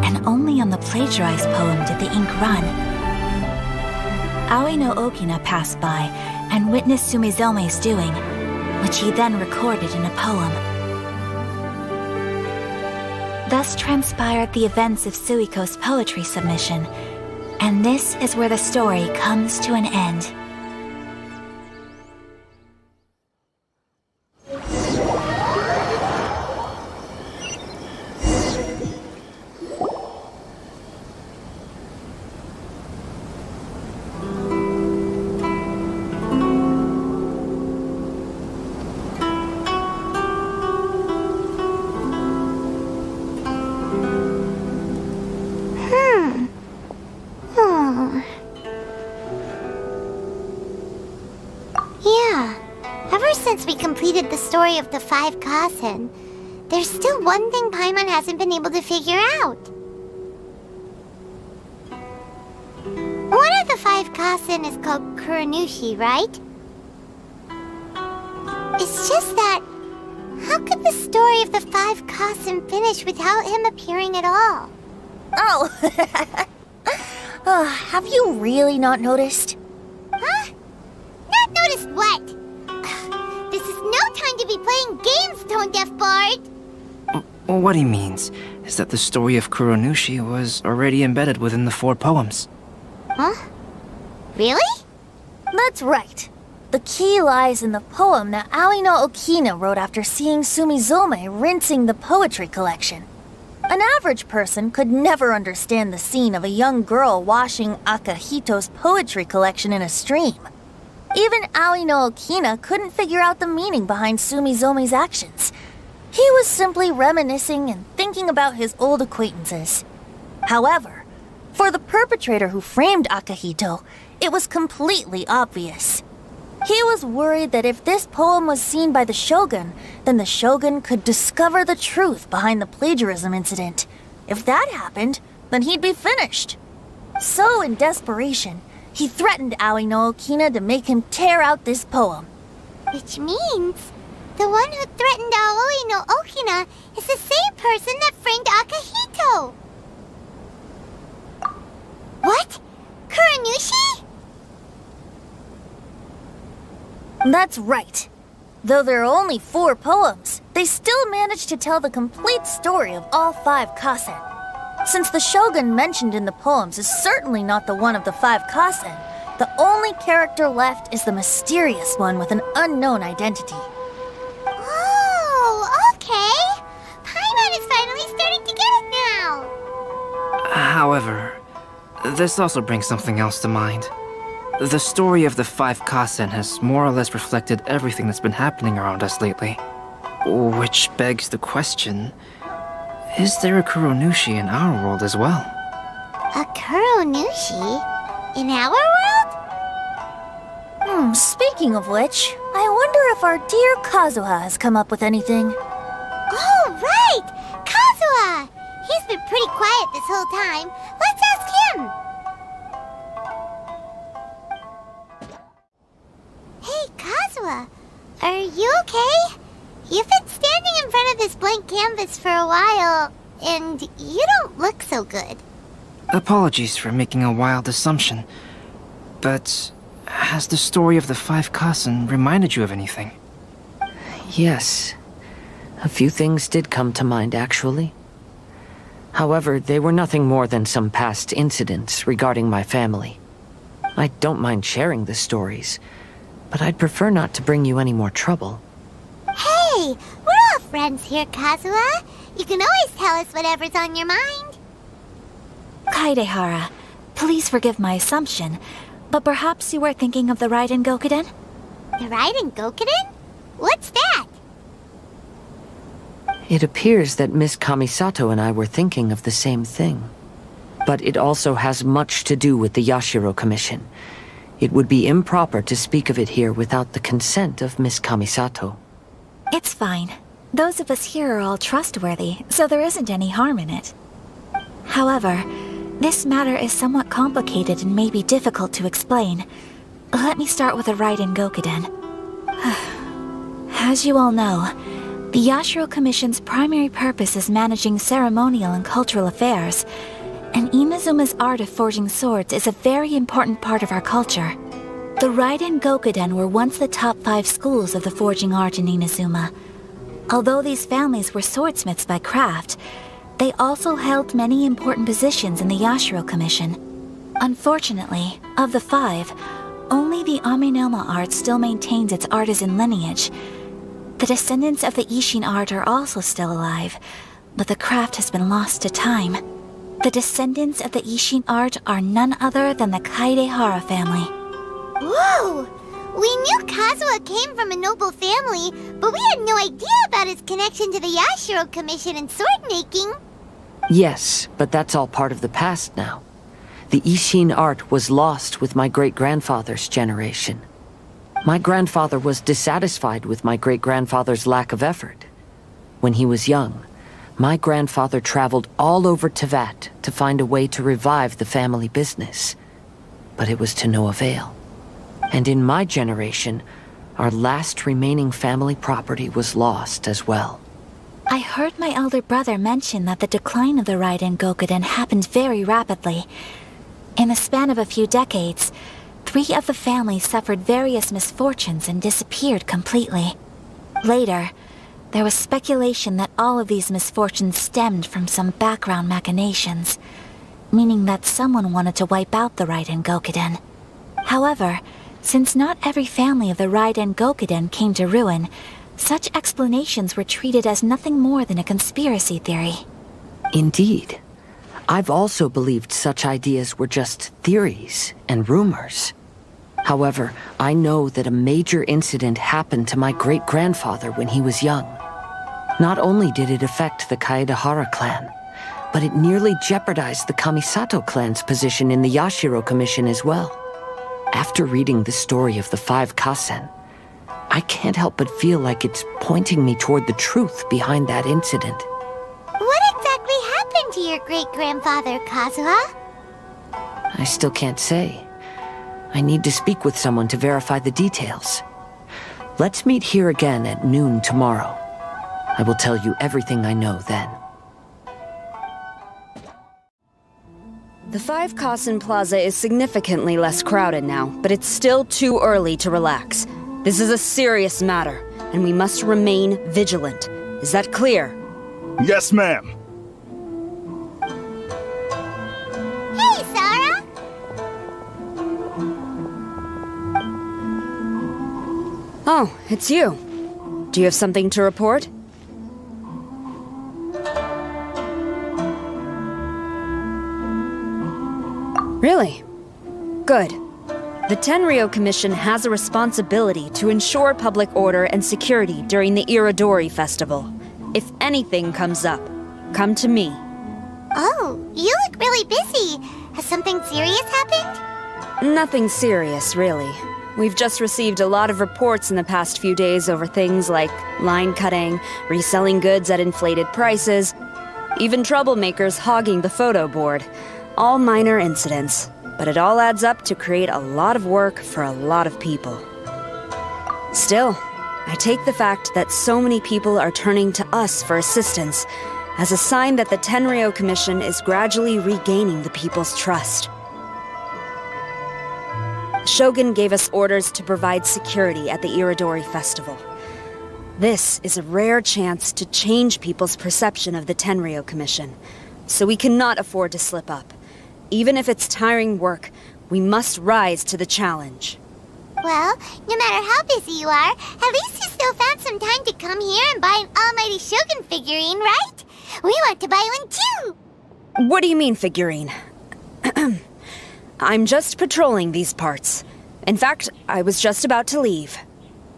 and only on the plagiarized poem did the ink run. Aoi no Okina passed by and witnessed Sumizome's doing, which he then recorded in a poem. Thus transpired the events of Suiko's poetry submission, and this is where the story comes to an end. Since we completed the story of the 5 Kasen, there's still one thing Paimon hasn't been able to figure out. One of the 5 Kasen is called Kuronushi, right? It's just that, how could the story of the 5 Kasen finish without him appearing at all? Oh, have you really not noticed? Huh? Not noticed what? This is no time to be playing games, Tone Deaf Bard! What he means is that the story of Kuronushi was already embedded within the 4 poems. Huh? Really? That's right. The key lies in the poem that Aoi no Okina wrote after seeing Sumizome rinsing the poetry collection. An average person could never understand the scene of a young girl washing Akahito's poetry collection in a stream. Even Aoi no Okina couldn't figure out the meaning behind Sumizome's actions. He was simply reminiscing and thinking about his old acquaintances. However, for the perpetrator who framed Akahito, it was completely obvious. He was worried that if this poem was seen by the Shogun, then the Shogun could discover the truth behind the plagiarism incident. If that happened, then he'd be finished. So, in desperation, he threatened Aoi no Okina to make him tear out this poem. Which means the one who threatened Aoi no Okina is the same person that framed Akahito. What? Kuronushi? That's right. Though there are only 4 poems, they still managed to tell the complete story of all 5 Kasen. Since the Shogun mentioned in the poems is certainly not the one of the 5 Kasen, the only character left is the mysterious one with an unknown identity. Oh, okay. Paimon is finally starting to get it now. However, this also brings something else to mind. The story of the 5 Kasen has more or less reflected everything that's been happening around us lately. Which begs the question, is there a Kuronushi in our world as well? A Kuronushi? In our world? Speaking of which, I wonder if our dear Kazuha has come up with anything. Oh, right! Kazuha! He's been pretty quiet this whole time. Let's ask him! Hey, Kazuha, are you okay? You've been standing in front of this blank canvas for a while, and you don't look so good. Apologies for making a wild assumption, but has the story of the 5 Kasen reminded you of anything? Yes. A few things did come to mind, actually. However, they were nothing more than some past incidents regarding my family. I don't mind sharing the stories, but I'd prefer not to bring you any more trouble. Hey, we're all friends here, Kazuha. You can always tell us whatever's on your mind. Kaidehara, please forgive my assumption, but perhaps you were thinking of the Raiden Gokuden? The Raiden Gokuden? What's that? It appears that Miss Kamisato and I were thinking of the same thing. But it also has much to do with the Yashiro Commission. It would be improper to speak of it here without the consent of Miss Kamisato. It's fine. Those of us here are all trustworthy, so there isn't any harm in it. However, this matter is somewhat complicated and may be difficult to explain. Let me start with the Raiden Gokuden. As you all know, the Yashiro Commission's primary purpose is managing ceremonial and cultural affairs, and Inazuma's art of forging swords is a very important part of our culture. The Raiden Gokuden were once the top 5 schools of the forging art in Inazuma. Although these families were swordsmiths by craft, they also held many important positions in the Yashiro Commission. Unfortunately, of the 5, only the Amenoma art still maintains its artisan lineage. The descendants of the Ishin art are also still alive, but the craft has been lost to time. The descendants of the Ishin art are none other than the Kaidehara family. Whoa! We knew Kazuha came from a noble family, but we had no idea about his connection to the Yashiro Commission and sword making. Yes, but that's all part of the past now. The Ishin art was lost with my great-grandfather's generation. My grandfather was dissatisfied with my great-grandfather's lack of effort. When he was young, my grandfather traveled all over Tevat to find a way to revive the family business. But it was to no avail. And in my generation, our last remaining family property was lost as well. I heard my elder brother mention that the decline of the Raiden Gokuden happened very rapidly. In the span of a few decades, 3 of the families suffered various misfortunes and disappeared completely. Later, there was speculation that all of these misfortunes stemmed from some background machinations, meaning that someone wanted to wipe out the Raiden Gokuden. However, since not every family of the Raiden Gokuden came to ruin, such explanations were treated as nothing more than a conspiracy theory. Indeed. I've also believed such ideas were just theories and rumors. However, I know that a major incident happened to my great-grandfather when he was young. Not only did it affect the Kaedehara clan, but it nearly jeopardized the Kamisato clan's position in the Yashiro Commission as well. After reading the story of the 5 Kasen, I can't help but feel like it's pointing me toward the truth behind that incident. What exactly happened to your great-grandfather, Kazuha? I still can't say. I need to speak with someone to verify the details. Let's meet here again at noon tomorrow. I will tell you everything I know then. The 5 Kasen Plaza is significantly less crowded now, but it's still too early to relax. This is a serious matter, and we must remain vigilant. Is that clear? Yes, ma'am. Hey, Sarah! Oh, it's you. Do you have something to report? Really? Good. The Tenryo Commission has a responsibility to ensure public order and security during the Irodori festival. If anything comes up, come to me. Oh, you look really busy. Has something serious happened? Nothing serious, really. We've just received a lot of reports in the past few days over things like line cutting, reselling goods at inflated prices, even troublemakers hogging the photo board. All minor incidents, but it all adds up to create a lot of work for a lot of people. Still, I take the fact that so many people are turning to us for assistance as a sign that the Tenryo Commission is gradually regaining the people's trust. Shogun gave us orders to provide security at the Irodori festival. This is a rare chance to change people's perception of the Tenryo Commission, so we cannot afford to slip up. Even if it's tiring work, we must rise to the challenge. Well, no matter how busy you are, at least you still found some time to come here and buy an Almighty Shogun figurine, right? We want to buy one too! What do you mean, figurine? I'm just patrolling these parts. In fact, I was just about to leave.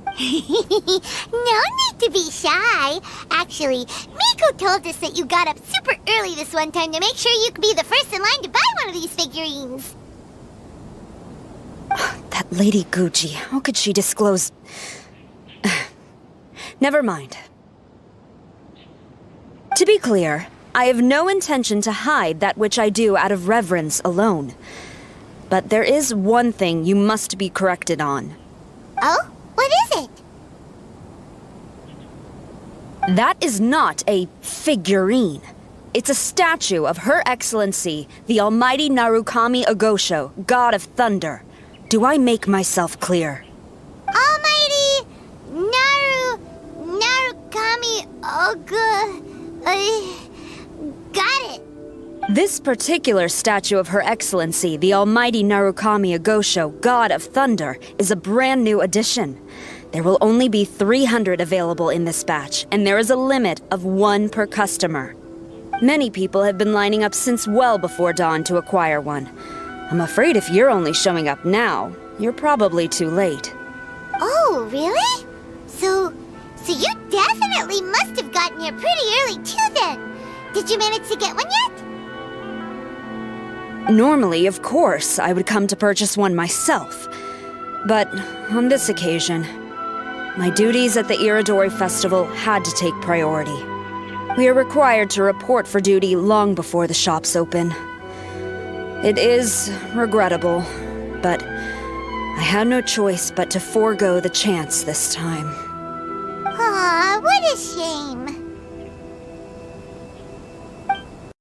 No need to be shy. Actually, Miko told us that you got up super early this one time to make sure you could be the first in line to buy one of these figurines. That Lady Gucci, how could she disclose... Never mind. To be clear, I have no intention to hide that which I do out of reverence alone. But there is one thing you must be corrected on. Oh? What is it? That is not a figurine. It's a statue of Her Excellency, the Almighty Narukami Agosho, God of Thunder. Do I make myself clear? Almighty Narukami got it. This particular statue of Her Excellency, the Almighty Narukami Agosho, God of Thunder, is a brand new addition. There will only be 300 available in this batch, and there is a limit of 1 per customer. Many people have been lining up since well before dawn to acquire one. I'm afraid if you're only showing up now, you're probably too late. Oh, really? So you definitely must have gotten here pretty early too then. Did you manage to get one yet? Normally, of course, I would come to purchase one myself. But on this occasion, my duties at the Irodori Festival had to take priority. We are required to report for duty long before the shops open. It is regrettable, but I had no choice but to forego the chance this time. Aw, what a shame.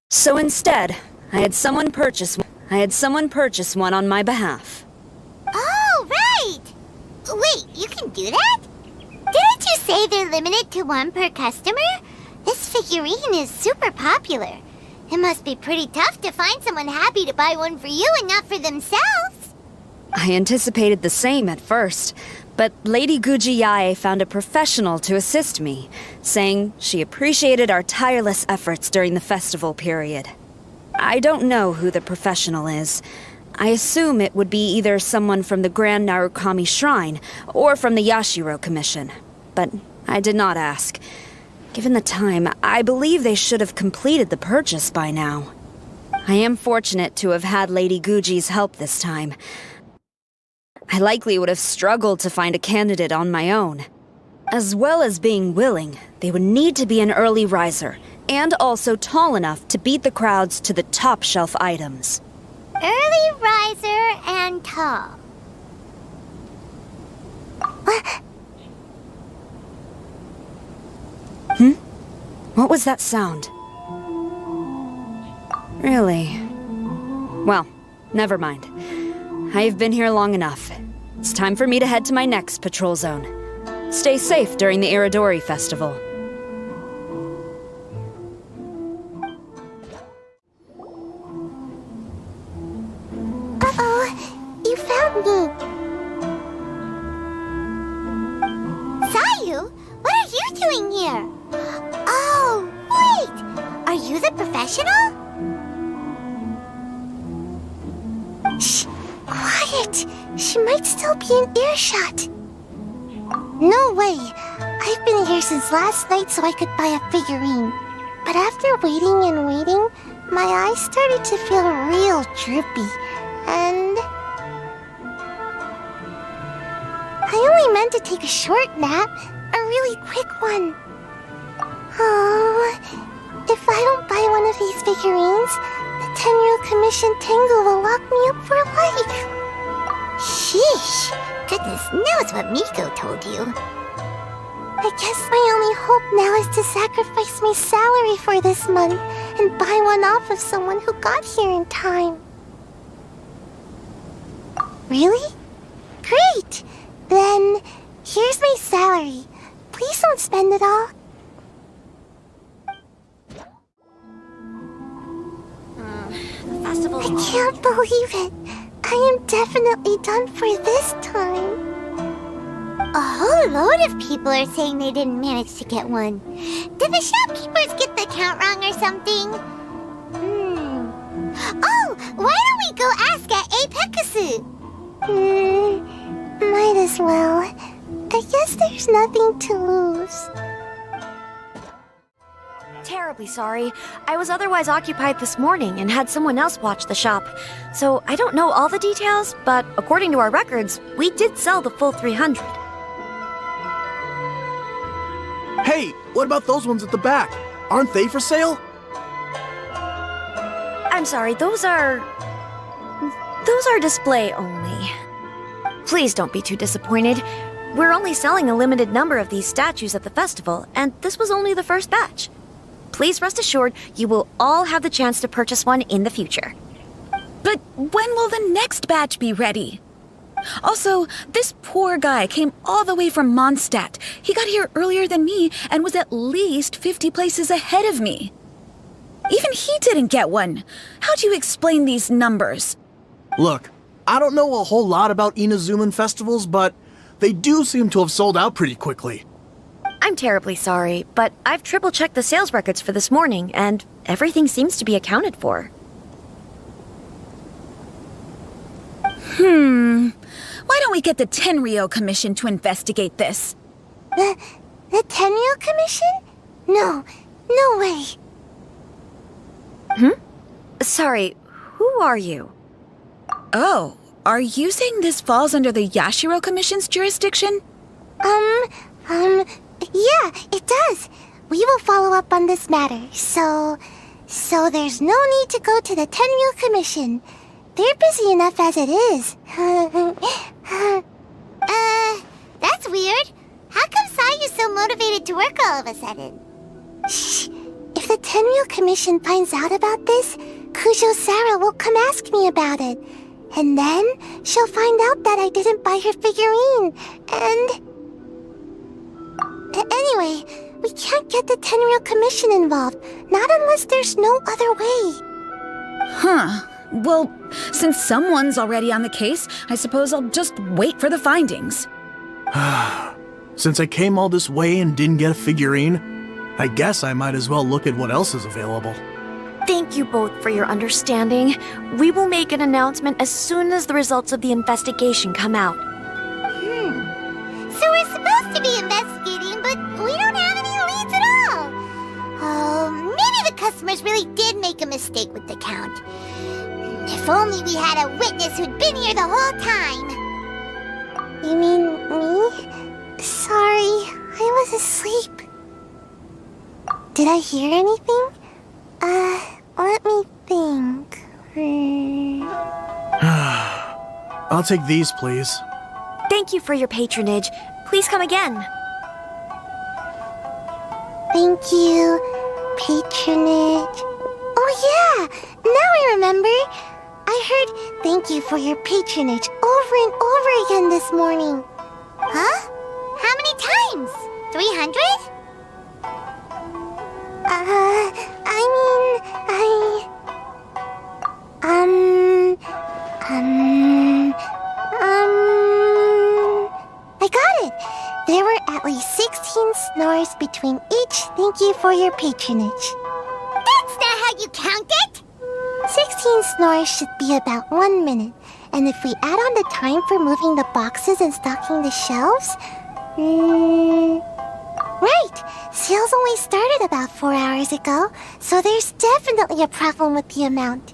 So instead, I had someone purchase one on my behalf. Oh, right! Wait, you can do that? Didn't you say they're limited to 1 per customer? This figurine is super popular. It must be pretty tough to find someone happy to buy one for you and not for themselves. I anticipated the same at first, but Lady Guji Yae found a professional to assist me, saying she appreciated our tireless efforts during the festival period. I don't know who the professional is. I assume it would be either someone from the Grand Narukami Shrine or from the Yashiro Commission, but I did not ask. Given the time, I believe they should have completed the purchase by now. I am fortunate to have had Lady Guji's help this time. I likely would have struggled to find a candidate on my own. As well as being willing, they would need to be an early riser, and also tall enough to beat the crowds to the top shelf items. Early riser and tall. What was that sound? Really? Well, never mind. I have been here long enough. It's time for me to head to my next patrol zone. Stay safe during the Irodori Festival. Uh-oh, you found me. Sayu, what are you doing here? Oh, wait! Are you the professional? Shh! Quiet! She might still be in earshot. No way! I've been here since last night so I could buy a figurine. But after waiting and waiting, my eyes started to feel real droopy. And... I only meant to take a short nap. A really quick one. Oh, if I don't buy one of these figurines, the Tenryou Commission Tengu will lock me up for life. Sheesh, goodness knows what Miko told you. I guess my only hope now is to sacrifice my salary for this month and buy one off of someone who got here in time. Really? Great! Then, here's my salary. Please don't spend it all. I can't believe it. I am definitely done for this time. A whole load of people are saying they didn't manage to get one. Did the shopkeepers get the count wrong or something? Oh, why don't we Might as well. I guess there's nothing to lose. Terribly sorry. I was otherwise occupied this morning and had someone else watch the shop. So I don't know all the details, but according to our records, we did sell the full 300. Hey, what about those ones at the back? Aren't they for sale? I'm sorry, those are display only. Please don't be too disappointed. We're only selling a limited number of these statues at the festival, and this was only the first batch. Please rest assured, you will all have the chance to purchase one in the future. But when will the next batch be ready? Also, this poor guy came all the way from Mondstadt. He got here earlier than me and was at least 50 places ahead of me. Even he didn't get one. How do you explain these numbers? Look, I don't know a whole lot about Inazuman festivals, but they do seem to have sold out pretty quickly. I'm terribly sorry, but I've triple-checked the sales records for this morning, and everything seems to be accounted for. Why don't we get the Tenryo Commission to investigate this? The Tenryo Commission? No way. Sorry, who are you? Oh, are you saying this falls under the Yashiro Commission's jurisdiction? Yeah, it does. We will follow up on this matter, so there's no need to go to the Tenryo Commission. They're busy enough as it is. That's weird. How come Sayu's so motivated to work all of a sudden? Shh. If the Tenryo Commission finds out about this, Kujo Sarah will come ask me about it. And then she'll find out that I didn't buy her figurine. And... Anyway, we can't get the Tenryo Commission involved, not unless there's no other way. Well, since someone's already on the case, I suppose I'll just wait for the findings. Since I came all this way and didn't get a figurine, I guess I might as well look at what else is available. Thank you both for your understanding. We will make an announcement as soon as the results of the investigation come out. So we're supposed to be investigating, but we don't have any leads at all. Oh, maybe the customers really did make a mistake with the count. If only we had a witness who'd been here the whole time. You mean me? Sorry, I was asleep. Did I hear anything? Let me think. I'll take these, please. Thank you for your patronage. Please come again. Thank you. Patronage. Oh yeah, now I remember. I heard thank you for your patronage over and over again this morning. Huh? How many times? 300? I got it. There were at least 16 snores between each thank you for your patronage. That's not how you count it! 16 snores should be about 1 minute. And if we add on the time for moving the boxes and stocking the shelves... Right! Sales only started about 4 hours ago, so there's definitely a problem with the amount.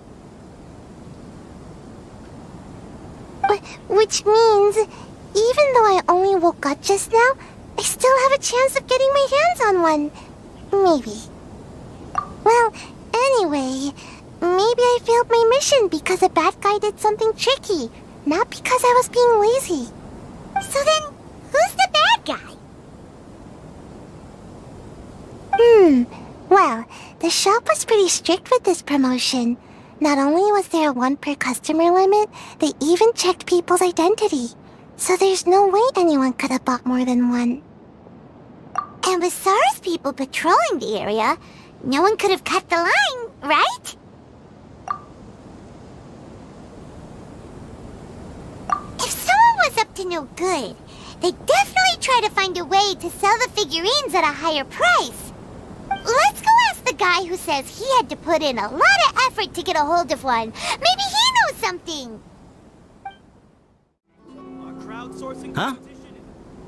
Which means, even though I only woke up just now, I still have a chance of getting my hands on one. Maybe. Well, anyway, maybe I failed my mission because a bad guy did something tricky, not because I was being lazy. So then, who's the bad guy? Well, the shop was pretty strict with this promotion. Not only was there a 1 per customer limit, they even checked people's identity. So there's no way anyone could have bought more than one. And with SARS people patrolling the area, no one could have cut the line, right? If someone was up to no good, they'd definitely try to find a way to sell the figurines at a higher price. Let's go ask the guy who says he had to put in a lot of effort to get a hold of one. Maybe he knows something. Huh?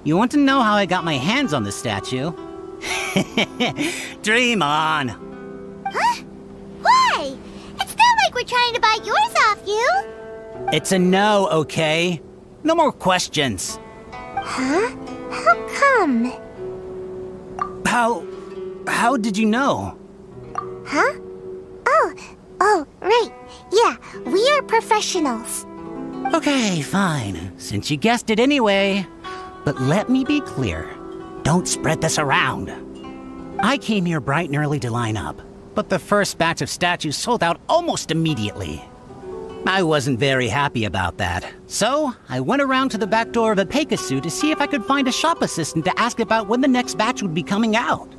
You want to know how I got my hands on the statue? Dream on! Huh? Why? It's not like we're trying to buy yours off you. It's a no, okay? No more questions. Huh? How come? How did you know? Huh? Oh, right. Yeah, we are professionals. Okay, fine. Since you guessed it anyway. But let me be clear. Don't spread this around. I came here bright and early to line up, but the first batch of statues sold out almost immediately. I wasn't very happy about that, so I went around to the back door of a Pegasus to see if I could find a shop assistant to ask about when the next batch would be coming out.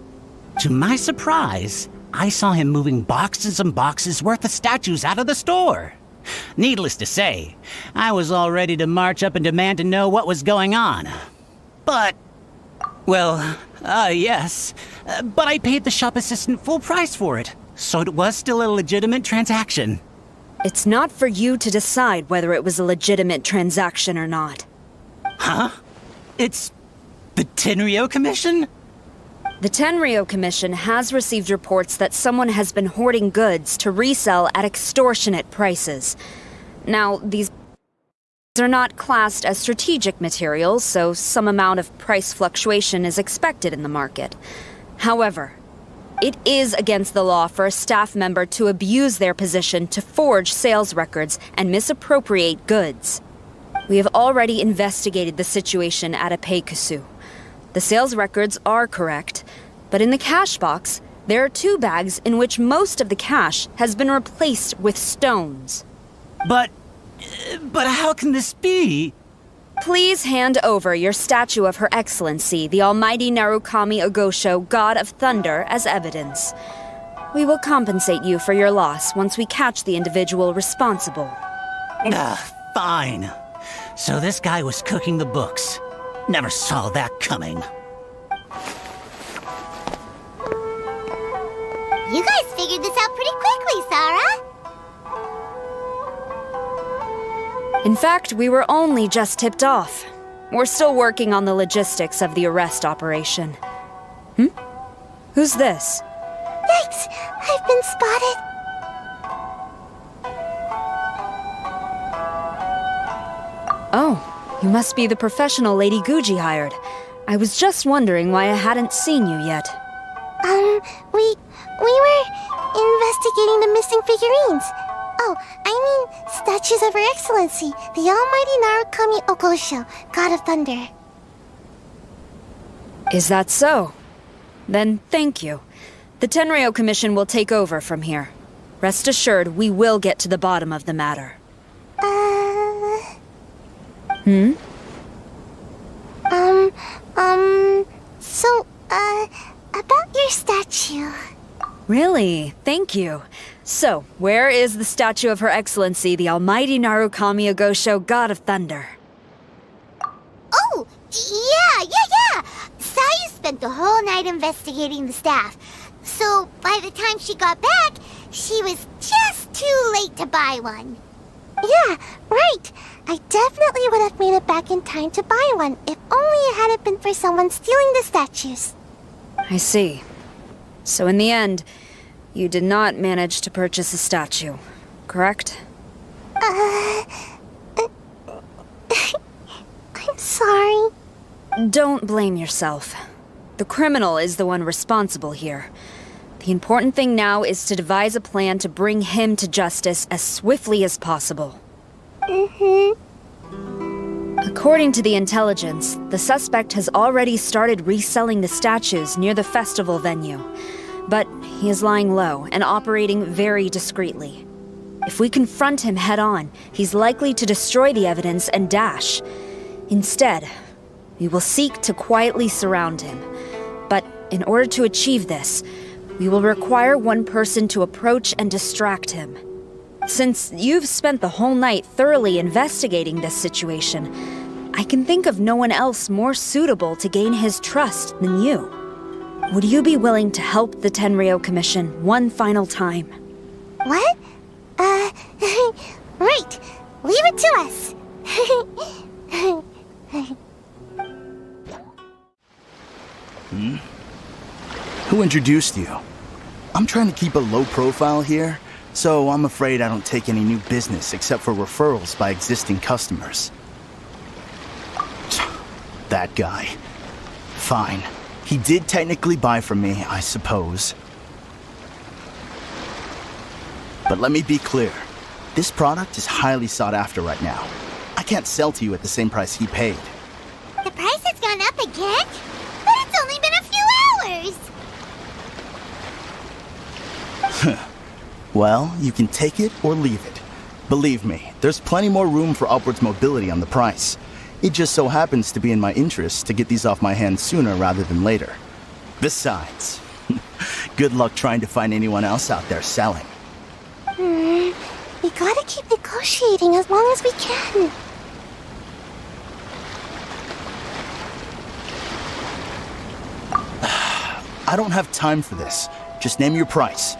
To my surprise, I saw him moving boxes and boxes worth of statues out of the store. Needless to say, I was all ready to march up and demand to know what was going on. But, well, yes, but I paid the shop assistant full price for it, so it was still a legitimate transaction. It's not for you to decide whether it was a legitimate transaction or not. Huh? It's the Tenryo Commission? The Tenryo Commission has received reports that someone has been hoarding goods to resell at extortionate prices. Now, these are not classed as strategic materials, so some amount of price fluctuation is expected in the market. However, it is against the law for a staff member to abuse their position to forge sales records and misappropriate goods. We have already investigated the situation at Apeikusu. The sales records are correct, but in the cash box, there are 2 bags in which most of the cash has been replaced with stones. But how can this be? Please hand over your statue of Her Excellency, the Almighty Narukami Ogosho, God of Thunder, as evidence. We will compensate you for your loss once we catch the individual responsible. Fine. So this guy was cooking the books. Never saw that coming. You guys figured this out pretty quickly, Sarah. In fact, we were only just tipped off. We're still working on the logistics of the arrest operation. Who's this? Yikes! I've been spotted. Oh, you must be the professional Lady Guji hired. I was just wondering why I hadn't seen you yet. We were investigating the missing figurines. Oh, I mean, statues of Her Excellency, the Almighty Narukami Ogosho, God of Thunder. Is that so? Then thank you. The Tenryo Commission will take over from here. Rest assured, we will get to the bottom of the matter. About your statue. Really? Thank you. So, where is the statue of Her Excellency, the Almighty Narukami Ogosho, God of Thunder? Oh, yeah! Sayu spent the whole night investigating the staff. So, by the time she got back, she was just too late to buy one. Yeah, right. I definitely would have made it back in time to buy one, if only it hadn't been for someone stealing the statues. I see. So in the end, you did not manage to purchase a statue, correct? I'm sorry. Don't blame yourself. The criminal is the one responsible here. The important thing now is to devise a plan to bring him to justice as swiftly as possible. According to the intelligence, the suspect has already started reselling the statues near the festival venue. But he is lying low and operating very discreetly. If we confront him head-on, he's likely to destroy the evidence and dash. Instead, we will seek to quietly surround him. But in order to achieve this, we will require one person to approach and distract him. Since you've spent the whole night thoroughly investigating this situation, I can think of no one else more suitable to gain his trust than you. Would you be willing to help the Tenryo Commission one final time? What? Right. Leave it to us. Who introduced you? I'm trying to keep a low profile here, so I'm afraid I don't take any new business except for referrals by existing customers. That guy. Fine. He did technically buy from me, I suppose. But let me be clear. This product is highly sought after right now. I can't sell to you at the same price he paid. The price has gone up again? But it's only been a few hours! Well, you can take it or leave it. Believe me, there's plenty more room for upwards mobility on the price. It just so happens to be in my interest to get these off my hands sooner rather than later. Besides, good luck trying to find anyone else out there selling. We gotta keep negotiating as long as we can. I don't have time for this. Just name your price.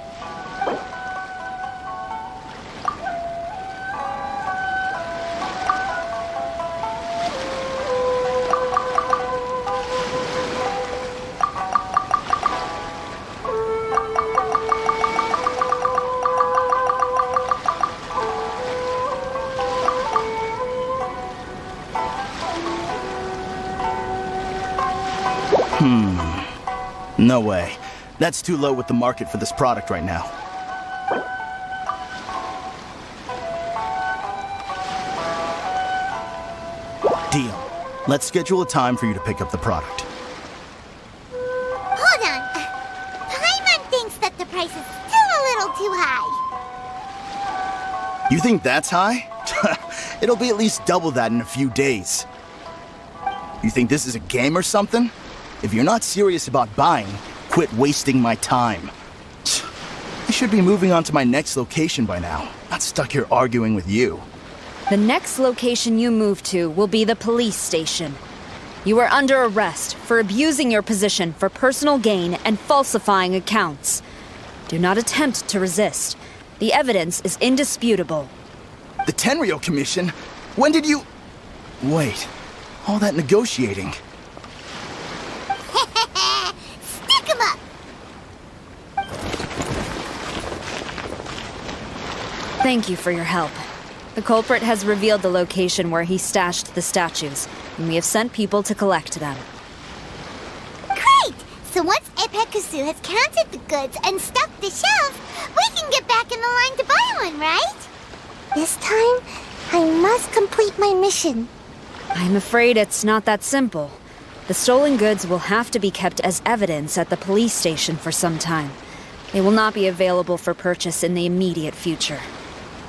No way. That's too low with the market for this product right now. Deal. Let's schedule a time for you to pick up the product. Hold on. Paimon thinks that the price is still a little too high. You think that's high? It'll be at least double that in a few days. You think this is a game or something? If you're not serious about buying, quit wasting my time. I should be moving on to my next location by now, not stuck here arguing with you. The next location you move to will be the police station. You are under arrest for abusing your position for personal gain and falsifying accounts. Do not attempt to resist. The evidence is indisputable. The Tenryo Commission? When did you... Wait, all that negotiating... Stick 'em up! Thank you for your help. The culprit has revealed the location where he stashed the statues, and we have sent people to collect them. Great! So once Epekusu has counted the goods and stuffed the shelves, we can get back in the line to buy one, right? This time, I must complete my mission. I'm afraid it's not that simple. The stolen goods will have to be kept as evidence at the police station for some time. They will not be available for purchase in the immediate future.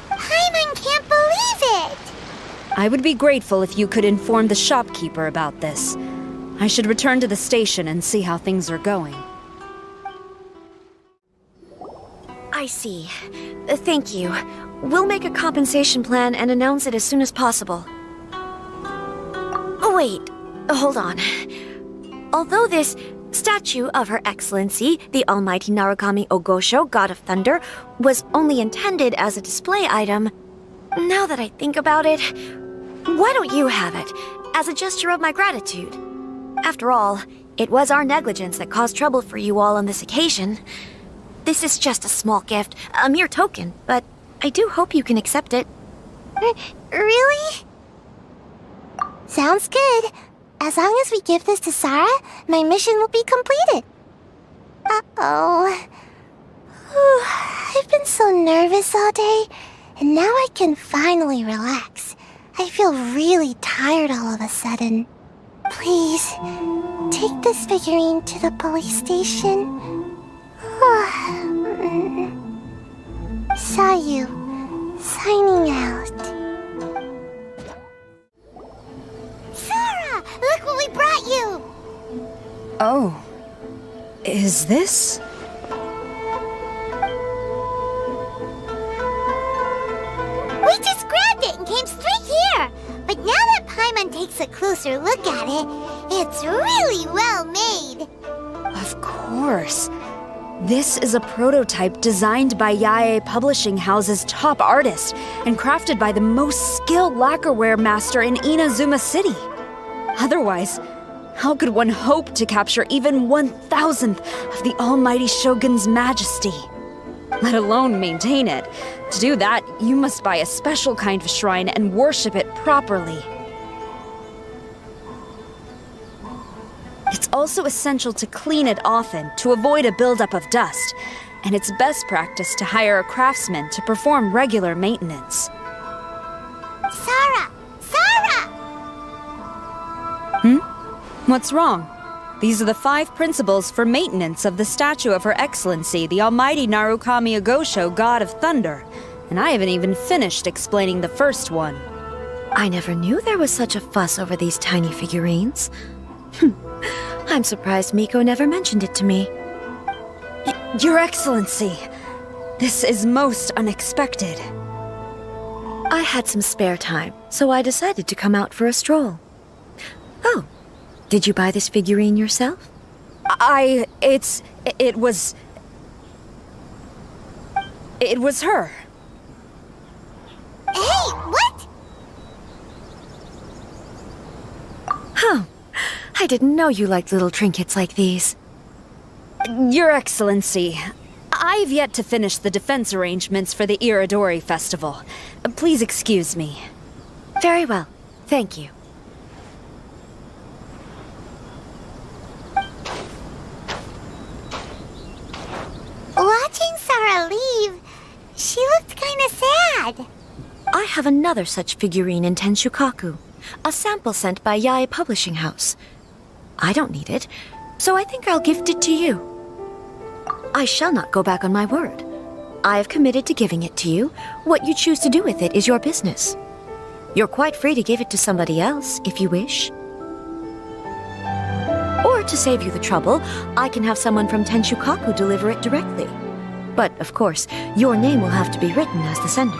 Paimon can't believe it! I would be grateful if you could inform the shopkeeper about this. I should return to the station and see how things are going. I see. Thank you. We'll make a compensation plan and announce it as soon as possible. Oh, wait. Hold on. Although this statue of Her Excellency, the Almighty Narukami Ogosho, God of Thunder, was only intended as a display item, now that I think about it, why don't you have it, as a gesture of my gratitude? After all, it was our negligence that caused trouble for you all on this occasion. This is just a small gift, a mere token, but I do hope you can accept it. Really? Sounds good. As long as we give this to Sarah, my mission will be completed. Uh-oh. I've been so nervous all day, and now I can finally relax. I feel really tired all of a sudden. Please, take this figurine to the police station. Sayu, signing out. Sarah, look what we brought you! Oh. Is this? We just grabbed it and came straight here! But now that Paimon takes a closer look at it, it's really well made. Of course. This is a prototype designed by Yae Publishing House's top artist and crafted by the most skilled lacquerware master in Inazuma City. Otherwise, How could one hope to capture even 1,000th of the almighty Shogun's majesty? Let alone maintain it. To do that, you must buy a special kind of shrine and worship it properly. It's also essential to clean it often to avoid a buildup of dust, and it's best practice to hire a craftsman to perform regular maintenance. Sarah! Sarah! What's wrong? These are the 5 principles for maintenance of the statue of Her Excellency, the Almighty Narukami Agosho, God of Thunder. And I haven't even finished explaining the first one. I never knew there was such a fuss over these tiny figurines. I'm surprised Miko never mentioned it to me. Your Excellency, this is most unexpected. I had some spare time, so I decided to come out for a stroll. Oh, did you buy this figurine yourself? It was her. Hey, what? Huh. I didn't know you liked little trinkets like these. Your Excellency, I've yet to finish the defense arrangements for the Irodori festival. Please excuse me. Very well. Thank you. Watching Sarah leave, she looked kinda sad. I have another such figurine in Tenshukaku, a sample sent by Yae Publishing House. I don't need it, so I think I'll gift it to you. I shall not go back on my word. I have committed to giving it to you. What you choose to do with it is your business. You're quite free to give it to somebody else, if you wish. Or to save you the trouble, I can have someone from Tenshukaku deliver it directly. But, of course, your name will have to be written as the sender.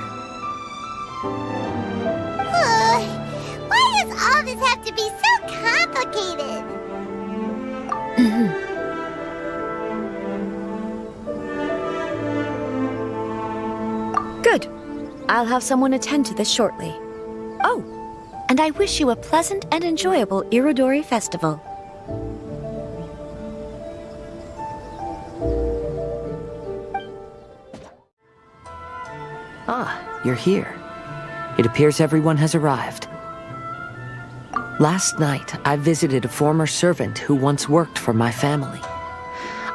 Why does all this have to be so complicated? Good. I'll have someone attend to this shortly. Oh, and I wish you a pleasant and enjoyable Irodori festival. Ah, you're here. It appears everyone has arrived. Last night, I visited a former servant who once worked for my family.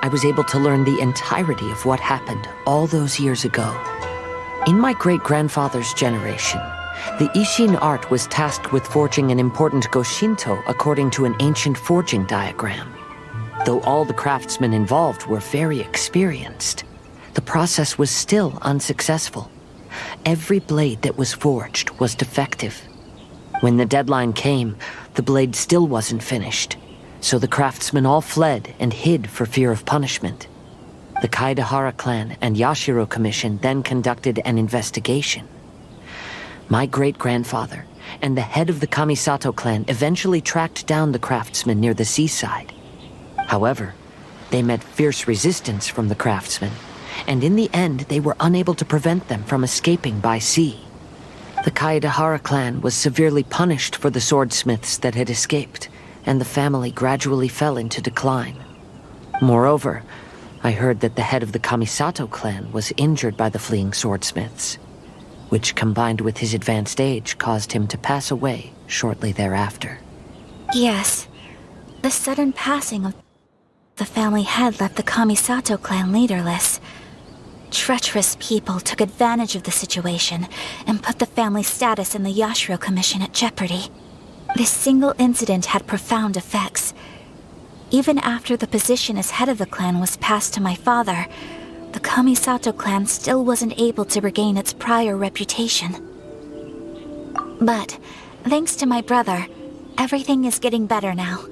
I was able to learn the entirety of what happened all those years ago. In my great-grandfather's generation, the Ishin art was tasked with forging an important Goshinto according to an ancient forging diagram. Though all the craftsmen involved were very experienced, the process was still unsuccessful. Every blade that was forged was defective. When the deadline came, the blade still wasn't finished, so the craftsmen all fled and hid for fear of punishment. The Kaedahara clan and Yashiro Commission then conducted an investigation. My great-grandfather and the head of the Kamisato clan eventually tracked down the craftsmen near the seaside. However, they met fierce resistance from the craftsmen, and in the end they were unable to prevent them from escaping by sea. The Kaedahara clan was severely punished for the swordsmiths that had escaped, and the family gradually fell into decline. Moreover, I heard that the head of the Kamisato clan was injured by the fleeing swordsmiths, which combined with his advanced age caused him to pass away shortly thereafter. Yes, the sudden passing of the family head left the Kamisato clan leaderless. Treacherous people took advantage of the situation and put the family's status in the Yashiro Commission at jeopardy. This single incident had profound effects. Even after the position as head of the clan was passed to my father, the Kamisato clan still wasn't able to regain its prior reputation. But, thanks to my brother, everything is getting better now.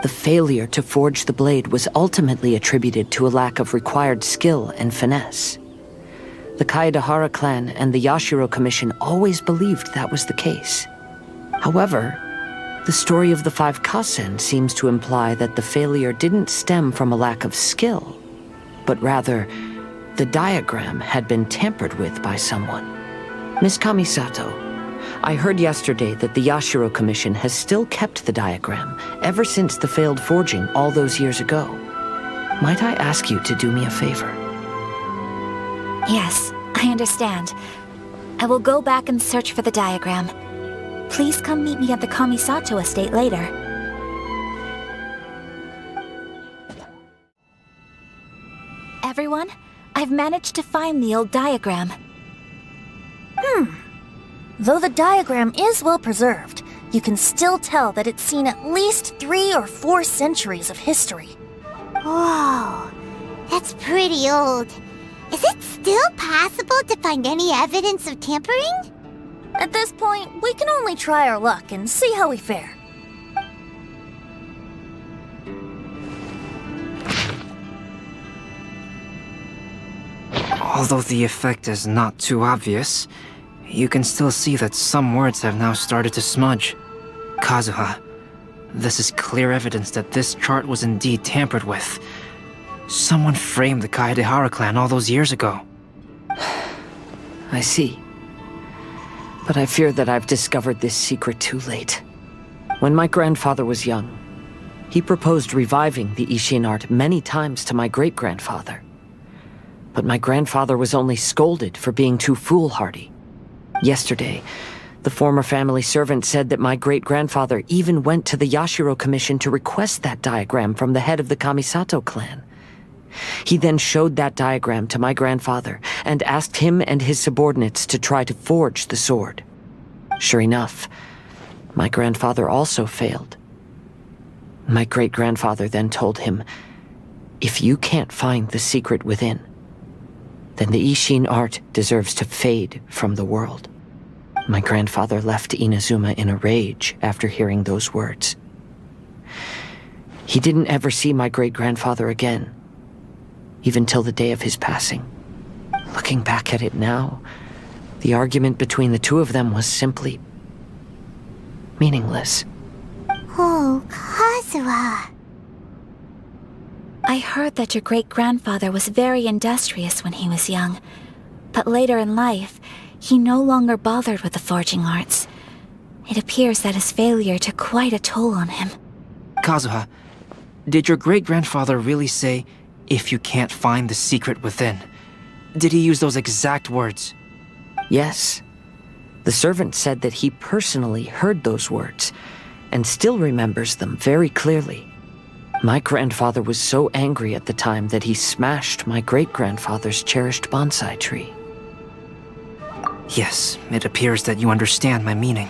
The failure to forge the blade was ultimately attributed to a lack of required skill and finesse. The Kaedahara clan and the Yashiro Commission always believed that was the case. However, the story of the 5 Kasen seems to imply that the failure didn't stem from a lack of skill, but rather, the diagram had been tampered with by someone. Miss Kamisato, I heard yesterday that the Yashiro Commission has still kept the diagram ever since the failed forging all those years ago. Might I ask you to do me a favor? Yes, I understand. I will go back and search for the diagram. Please come meet me at the Kamisato estate later. Everyone, I've managed to find the old diagram. Though the diagram is well preserved, you can still tell that it's seen at least 3 or 4 centuries of history. Whoa, that's pretty old. Is it still possible to find any evidence of tampering? At this point, we can only try our luck and see how we fare. Although the effect is not too obvious, you can still see that some words have now started to smudge. Kazuha, this is clear evidence that this chart was indeed tampered with. Someone framed the Kaedehara clan all those years ago. I see. But I fear that I've discovered this secret too late. When my grandfather was young, he proposed reviving the Ishin art many times to my great-grandfather. But my grandfather was only scolded for being too foolhardy. Yesterday, the former family servant said that my great-grandfather even went to the Yashiro Commission to request that diagram from the head of the Kamisato clan. He then showed that diagram to my grandfather and asked him and his subordinates to try to forge the sword. Sure enough, my grandfather also failed. My great-grandfather then told him, "If you can't find the secret within, then the Ishin art deserves to fade from the world." My grandfather left Inazuma in a rage after hearing those words. He didn't ever see my great-grandfather again, even till the day of his passing. Looking back at it now, the argument between the two of them was simply meaningless. Oh, Kazuha. I heard that your great-grandfather was very industrious when he was young, but later in life, he no longer bothered with the forging arts. It appears that his failure took quite a toll on him. Kazuha, did your great-grandfather really say, "If you can't find the secret within"? Did he use those exact words? Yes. The servant said that he personally heard those words, and still remembers them very clearly. My grandfather was so angry at the time that he smashed my great-grandfather's cherished bonsai tree. Yes, it appears that you understand my meaning.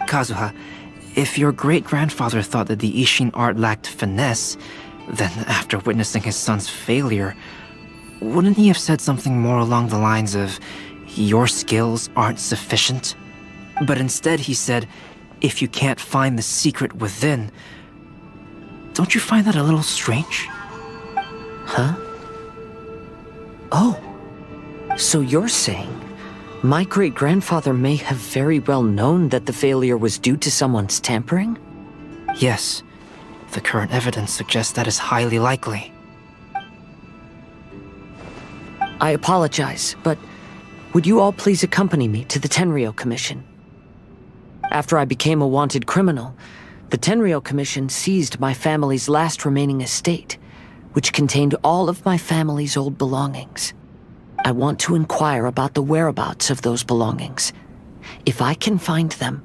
Kazuha, if your great-grandfather thought that the Ishin art lacked finesse, then after witnessing his son's failure, wouldn't he have said something more along the lines of, "Your skills aren't sufficient"? But instead he said, "If you can't find the secret within." Don't you find that a little strange? Huh? Oh. So you're saying my great-grandfather may have very well known that the failure was due to someone's tampering? Yes. The current evidence suggests that is highly likely. I apologize, but would you all please accompany me to the Tenryou Commission? After I became a wanted criminal, the Tenryou Commission seized my family's last remaining estate, which contained all of my family's old belongings. I want to inquire about the whereabouts of those belongings. If I can find them,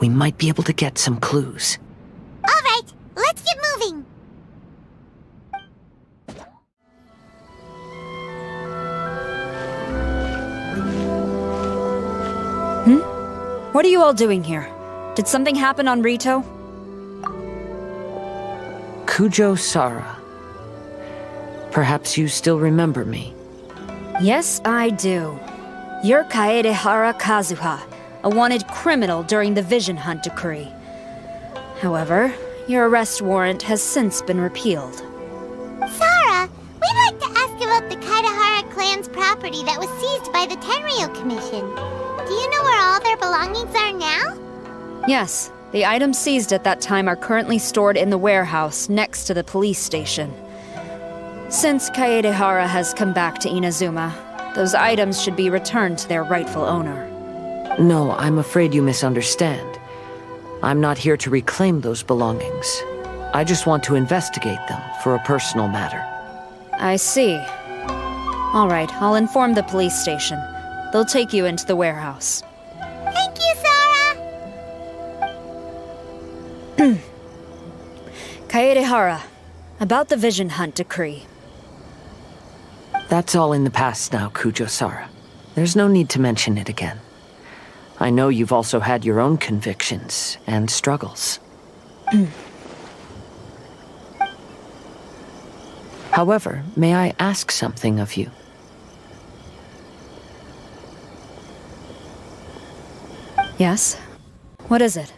we might be able to get some clues. All right, let's get moving. What are you all doing here? Did something happen on Rito? Kujo Sara. Perhaps you still remember me. Yes, I do. You're Kaedehara Kazuha, a wanted criminal during the Vision Hunt decree. However, your arrest warrant has since been repealed. Sara, we'd like to ask about the Kaedehara clan's property that was seized by the Tenryou Commission. Do you know where all their belongings are now? Yes, the items seized at that time are currently stored in the warehouse next to the police station. Since Kaedehara has come back to Inazuma, those items should be returned to their rightful owner. No, I'm afraid you misunderstand. I'm not here to reclaim those belongings. I just want to investigate them for a personal matter. I see. All right, I'll inform the police station. They'll take you into the warehouse. Thank you, Sora! Kaedehara, about the Vision Hunt decree. That's all in the past now, Kujo-Sara. There's no need to mention it again. I know you've also had your own convictions and struggles. However, may I ask something of you? Yes? What is it?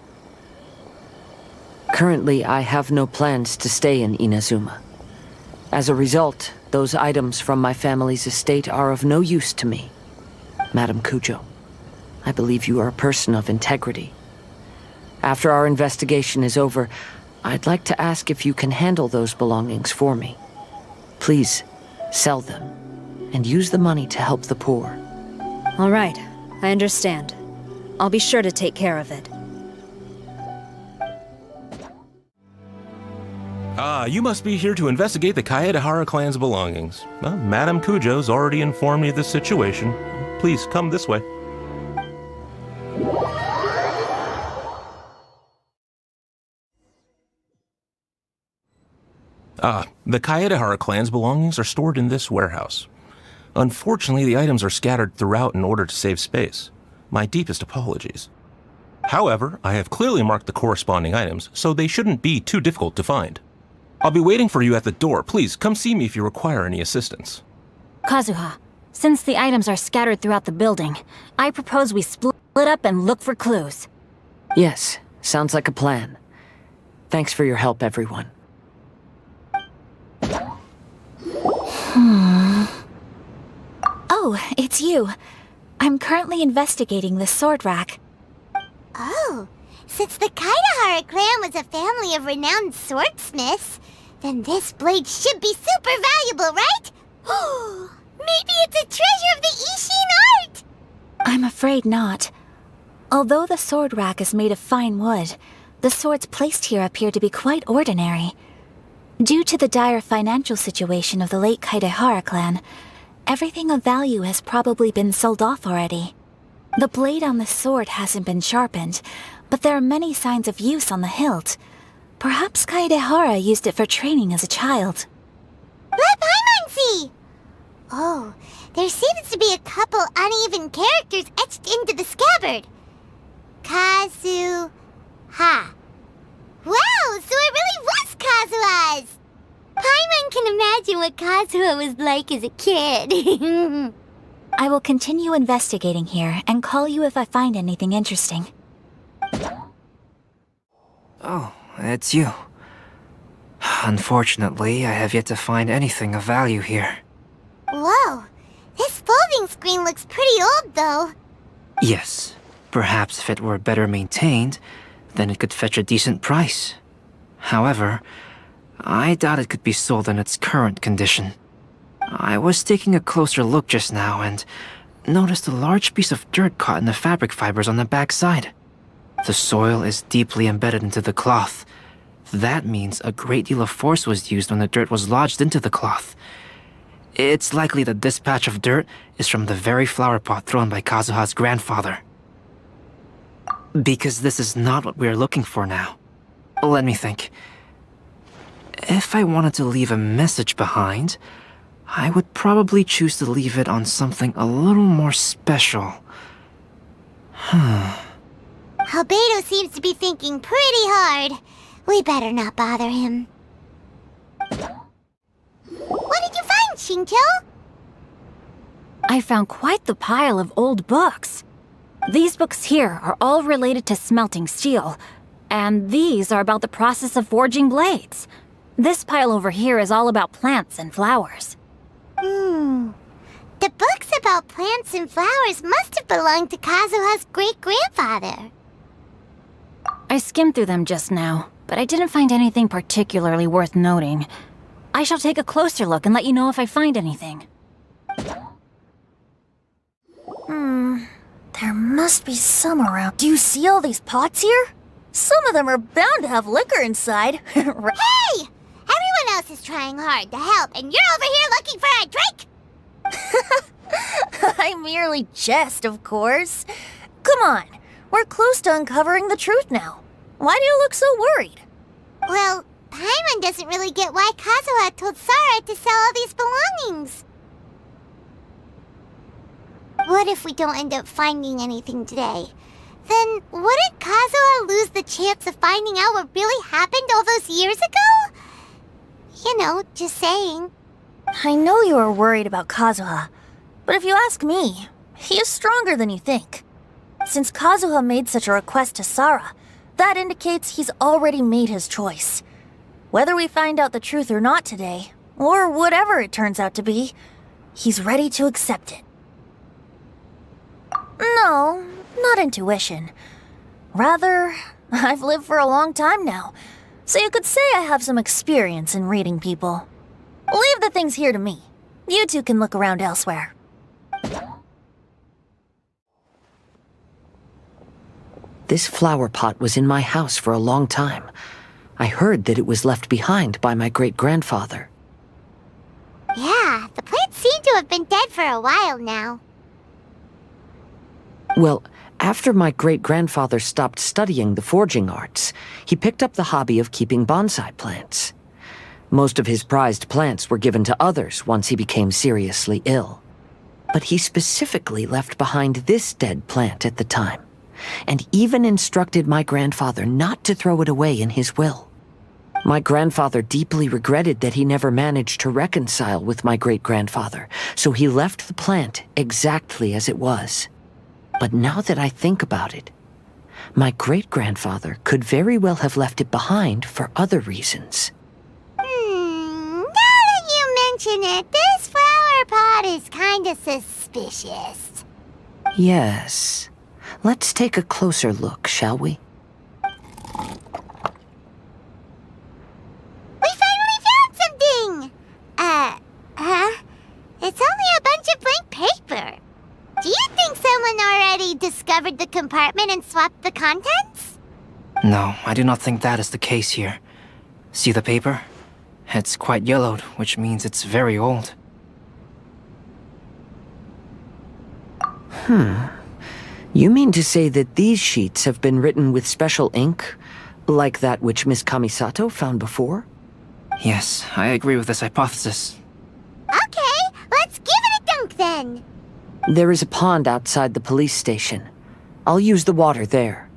Currently, I have no plans to stay in Inazuma. As a result, those items from my family's estate are of no use to me. Madam Kujo, I believe you are a person of integrity. After our investigation is over, I'd like to ask if you can handle those belongings for me. Please, sell them, and use the money to help the poor. All right, I understand. I'll be sure to take care of it. You must be here to investigate the Kaedehara clan's belongings. Madam Kujo's already informed me of the situation. Please come this way. The Kaedehara clan's belongings are stored in this warehouse. Unfortunately, the items are scattered throughout in order to save space. My deepest apologies. However, I have clearly marked the corresponding items, so they shouldn't be too difficult to find. I'll be waiting for you at the door. Please, come see me if you require any assistance. Kazuha, since the items are scattered throughout the building, I propose we split up and look for clues. Yes, sounds like a plan. Thanks for your help, everyone. Oh, it's you. I'm currently investigating the sword rack. Oh, since the Kaedehara clan was a family of renowned swordsmiths, then this blade should be super valuable, right? Maybe it's a treasure of the Ishin art! I'm afraid not. Although the sword rack is made of fine wood, the swords placed here appear to be quite ordinary. Due to the dire financial situation of the late Kaedehara clan, everything of value has probably been sold off already. The blade on the sword hasn't been sharpened, but there are many signs of use on the hilt. Perhaps Kaedehara used it for training as a child. Let Paimon see! Oh, there seems to be a couple uneven characters etched into the scabbard. Kazu... Ha. Wow, so it really was Kazuha's! Paimon can imagine what Kazuha was like as a kid. I will continue investigating here and call you if I find anything interesting. Oh, it's you. Unfortunately, I have yet to find anything of value here. Whoa, this folding screen looks pretty old, though. Yes, perhaps if it were better maintained, then it could fetch a decent price. However, I doubt it could be sold in its current condition. I was taking a closer look just now and noticed a large piece of dirt caught in the fabric fibers on the back side. The soil is deeply embedded into the cloth. That means a great deal of force was used when the dirt was lodged into the cloth. It's likely that this patch of dirt is from the very flower pot thrown by Kazuha's grandfather. Because this is not what we are looking for now. Let me think. If I wanted to leave a message behind, I would probably choose to leave it on something a little more special. Albedo seems to be thinking pretty hard. We better not bother him. What did you find, Shincho? I found quite the pile of old books. These books here are all related to smelting steel, and these are about the process of forging blades. This pile over here is all about plants and flowers. The books about plants and flowers must have belonged to Kazuha's great-grandfather. I skimmed through them just now, but I didn't find anything particularly worth noting. I shall take a closer look and let you know if I find anything. There Must be some around. Do you see all these pots here? Some of them are bound to have liquor inside. Hey! Everyone else is trying hard to help, and you're over here looking for a drink? I merely jest, of course. Come on, we're close to uncovering the truth now. Why do you look so worried? Well, Paimon doesn't really get why Kazuha told Sara to sell all these belongings. What if we don't end up finding anything today? Then wouldn't Kazuha lose the chance of finding out what really happened all those years ago? You know, just saying. I know you are worried about Kazuha, but if you ask me, he is stronger than you think. Since Kazuha made such a request to Sara, that indicates he's already made his choice. Whether we find out the truth or not today, or whatever it turns out to be, he's ready to accept it. No, not intuition. Rather, I've lived for a long time now, so you could say I have some experience in reading people. Leave the things here to me. You two can look around elsewhere. This flower pot was in my house for a long time. I heard that it was left behind by my great-grandfather. Yeah, the plants seem to have been dead for a while now. Well, after my great-grandfather stopped studying the forging arts, he picked up the hobby of keeping bonsai plants. Most of his prized plants were given to others once he became seriously ill. But he specifically left behind this dead plant at the time, and even instructed my grandfather not to throw it away in his will. My grandfather deeply regretted that he never managed to reconcile with my great-grandfather, so he left the plant exactly as it was. But now that I think about it, my great-grandfather could very well have left it behind for other reasons. Now that you mention it, this flower pot is kinda suspicious. Yes. Let's take a closer look, shall we? We finally found something! It's only a bunch of blank paper. Do you think someone already discovered the compartment and swapped the contents? No, I do not think that is the case here. See the paper? It's quite yellowed, which means it's very old. You mean to say that these sheets have been written with special ink, like that which Miss Kamisato found before? Yes, I agree with this hypothesis. Okay, let's give it a dunk then. There is a pond outside the police station. I'll use the water there.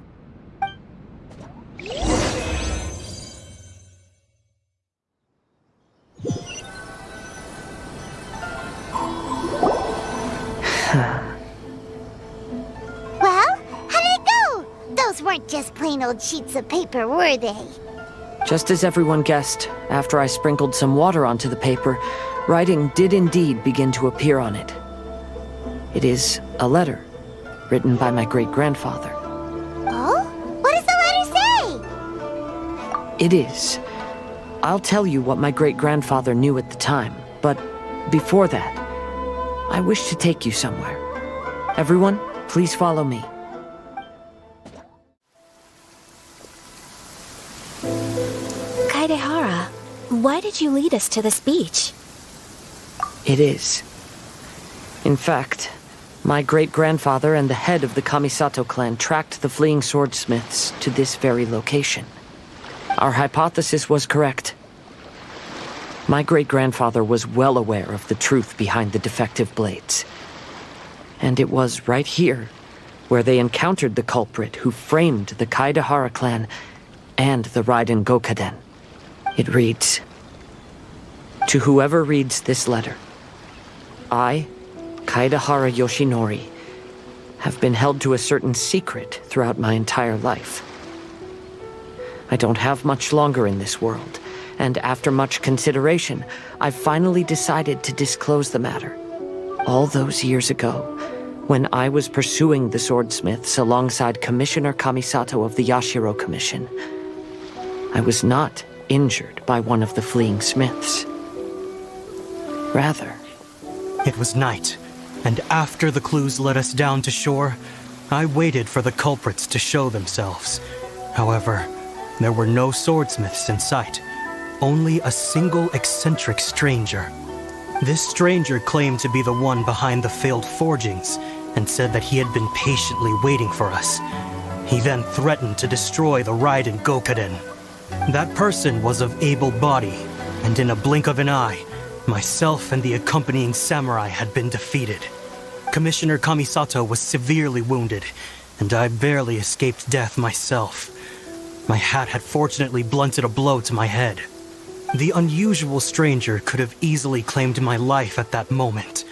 Well, how did it go? Those weren't just plain old sheets of paper, were they? Just as everyone guessed, after I sprinkled some water onto the paper, writing did indeed begin to appear on it. It is a letter, written by my great-grandfather. Oh? What does the letter say? It is. I'll tell you what my great-grandfather knew at the time, but before that, I wish to take you somewhere. Everyone, please follow me. Kaidehara, why did you lead us to this beach? It is. In fact, my great-grandfather and the head of the Kamisato clan tracked the fleeing swordsmiths to this very location. Our hypothesis was correct. My great-grandfather was well aware of the truth behind the defective blades. And it was right here where they encountered the culprit who framed the Kaidehara clan and the Raiden Gokaden. It reads, "To whoever reads this letter, I, Kaidehara Yoshinori, have been held to a certain secret throughout my entire life. I don't have much longer in this world, and after much consideration, I've finally decided to disclose the matter. All those years ago, when I was pursuing the swordsmiths alongside Commissioner Kamisato of the Yashiro Commission, I was not injured by one of the fleeing smiths. Rather, it was night, and after the clues led us down to shore, I waited for the culprits to show themselves. However, there were no swordsmiths in sight, only a single eccentric stranger. This stranger claimed to be the one behind the failed forgings and said that he had been patiently waiting for us. He then threatened to destroy the Raiden Gokaden. That person was of able body, and in a blink of an eye, myself and the accompanying samurai had been defeated. Commissioner Kamisato was severely wounded, and I barely escaped death myself. My hat had fortunately blunted a blow to my head. The unusual stranger could have easily claimed my life at that moment.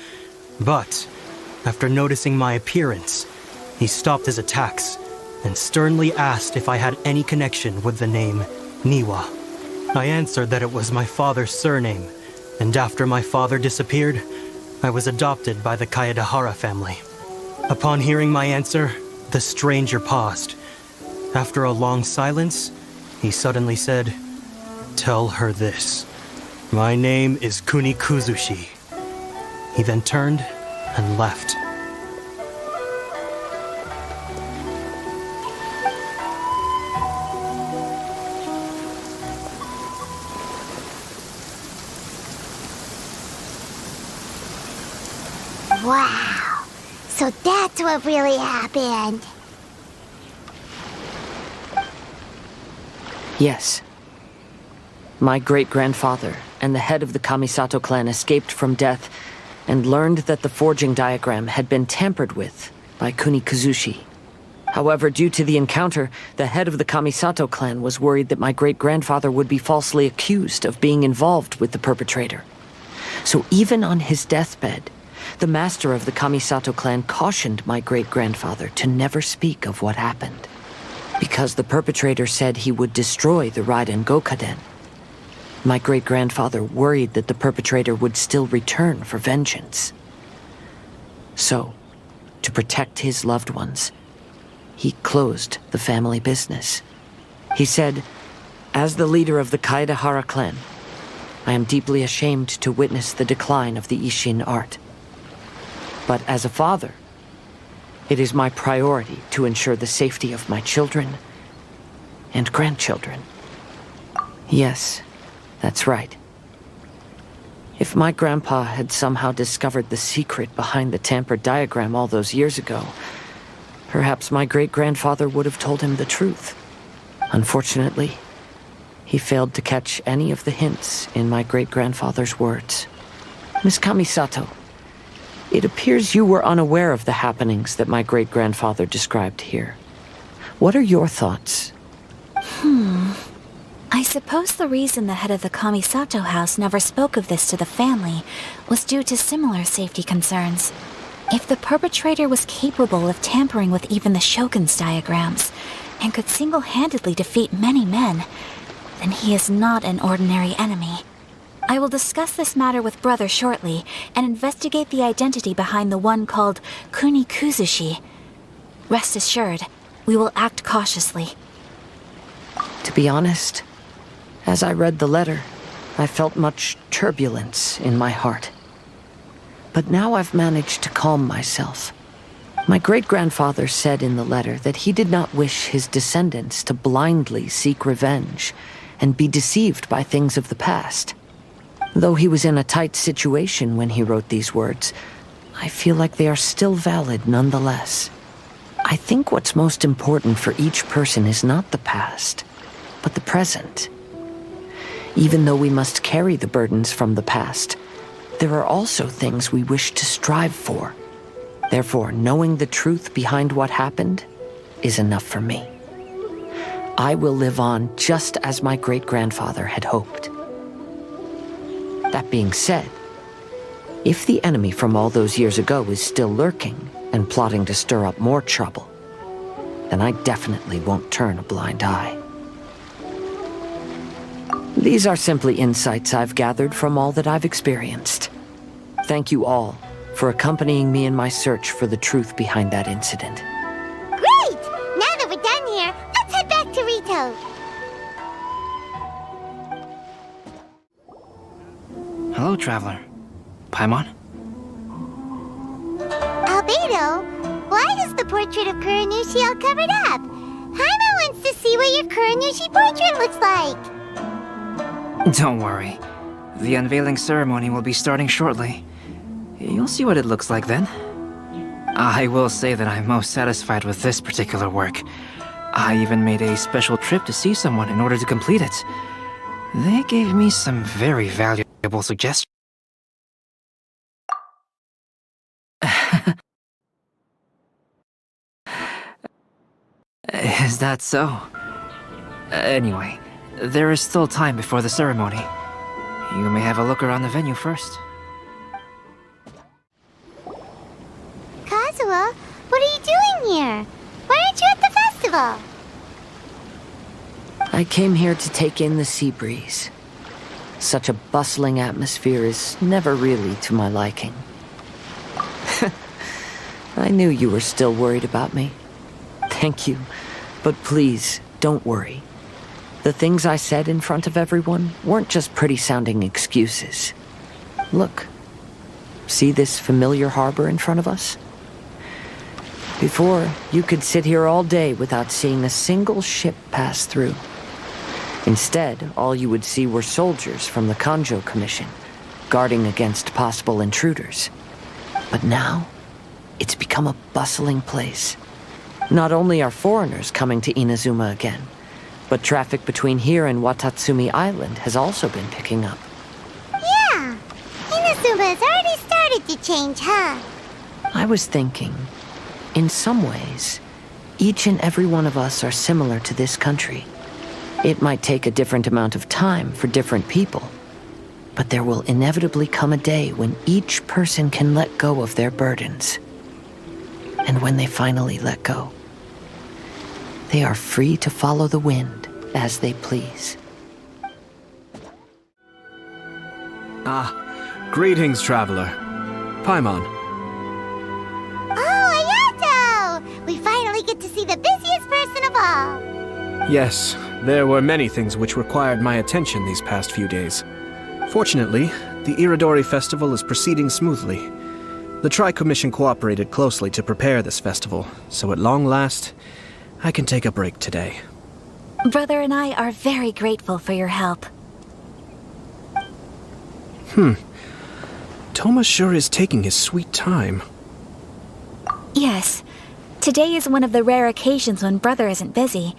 But, after noticing my appearance, he stopped his attacks and sternly asked if I had any connection with the name Niwa. I answered that it was my father's surname, and after my father disappeared, I was adopted by the Kaedahara family. Upon hearing my answer, the stranger paused. After a long silence, he suddenly said, "Tell her this. My name is Kunikuzushi." He then turned and left. Wow. So that's what really happened. Yes. My great-grandfather and the head of the Kamisato clan escaped from death and learned that the forging diagram had been tampered with by Kunikuzushi. However, due to the encounter, the head of the Kamisato clan was worried that my great-grandfather would be falsely accused of being involved with the perpetrator. So even on his deathbed, the master of the Kamisato clan cautioned my great-grandfather to never speak of what happened, because the perpetrator said he would destroy the Raiden Gokaden. My great-grandfather worried that the perpetrator would still return for vengeance. So, to protect his loved ones, he closed the family business. He said, "As the leader of the Kaedahara clan, I am deeply ashamed to witness the decline of the Isshin art. But as a father, it is my priority to ensure the safety of my children and grandchildren." Yes, that's right. If my grandpa had somehow discovered the secret behind the tampered diagram all those years ago, perhaps my great-grandfather would have told him the truth. Unfortunately, he failed to catch any of the hints in my great-grandfather's words. Miss Kamisato, it appears you were unaware of the happenings that my great-grandfather described here. What are your thoughts? I suppose the reason the head of the Kamisato house never spoke of this to the family was due to similar safety concerns. If the perpetrator was capable of tampering with even the Shogun's diagrams and could single-handedly defeat many men, then he is not an ordinary enemy. I will discuss this matter with Brother shortly and investigate the identity behind the one called Kunikuzushi. Rest assured, we will act cautiously. To be honest, as I read the letter, I felt much turbulence in my heart. But now I've managed to calm myself. My great-grandfather said in the letter that he did not wish his descendants to blindly seek revenge and be deceived by things of the past. Though he was in a tight situation when he wrote these words, I feel like they are still valid nonetheless. I think what's most important for each person is not the past, but the present. Even though we must carry the burdens from the past, there are also things we wish to strive for. Therefore, knowing the truth behind what happened is enough for me. I will live on just as my great-grandfather had hoped. That being said, if the enemy from all those years ago is still lurking and plotting to stir up more trouble, then I definitely won't turn a blind eye. These are simply insights I've gathered from all that I've experienced. Thank you all for accompanying me in my search for the truth behind that incident. Great! Now that we're done here, let's head back to Rito. Hello, traveler. Paimon? Albedo, Why is the portrait of Kuranushi all covered up? Paimon wants to see what your Kuranushi portrait looks like. Don't worry. The unveiling ceremony will be starting shortly. You'll see what it looks like then. I will say that I'm most satisfied with this particular work. I even made a special trip to see someone in order to complete it. They gave me some very valuable suggestions. Is that so? Anyway, there is still time before the ceremony. You may have a look around the venue first. Kazuo, what are you doing here? Why aren't you at the festival? I came here to take in the sea breeze. Such a bustling atmosphere is never really to my liking. I knew you were still worried about me. Thank you, but please, don't worry. The things I said in front of everyone weren't just pretty-sounding excuses. Look. See this familiar harbor in front of us? Before, you could sit here all day without seeing a single ship pass through. Instead, all you would see were soldiers from the Kanjo Commission, guarding against possible intruders. But now, it's become a bustling place. Not only are foreigners coming to Inazuma again, but traffic between here and Watatsumi Island has also been picking up. Yeah, Inazuma has already started to change, huh? I was thinking, in some ways, each and every one of us are similar to this country. It might take a different amount of time for different people, but there will inevitably come a day when each person can let go of their burdens. And when they finally let go, they are free to follow the wind as they please. Greetings, traveler. Paimon. Oh, Ayato! We finally get to see the busiest person of all. Yes, there were many things which required my attention these past few days. Fortunately, the Irodori festival is proceeding smoothly. The Tri-Commission cooperated closely to prepare this festival, so at long last, I can take a break today. Brother and I are very grateful for your help. Toma sure is taking his sweet time. Yes. Today is one of the rare occasions when Brother isn't busy.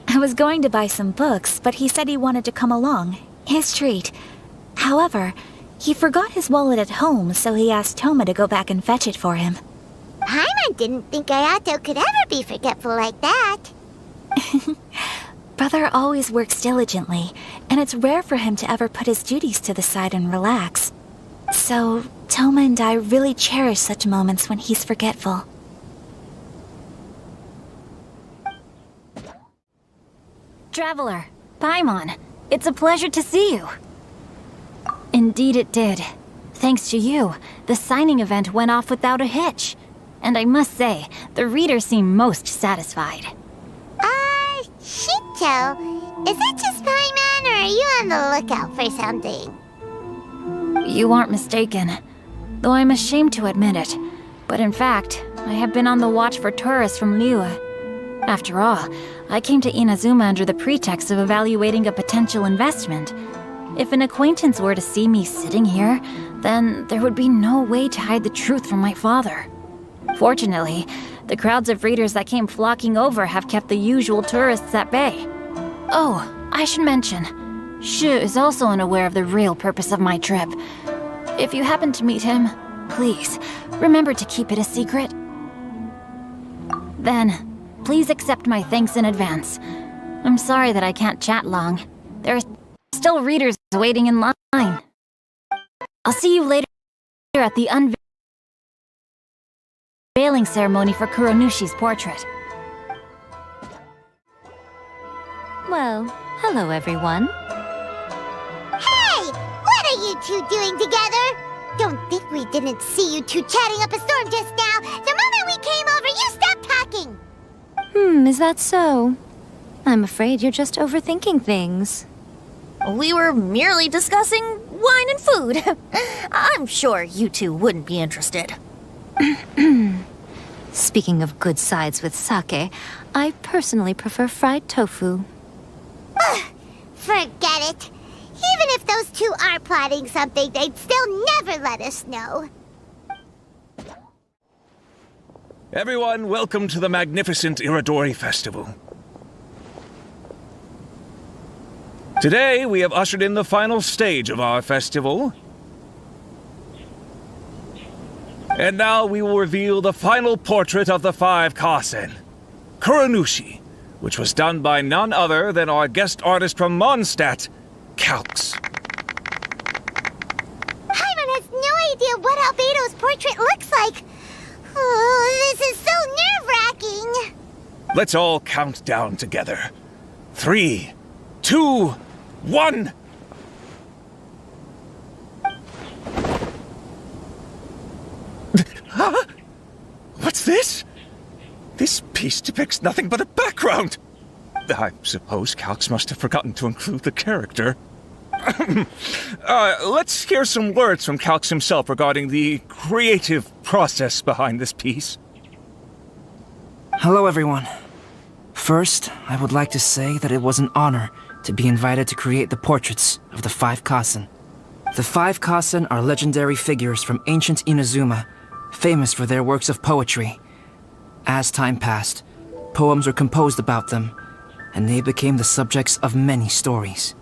I was going to buy some books, but he said he wanted to come along. His treat. However, he forgot his wallet at home, so he asked Toma to go back and fetch it for him. Paimon didn't think Ayato could ever be forgetful like that. Brother always works diligently, and it's rare for him to ever put his duties to the side and relax. So, Toma and I really cherish such moments when he's forgetful. Traveler, Paimon, it's a pleasure to see you. Indeed it did. Thanks to you, the signing event went off without a hitch. And I must say, the readers seem most satisfied. Shito, is it just Paimon, or are you on the lookout for something? You aren't mistaken, though I'm ashamed to admit it. But in fact, I have been on the watch for tourists from Liyue. After all, I came to Inazuma under the pretext of evaluating a potential investment. If an acquaintance were to see me sitting here, then there would be no way to hide the truth from my father. Fortunately, the crowds of readers that came flocking over have kept the usual tourists at bay. Oh, I should mention, Shu is also unaware of the real purpose of my trip. If you happen to meet him, please, remember to keep it a secret. Then, please accept my thanks in advance. I'm sorry that I can't chat long. There are still readers waiting in line. I'll see you later at the unveiling ceremony for Kuronushi's portrait. Well, hello everyone. Hey! What are you two doing together? Don't think we didn't see you two chatting up a storm just now. The moment we came over, you stopped talking. Is that so? I'm afraid you're just overthinking things. We were merely discussing wine and food. I'm sure you two wouldn't be interested. Speaking Speaking of good sides with sake, I personally prefer fried tofu. Forget it. Even if those two are plotting something, they'd still never let us know. Everyone, welcome to the magnificent Irodori Festival. Today, we have ushered in the final stage of our festival. And now we will reveal the final portrait of the 5 Kasen, Kuronushi, which was done by none other than our guest artist from Mondstadt, Calx. Paimon has no idea what Albedo's portrait looks like. Oh, this is so nerve-wracking. Let's all count down together. 3, 2, 1. Huh? What's this? This piece depicts nothing but a background. I suppose Calx must have forgotten to include the character. Let's hear some words from Calx himself regarding the creative process behind this piece. Hello, everyone. First, I would like to say that it was an honor to be invited to create the portraits of the 5 Kasen. The 5 Kasen are legendary figures from ancient Inazuma, famous for their works of poetry. As time passed, poems were composed about them, and they became the subjects of many stories.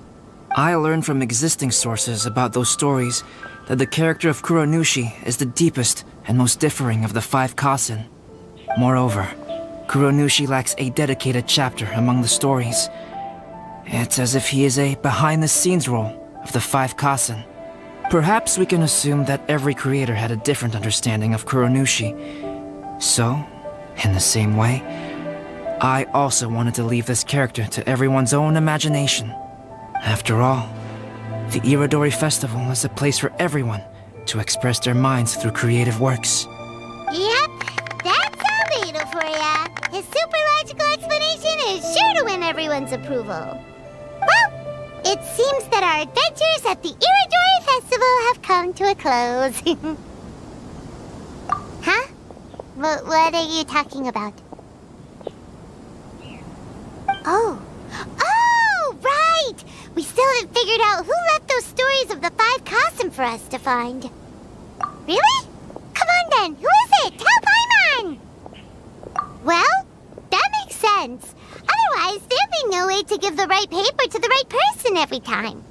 I learned from existing sources about those stories that the character of Kuronushi is the deepest and most differing of the 5 Kasen. Moreover, Kuronushi lacks a dedicated chapter among the stories. It's as if he is a behind-the-scenes role of the 5 Kasen. Perhaps we can assume that every creator had a different understanding of Kuronushi. So, in the same way, I also wanted to leave this character to everyone's own imagination. After all, the Irodori Festival is a place for everyone to express their minds through creative works. Yep, that's Albedo for ya. His super logical explanation is sure to win everyone's approval. Well, it seems that our adventures at the Irodori Festival have come to a close. Huh? What are you talking about? Oh, right! We still haven't figured out who left those stories of the 5 Kasen for us to find. Really? Come on then, who is it? Tell Paimon! Well, that makes sense. Otherwise, there'd be no way to give the right paper to the right person every time.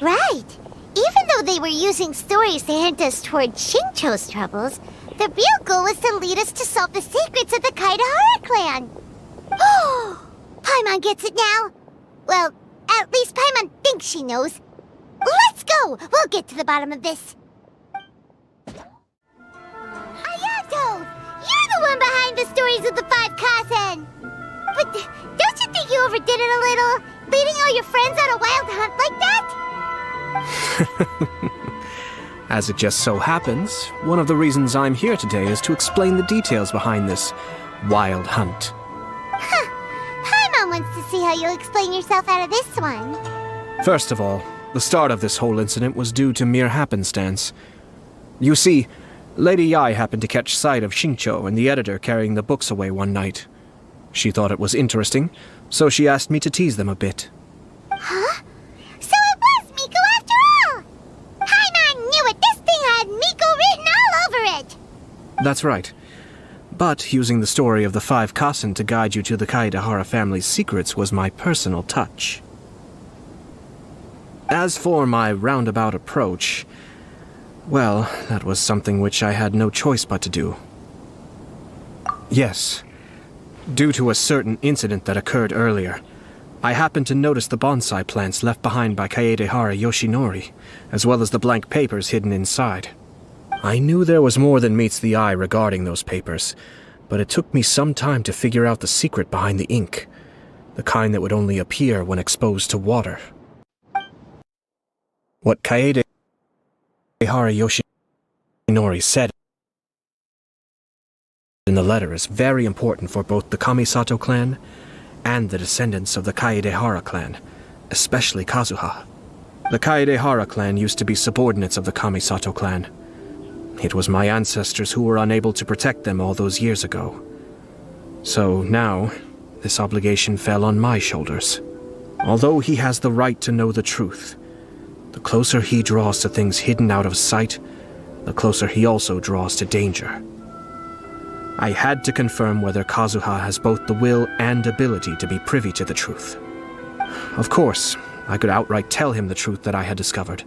Right. Even though they were using stories to hint us toward Shincho's troubles, the real goal was to lead us to solve the secrets of the Kaidahara clan. Oh, Paimon gets it now. Well, at least Paimon thinks she knows. Let's go! We'll get to the bottom of this. Ayato! You're the one behind the stories of the 5 Kasen! But don't you think you overdid it a little? Leading all your friends on a wild hunt like that? As it just so happens, one of the reasons I'm here today is to explain the details behind this wild hunt. Huh. Paimon wants to see how you'll explain yourself out of this one. First of all, the start of this whole incident was due to mere happenstance. You see, Lady Yai happened to catch sight of Shincho and the editor carrying the books away one night. She thought it was interesting, so she asked me to tease them a bit. Huh? So it was Miko after all! Paimon knew it! This thing had Miko written all over it! That's right. But using the story of the 5 Kasen to guide you to the Kaidahara family's secrets was my personal touch. As for my roundabout approach, well, that was something which I had no choice but to do. Yes. Due to a certain incident that occurred earlier, I happened to notice the bonsai plants left behind by Kaedehara Yoshinori, as well as the blank papers hidden inside. I knew there was more than meets the eye regarding those papers, but it took me some time to figure out the secret behind the ink, the kind that would only appear when exposed to water. What Kaedehara Yoshinori said in the letter is very important for both the Kamisato clan and the descendants of the Kaedehara clan, especially Kazuha. The Kaedehara clan used to be subordinates of the Kamisato clan. It was my ancestors who were unable to protect them all those years ago. So now, this obligation fell on my shoulders. Although he has the right to know the truth, the closer he draws to things hidden out of sight, the closer he also draws to danger. I had to confirm whether Kazuha has both the will and ability to be privy to the truth. Of course, I could outright tell him the truth that I had discovered,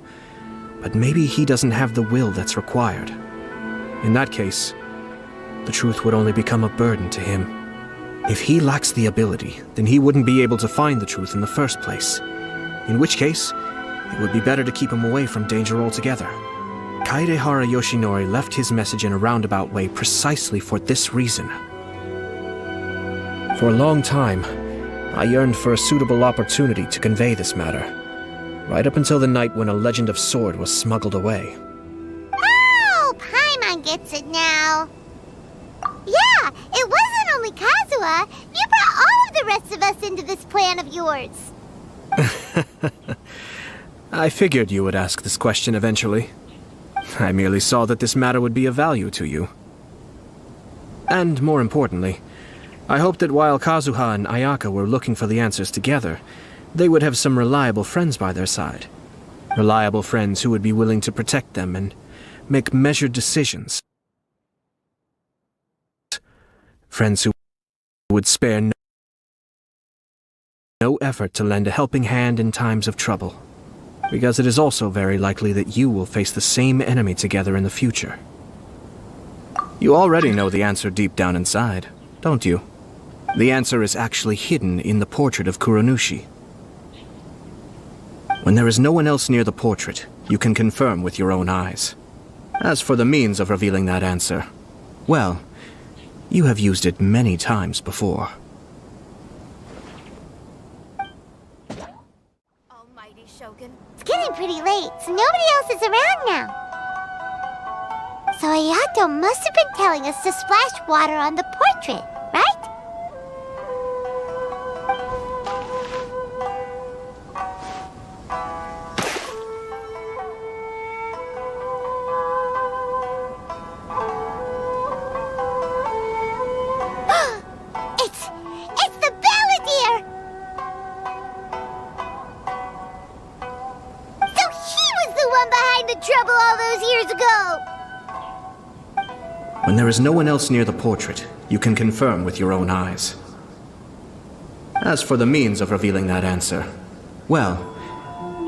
but maybe he doesn't have the will that's required. In that case, the truth would only become a burden to him. If he lacks the ability, then he wouldn't be able to find the truth in the first place. In which case, it would be better to keep him away from danger altogether. Kaedehara Yoshinori left his message in a roundabout way precisely for this reason. For a long time, I yearned for a suitable opportunity to convey this matter, right up until the night when a legend of sword was smuggled away. Oh, Paimon gets it now. Yeah, it wasn't only Kazuha. You brought all of the rest of us into this plan of yours. I figured you would ask this question eventually. I merely saw that this matter would be of value to you. And more importantly, I hoped that while Kazuha and Ayaka were looking for the answers together, they would have some reliable friends by their side. Reliable friends who would be willing to protect them and make measured decisions. Friends who would spare no effort to lend a helping hand in times of trouble. Because it is also very likely that you will face the same enemy together in the future. You already know the answer deep down inside, don't you? The answer is actually hidden in the portrait of Kuronushi. When there is no one else near the portrait, you can confirm with your own eyes. As for the means of revealing that answer, well, you have used it many times before. Almighty Shogun. It's getting pretty late, so nobody else is around now. So Ayato must have been telling us to splash water on the portrait, right? When there is no one else near the portrait, you can confirm with your own eyes. As for the means of revealing that answer, well,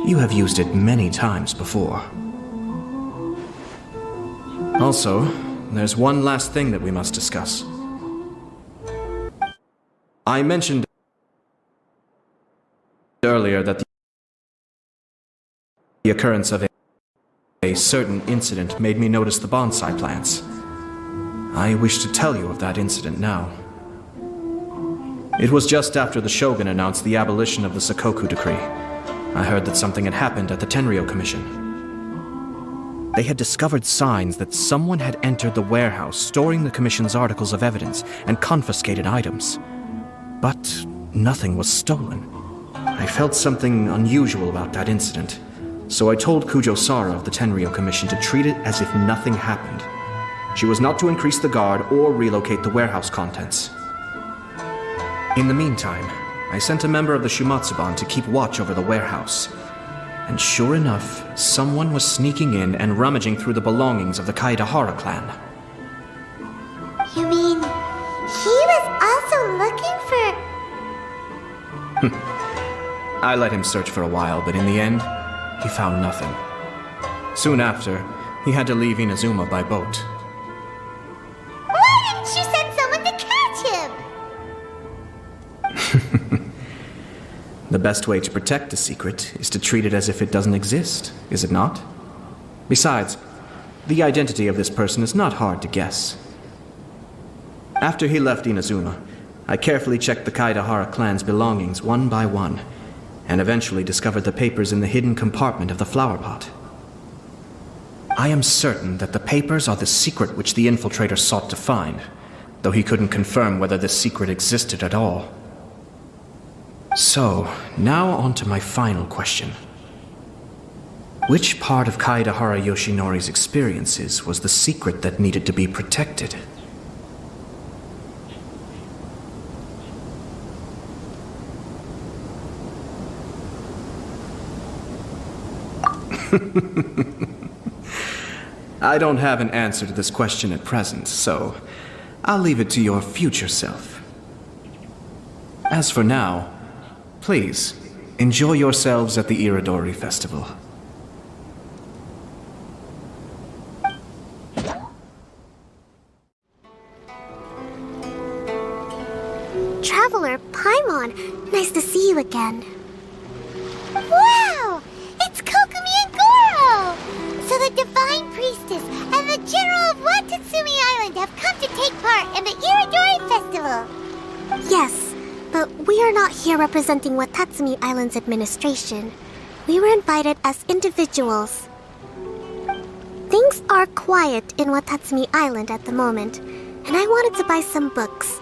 you have used it many times before. Also, there's one last thing that we must discuss. I mentioned earlier that the occurrence of a certain incident made me notice the bonsai plants. I wish to tell you of that incident now. It was just after the Shogun announced the abolition of the Sakoku decree. I heard that something had happened at the Tenryou Commission. They had discovered signs that someone had entered the warehouse storing the Commission's articles of evidence and confiscated items. But nothing was stolen. I felt something unusual about that incident, so I told Kujo Sara of the Tenryou Commission to treat it as if nothing happened. She was not to increase the guard or relocate the warehouse contents. In the meantime, I sent a member of the Shumatsuban to keep watch over the warehouse. And sure enough, someone was sneaking in and rummaging through the belongings of the Kaedehara clan. You mean, he was also looking for... I let him search for a while, but in the end, he found nothing. Soon after, he had to leave Inazuma by boat. Why didn't you send someone to catch him? The best way to protect a secret is to treat it as if it doesn't exist, is it not? Besides, the identity of this person is not hard to guess. After he left Inazuma, I carefully checked the Kaedehara clan's belongings one by one, and eventually discovered the papers in the hidden compartment of the flower pot. I am certain that the papers are the secret which the infiltrator sought to find, though he couldn't confirm whether this secret existed at all. So, now on to my final question. Which part of Kaedehara Yoshinori's experiences was the secret that needed to be protected? I don't have an answer to this question at present, so I'll leave it to your future self. As for now, please, enjoy yourselves at the Irodori Festival. Traveler Paimon, nice to see you again. Wow! It's Kokomi and Goro! So the Divine Priestess and the General of Watatsumi Island have come to take part in the Irodori Festival. Yes, but we are not here representing Watatsumi Island's administration. We were invited as individuals. Things are quiet in Watatsumi Island at the moment, and I wanted to buy some books.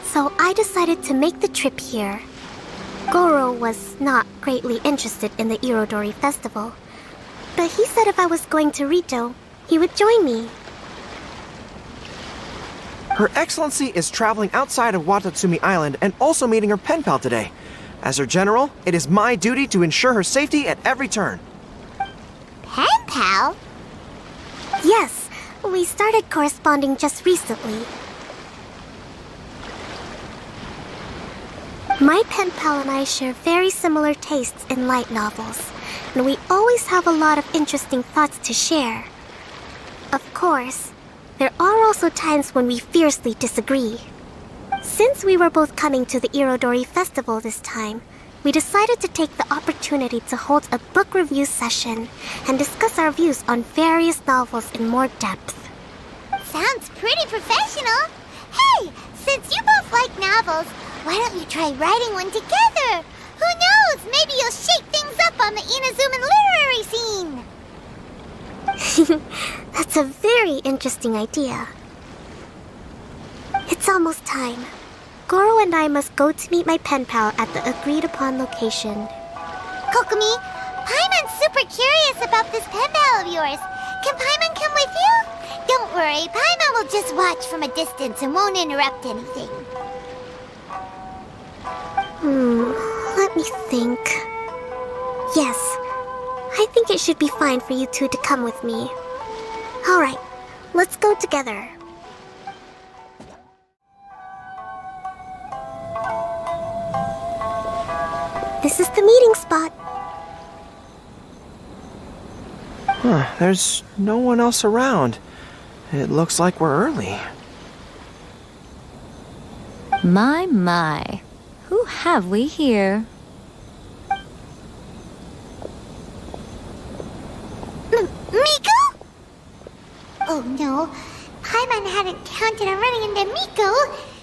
So I decided to make the trip here. Goro was not greatly interested in the Irodori Festival, but he said if I was going to Rito, he would join me. Her Excellency is traveling outside of Watatsumi Island and also meeting her pen pal today. As her general, it is my duty to ensure her safety at every turn. Pen pal? Yes, we started corresponding just recently. My pen pal and I share very similar tastes in light novels, and we always have a lot of interesting thoughts to share. Of course, there are also times when we fiercely disagree. Since we were both coming to the Irodori Festival this time, we decided to take the opportunity to hold a book review session and discuss our views on various novels in more depth. Sounds pretty professional. Hey, since you both like novels, why don't you try writing one together? Who knows? Maybe you'll shake things up on the Inazuman literary scene. That's a very interesting idea. It's almost time. Goro and I must go to meet my pen pal at the agreed-upon location. Kokomi, Paimon's super curious about this pen pal of yours. Can Paimon come with you? Don't worry, Paimon will just watch from a distance and won't interrupt anything. Let me think. Yes, I think it should be fine for you two to come with me. Alright, let's go together. This is the meeting spot. There's no one else around. It looks like we're early. My. Who have we here? Miko? Oh no, Paimon hadn't counted on running into Miko.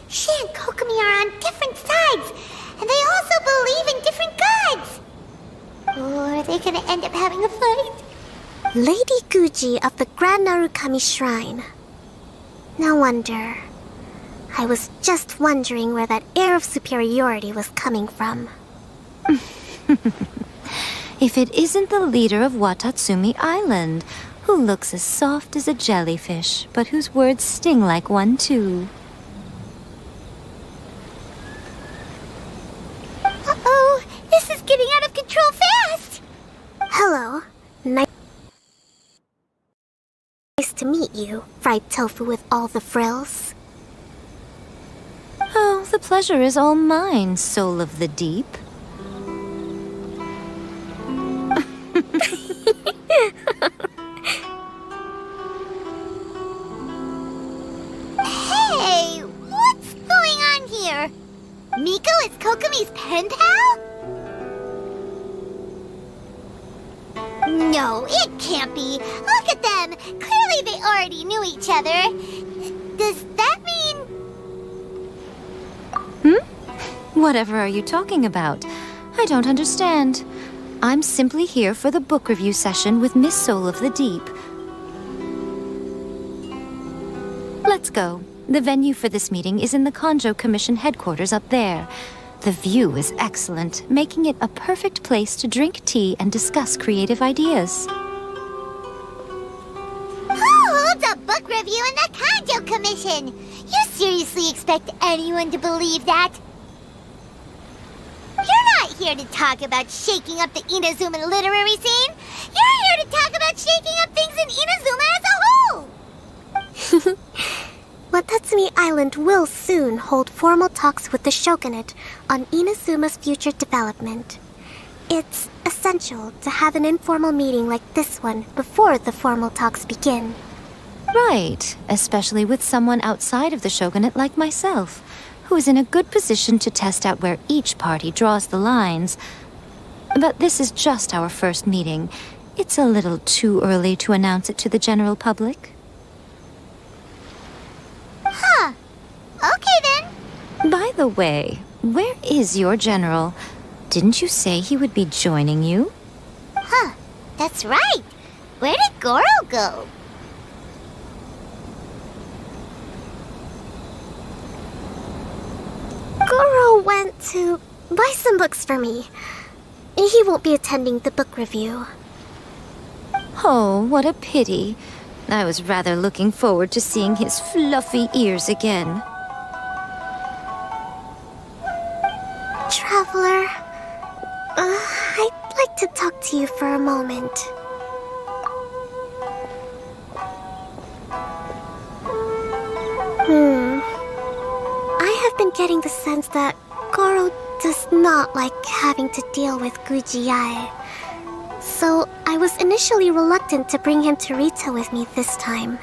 She and Kokomi are on different sides, and they also believe in different gods. Or are they gonna end up having a fight? Lady Guji of the Grand Narukami Shrine. No wonder. I was just wondering where that air of superiority was coming from. If it isn't the leader of Watatsumi Island, who looks as soft as a jellyfish, but whose words sting like one too. Uh-oh, this is getting out of control fast! Hello. Nice to meet you, fried tofu with all the frills. Oh, the pleasure is all mine, soul of the deep. Hey, what's going on here? Miko is Kokomi's pen pal? No, it can't be. Look at them. Clearly they already knew each other. Does that mean... Whatever are you talking about? I don't understand. I'm simply here for the book review session with Miss Soul of the Deep. Let's go. The venue for this meeting is in the Konjo Commission headquarters up there. The view is excellent, making it a perfect place to drink tea and discuss creative ideas. review and the Kanjo Commission. You seriously expect anyone to believe that? You're not here to talk about shaking up the Inazuma literary scene. You're here to talk about shaking up things in Inazuma as a whole. Watatsumi Island will soon hold formal talks with the Shogunate on Inazuma's future development. It's essential to have an informal meeting like this one before the formal talks begin. Right, especially with someone outside of the Shogunate like myself, who is in a good position to test out where each party draws the lines. But this is just our first meeting. It's a little too early to announce it to the general public. Huh. Okay then. By the way, where is your general? Didn't you say he would be joining you? Huh. That's right. Where did Goro go? Goro went to buy some books for me. He won't be attending the book review. Oh, what a pity. I was rather looking forward to seeing his fluffy ears again. Traveler, I'd like to talk to you for a moment. I have been getting the sense that Goro does not like having to deal with Gujiai. So I was initially reluctant to bring him to Rita with me this time.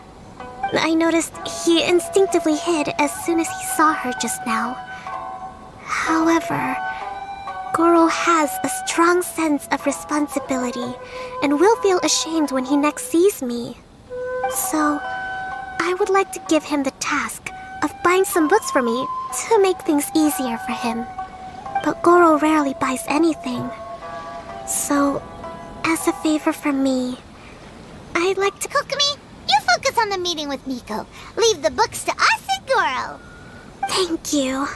I noticed he instinctively hid as soon as he saw her just now. However, Goro has a strong sense of responsibility and will feel ashamed when he next sees me. So, I would like to give him the task of buying some books for me to make things easier for him. But Goro rarely buys anything. So, as a favor from me, I'd like to... Kokomi, you focus on the meeting with Miko. Leave the books to us and Goro. Thank you.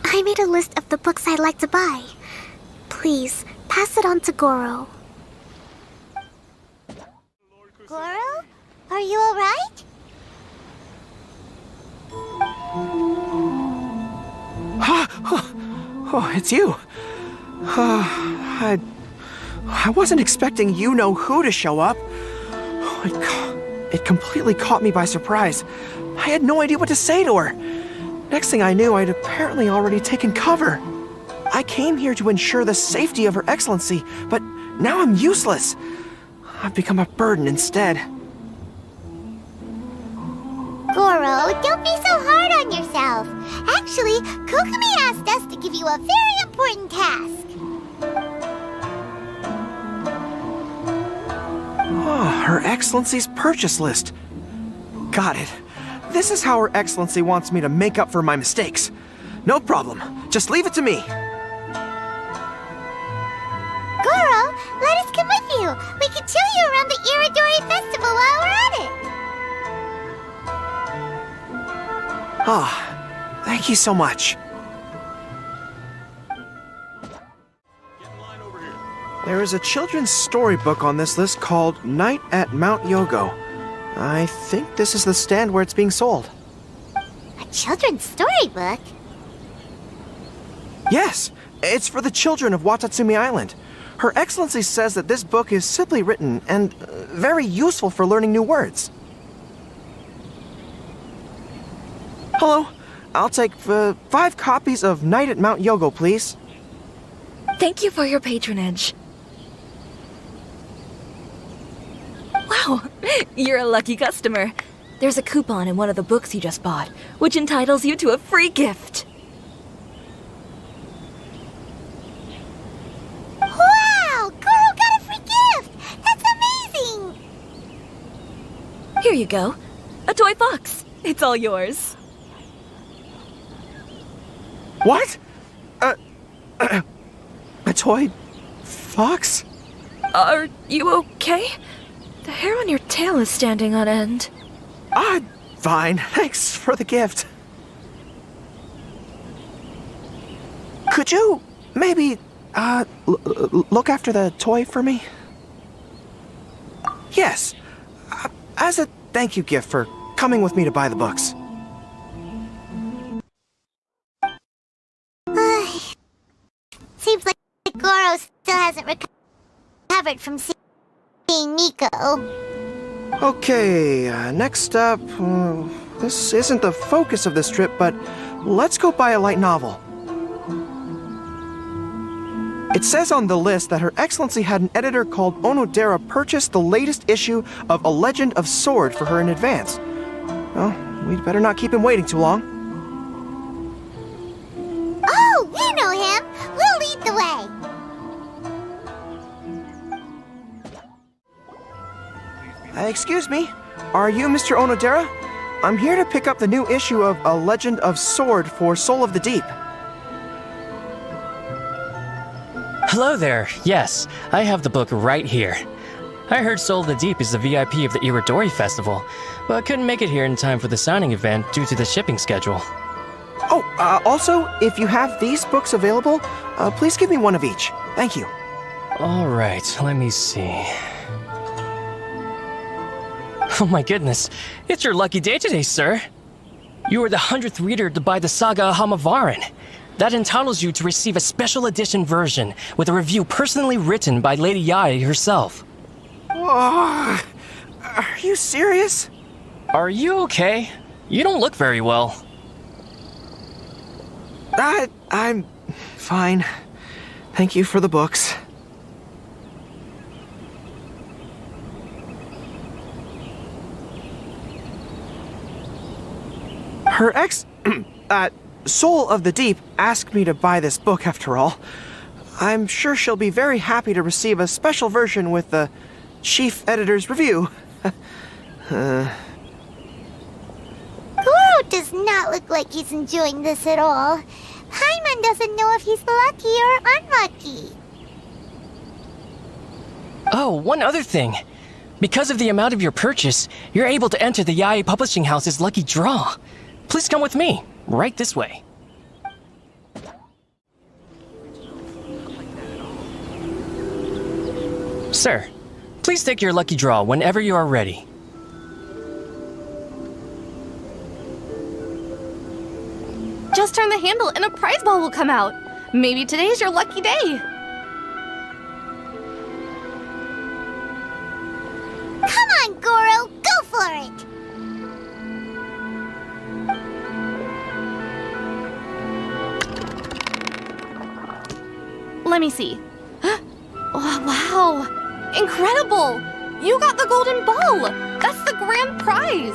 I made a list of the books I'd like to buy. Please, pass it on to Goro. Goro? Are you alright? Oh, it's you. I wasn't expecting you-know-who to show up. It completely caught me by surprise. I had no idea what to say to her. Next thing I knew, I'd apparently already taken cover. I came here to ensure the safety of Her Excellency, but now I'm useless. I've become a burden instead. Goro, don't be so hard on yourself. Actually, Kokomi asked us to give you a very important task. Oh, Her Excellency's purchase list. Got it. This is how Her Excellency wants me to make up for my mistakes. No problem. Just leave it to me. Goro, let us come with you. We can show you around the Irodori festival while we're at it. Ah, thank you so much. There is a children's storybook on this list called Night at Mount Yogo. I think this is the stand where it's being sold. A children's storybook? Yes, it's for the children of Watatsumi Island. Her Excellency says that this book is simply written and very useful for learning new words. Hello, I'll take 5 copies of Night at Mount Yogo, please. Thank you for your patronage. Wow, you're a lucky customer. There's a coupon in one of the books you just bought, which entitles you to a free gift. Wow! Goro got a free gift! That's amazing! Here you go. A toy fox. It's all yours. What? A toy fox? Are you okay? The hair on your tail is standing on end. Fine. Thanks for the gift. Could you maybe, look after the toy for me? Yes. As a thank you gift for coming with me to buy the books. Seems like Goro still hasn't recovered from seeing Miko. Okay, next up... this isn't the focus of this trip, but let's go buy a light novel. It says on the list that Her Excellency had an editor called Onodera purchase the latest issue of A Legend of Sword for her in advance. Well, we'd better not keep him waiting too long. Oh, we know him! We'll lead the way! Excuse me, are you Mr. Onodera? I'm here to pick up the new issue of A Legend of Sword for Soul of the Deep. Hello there. Yes, I have the book right here. I heard Soul of the Deep is the VIP of the Irodori Festival, but couldn't make it here in time for the signing event due to the shipping schedule. Oh, also, if you have these books available, please give me one of each. Thank you. All right, let me see. Oh my goodness, it's your lucky day today, sir. You are the 100th reader to buy the Saga of Hamavaran. That entitles you to receive a special edition version with a review personally written by Lady Yae herself. Are you serious? Are you okay? You don't look very well. I'm fine. Thank you for the books. Her Soul of the Deep asked me to buy this book after all. I'm sure she'll be very happy to receive a special version with the chief editor's review. Goro does not look like he's enjoying this at all. Paimon doesn't know if he's lucky or unlucky. Oh, one other thing. Because of the amount of your purchase, you're able to enter the Yae Publishing House's lucky draw. Please come with me. Right this way. Sir, please take your lucky draw whenever you are ready. Just turn the handle and a prize ball will come out. Maybe today's your lucky day. Come on, Goro, go for it! Let me see. Oh, wow! Incredible! You got the golden ball! That's the grand prize!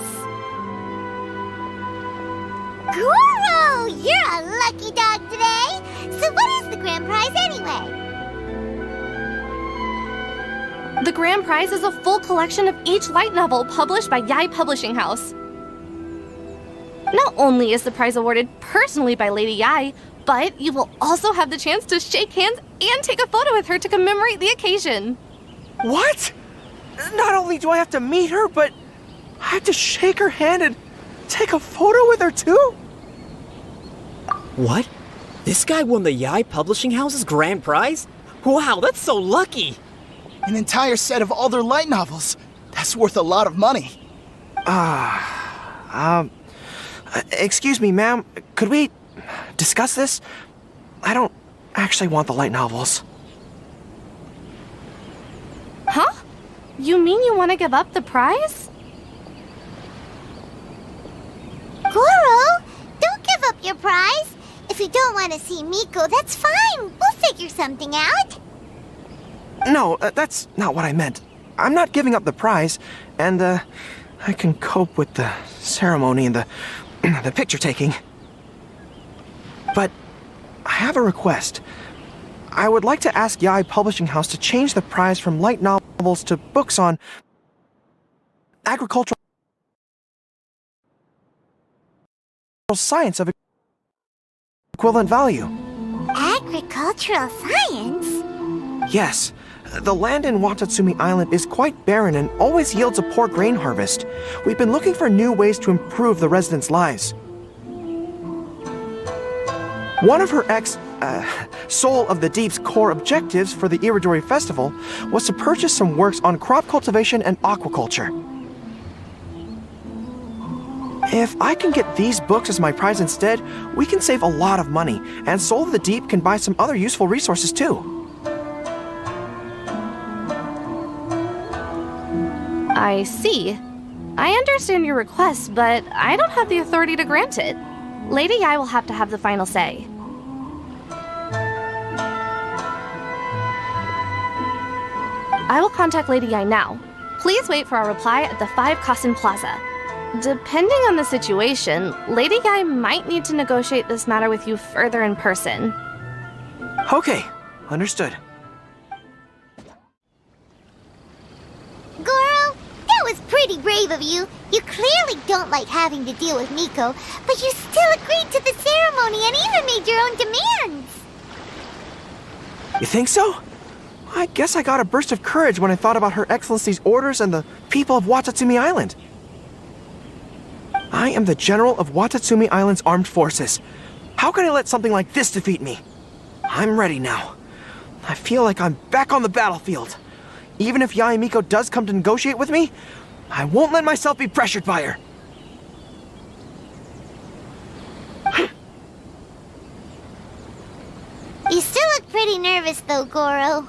Goro, you're a lucky dog today! So what is the grand prize anyway? The grand prize is a full collection of each light novel published by Yae Publishing House. Not only is the prize awarded personally by Lady Yae, but you will also have the chance to shake hands and take a photo with her to commemorate the occasion. What? Not only do I have to meet her, but I have to shake her hand and take a photo with her too? What? This guy won the Yae Publishing House's grand prize? Wow, that's so lucky! An entire set of all their light novels. That's worth a lot of money. Excuse me, ma'am. Could we discuss this? I don't actually want the light novels. Huh? You mean you want to give up the prize? Goro, don't give up your prize. If you don't want to see Miko, that's fine. We'll figure something out. No, that's not what I meant. I'm not giving up the prize, and I can cope with the ceremony and the picture taking. But I have a request. I would like to ask Yae Publishing House to change the prize from light novels to books on agricultural science of equivalent value. Agricultural science? Yes. The land in Watatsumi Island is quite barren and always yields a poor grain harvest. We've been looking for new ways to improve the residents' lives. One of her Soul of the Deep's core objectives for the Irodori Festival was to purchase some works on crop cultivation and aquaculture. If I can get these books as my prize instead, we can save a lot of money, and Soul of the Deep can buy some other useful resources too. I see. I understand your request, but I don't have the authority to grant it. Lady Yai will have to have the final say. I will contact Lady Yai now. Please wait for our reply at the 5 Kasen Plaza. Depending on the situation, Lady Yai might need to negotiate this matter with you further in person. Okay, understood. Goro, that was pretty brave of you. You clearly don't like having to deal with Miko, but you still agreed to the ceremony and even made your own demands. You think so? I guess I got a burst of courage when I thought about Her Excellency's orders and the people of Watatsumi Island. I am the General of Watatsumi Island's armed forces. How can I let something like this defeat me? I'm ready now. I feel like I'm back on the battlefield. Even if Yae Miko does come to negotiate with me, I won't let myself be pressured by her. You still look pretty nervous though, Goro.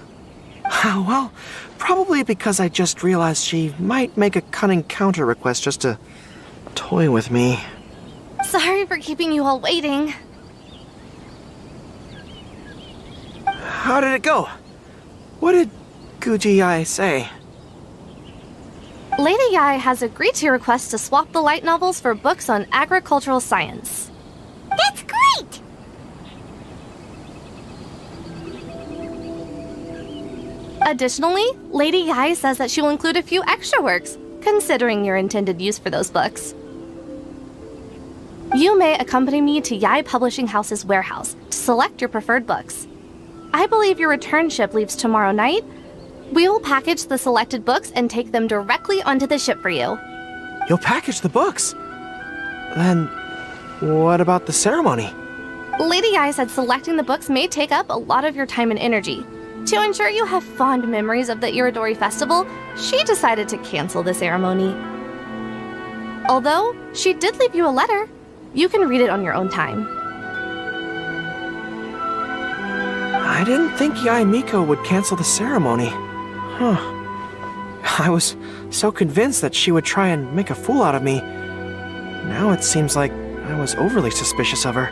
Well, probably because I just realized she might make a cunning counter request just to toy with me. Sorry for keeping you all waiting. How did it go? What did Guji Yae say? Lady Yai has agreed to your request to swap the light novels for books on agricultural science. That's great! Additionally, Lady Yai says that she will include a few extra works, considering your intended use for those books. You may accompany me to Yai Publishing House's warehouse to select your preferred books. I believe your return ship leaves tomorrow night. We will package the selected books and take them directly onto the ship for you. You'll package the books? Then, what about the ceremony? Lady Yai said selecting the books may take up a lot of your time and energy. To ensure you have fond memories of the Irodori festival, she decided to cancel the ceremony. Although, she did leave you a letter. You can read it on your own time. I didn't think Yae Miko would cancel the ceremony. I was so convinced that she would try and make a fool out of me. Now it seems like I was overly suspicious of her.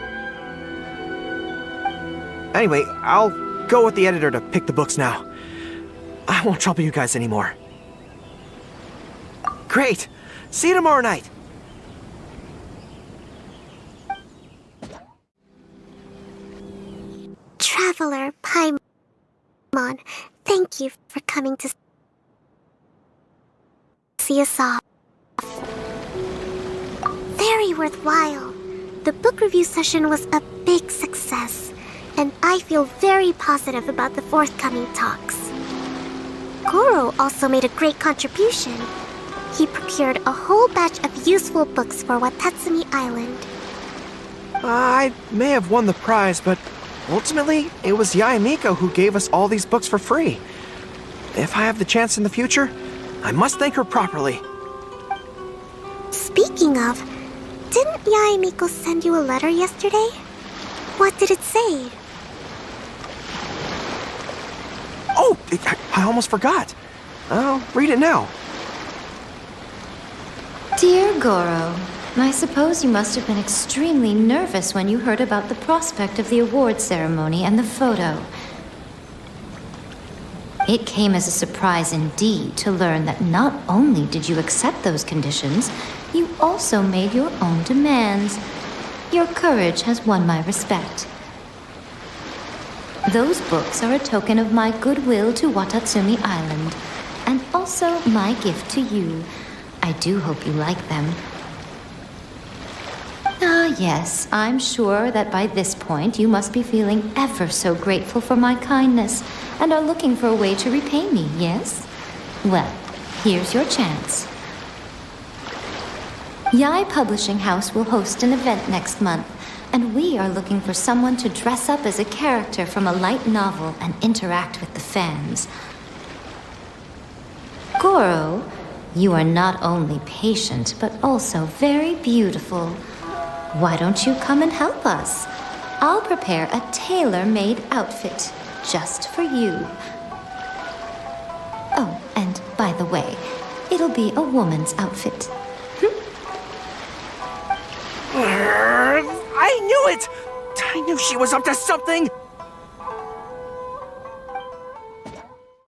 Anyway, I'll go with the editor to pick the books now. I won't trouble you guys anymore. Great! See you tomorrow night! Traveler Paimon, thank you for coming to see us off. Very worthwhile. The book review session was a big success, and I feel very positive about the forthcoming talks. Goro also made a great contribution. He procured a whole batch of useful books for Watatsumi Island. I may have won the prize, but ultimately, it was Yae Miko who gave us all these books for free. If I have the chance in the future, I must thank her properly. Speaking of, didn't Yae Miko send you a letter yesterday? What did it say? Oh, I almost forgot. I'll read it now. Dear Goro, I suppose you must have been extremely nervous when you heard about the prospect of the award ceremony and the photo. It came as a surprise indeed to learn that not only did you accept those conditions, you also made your own demands. Your courage has won my respect. Those books are a token of my goodwill to Watatsumi Island, and also my gift to you. I do hope you like them. Ah, yes, I'm sure that by this point you must be feeling ever so grateful for my kindness and are looking for a way to repay me, yes? Well, here's your chance. Yai Publishing House will host an event next month, and we are looking for someone to dress up as a character from a light novel and interact with the fans. Goro, You are not only patient, but also very beautiful. Why don't you come and help us? I'll prepare a tailor-made outfit just for you. Oh, and by the way, it'll be a woman's outfit. I knew it! I knew she was up to something!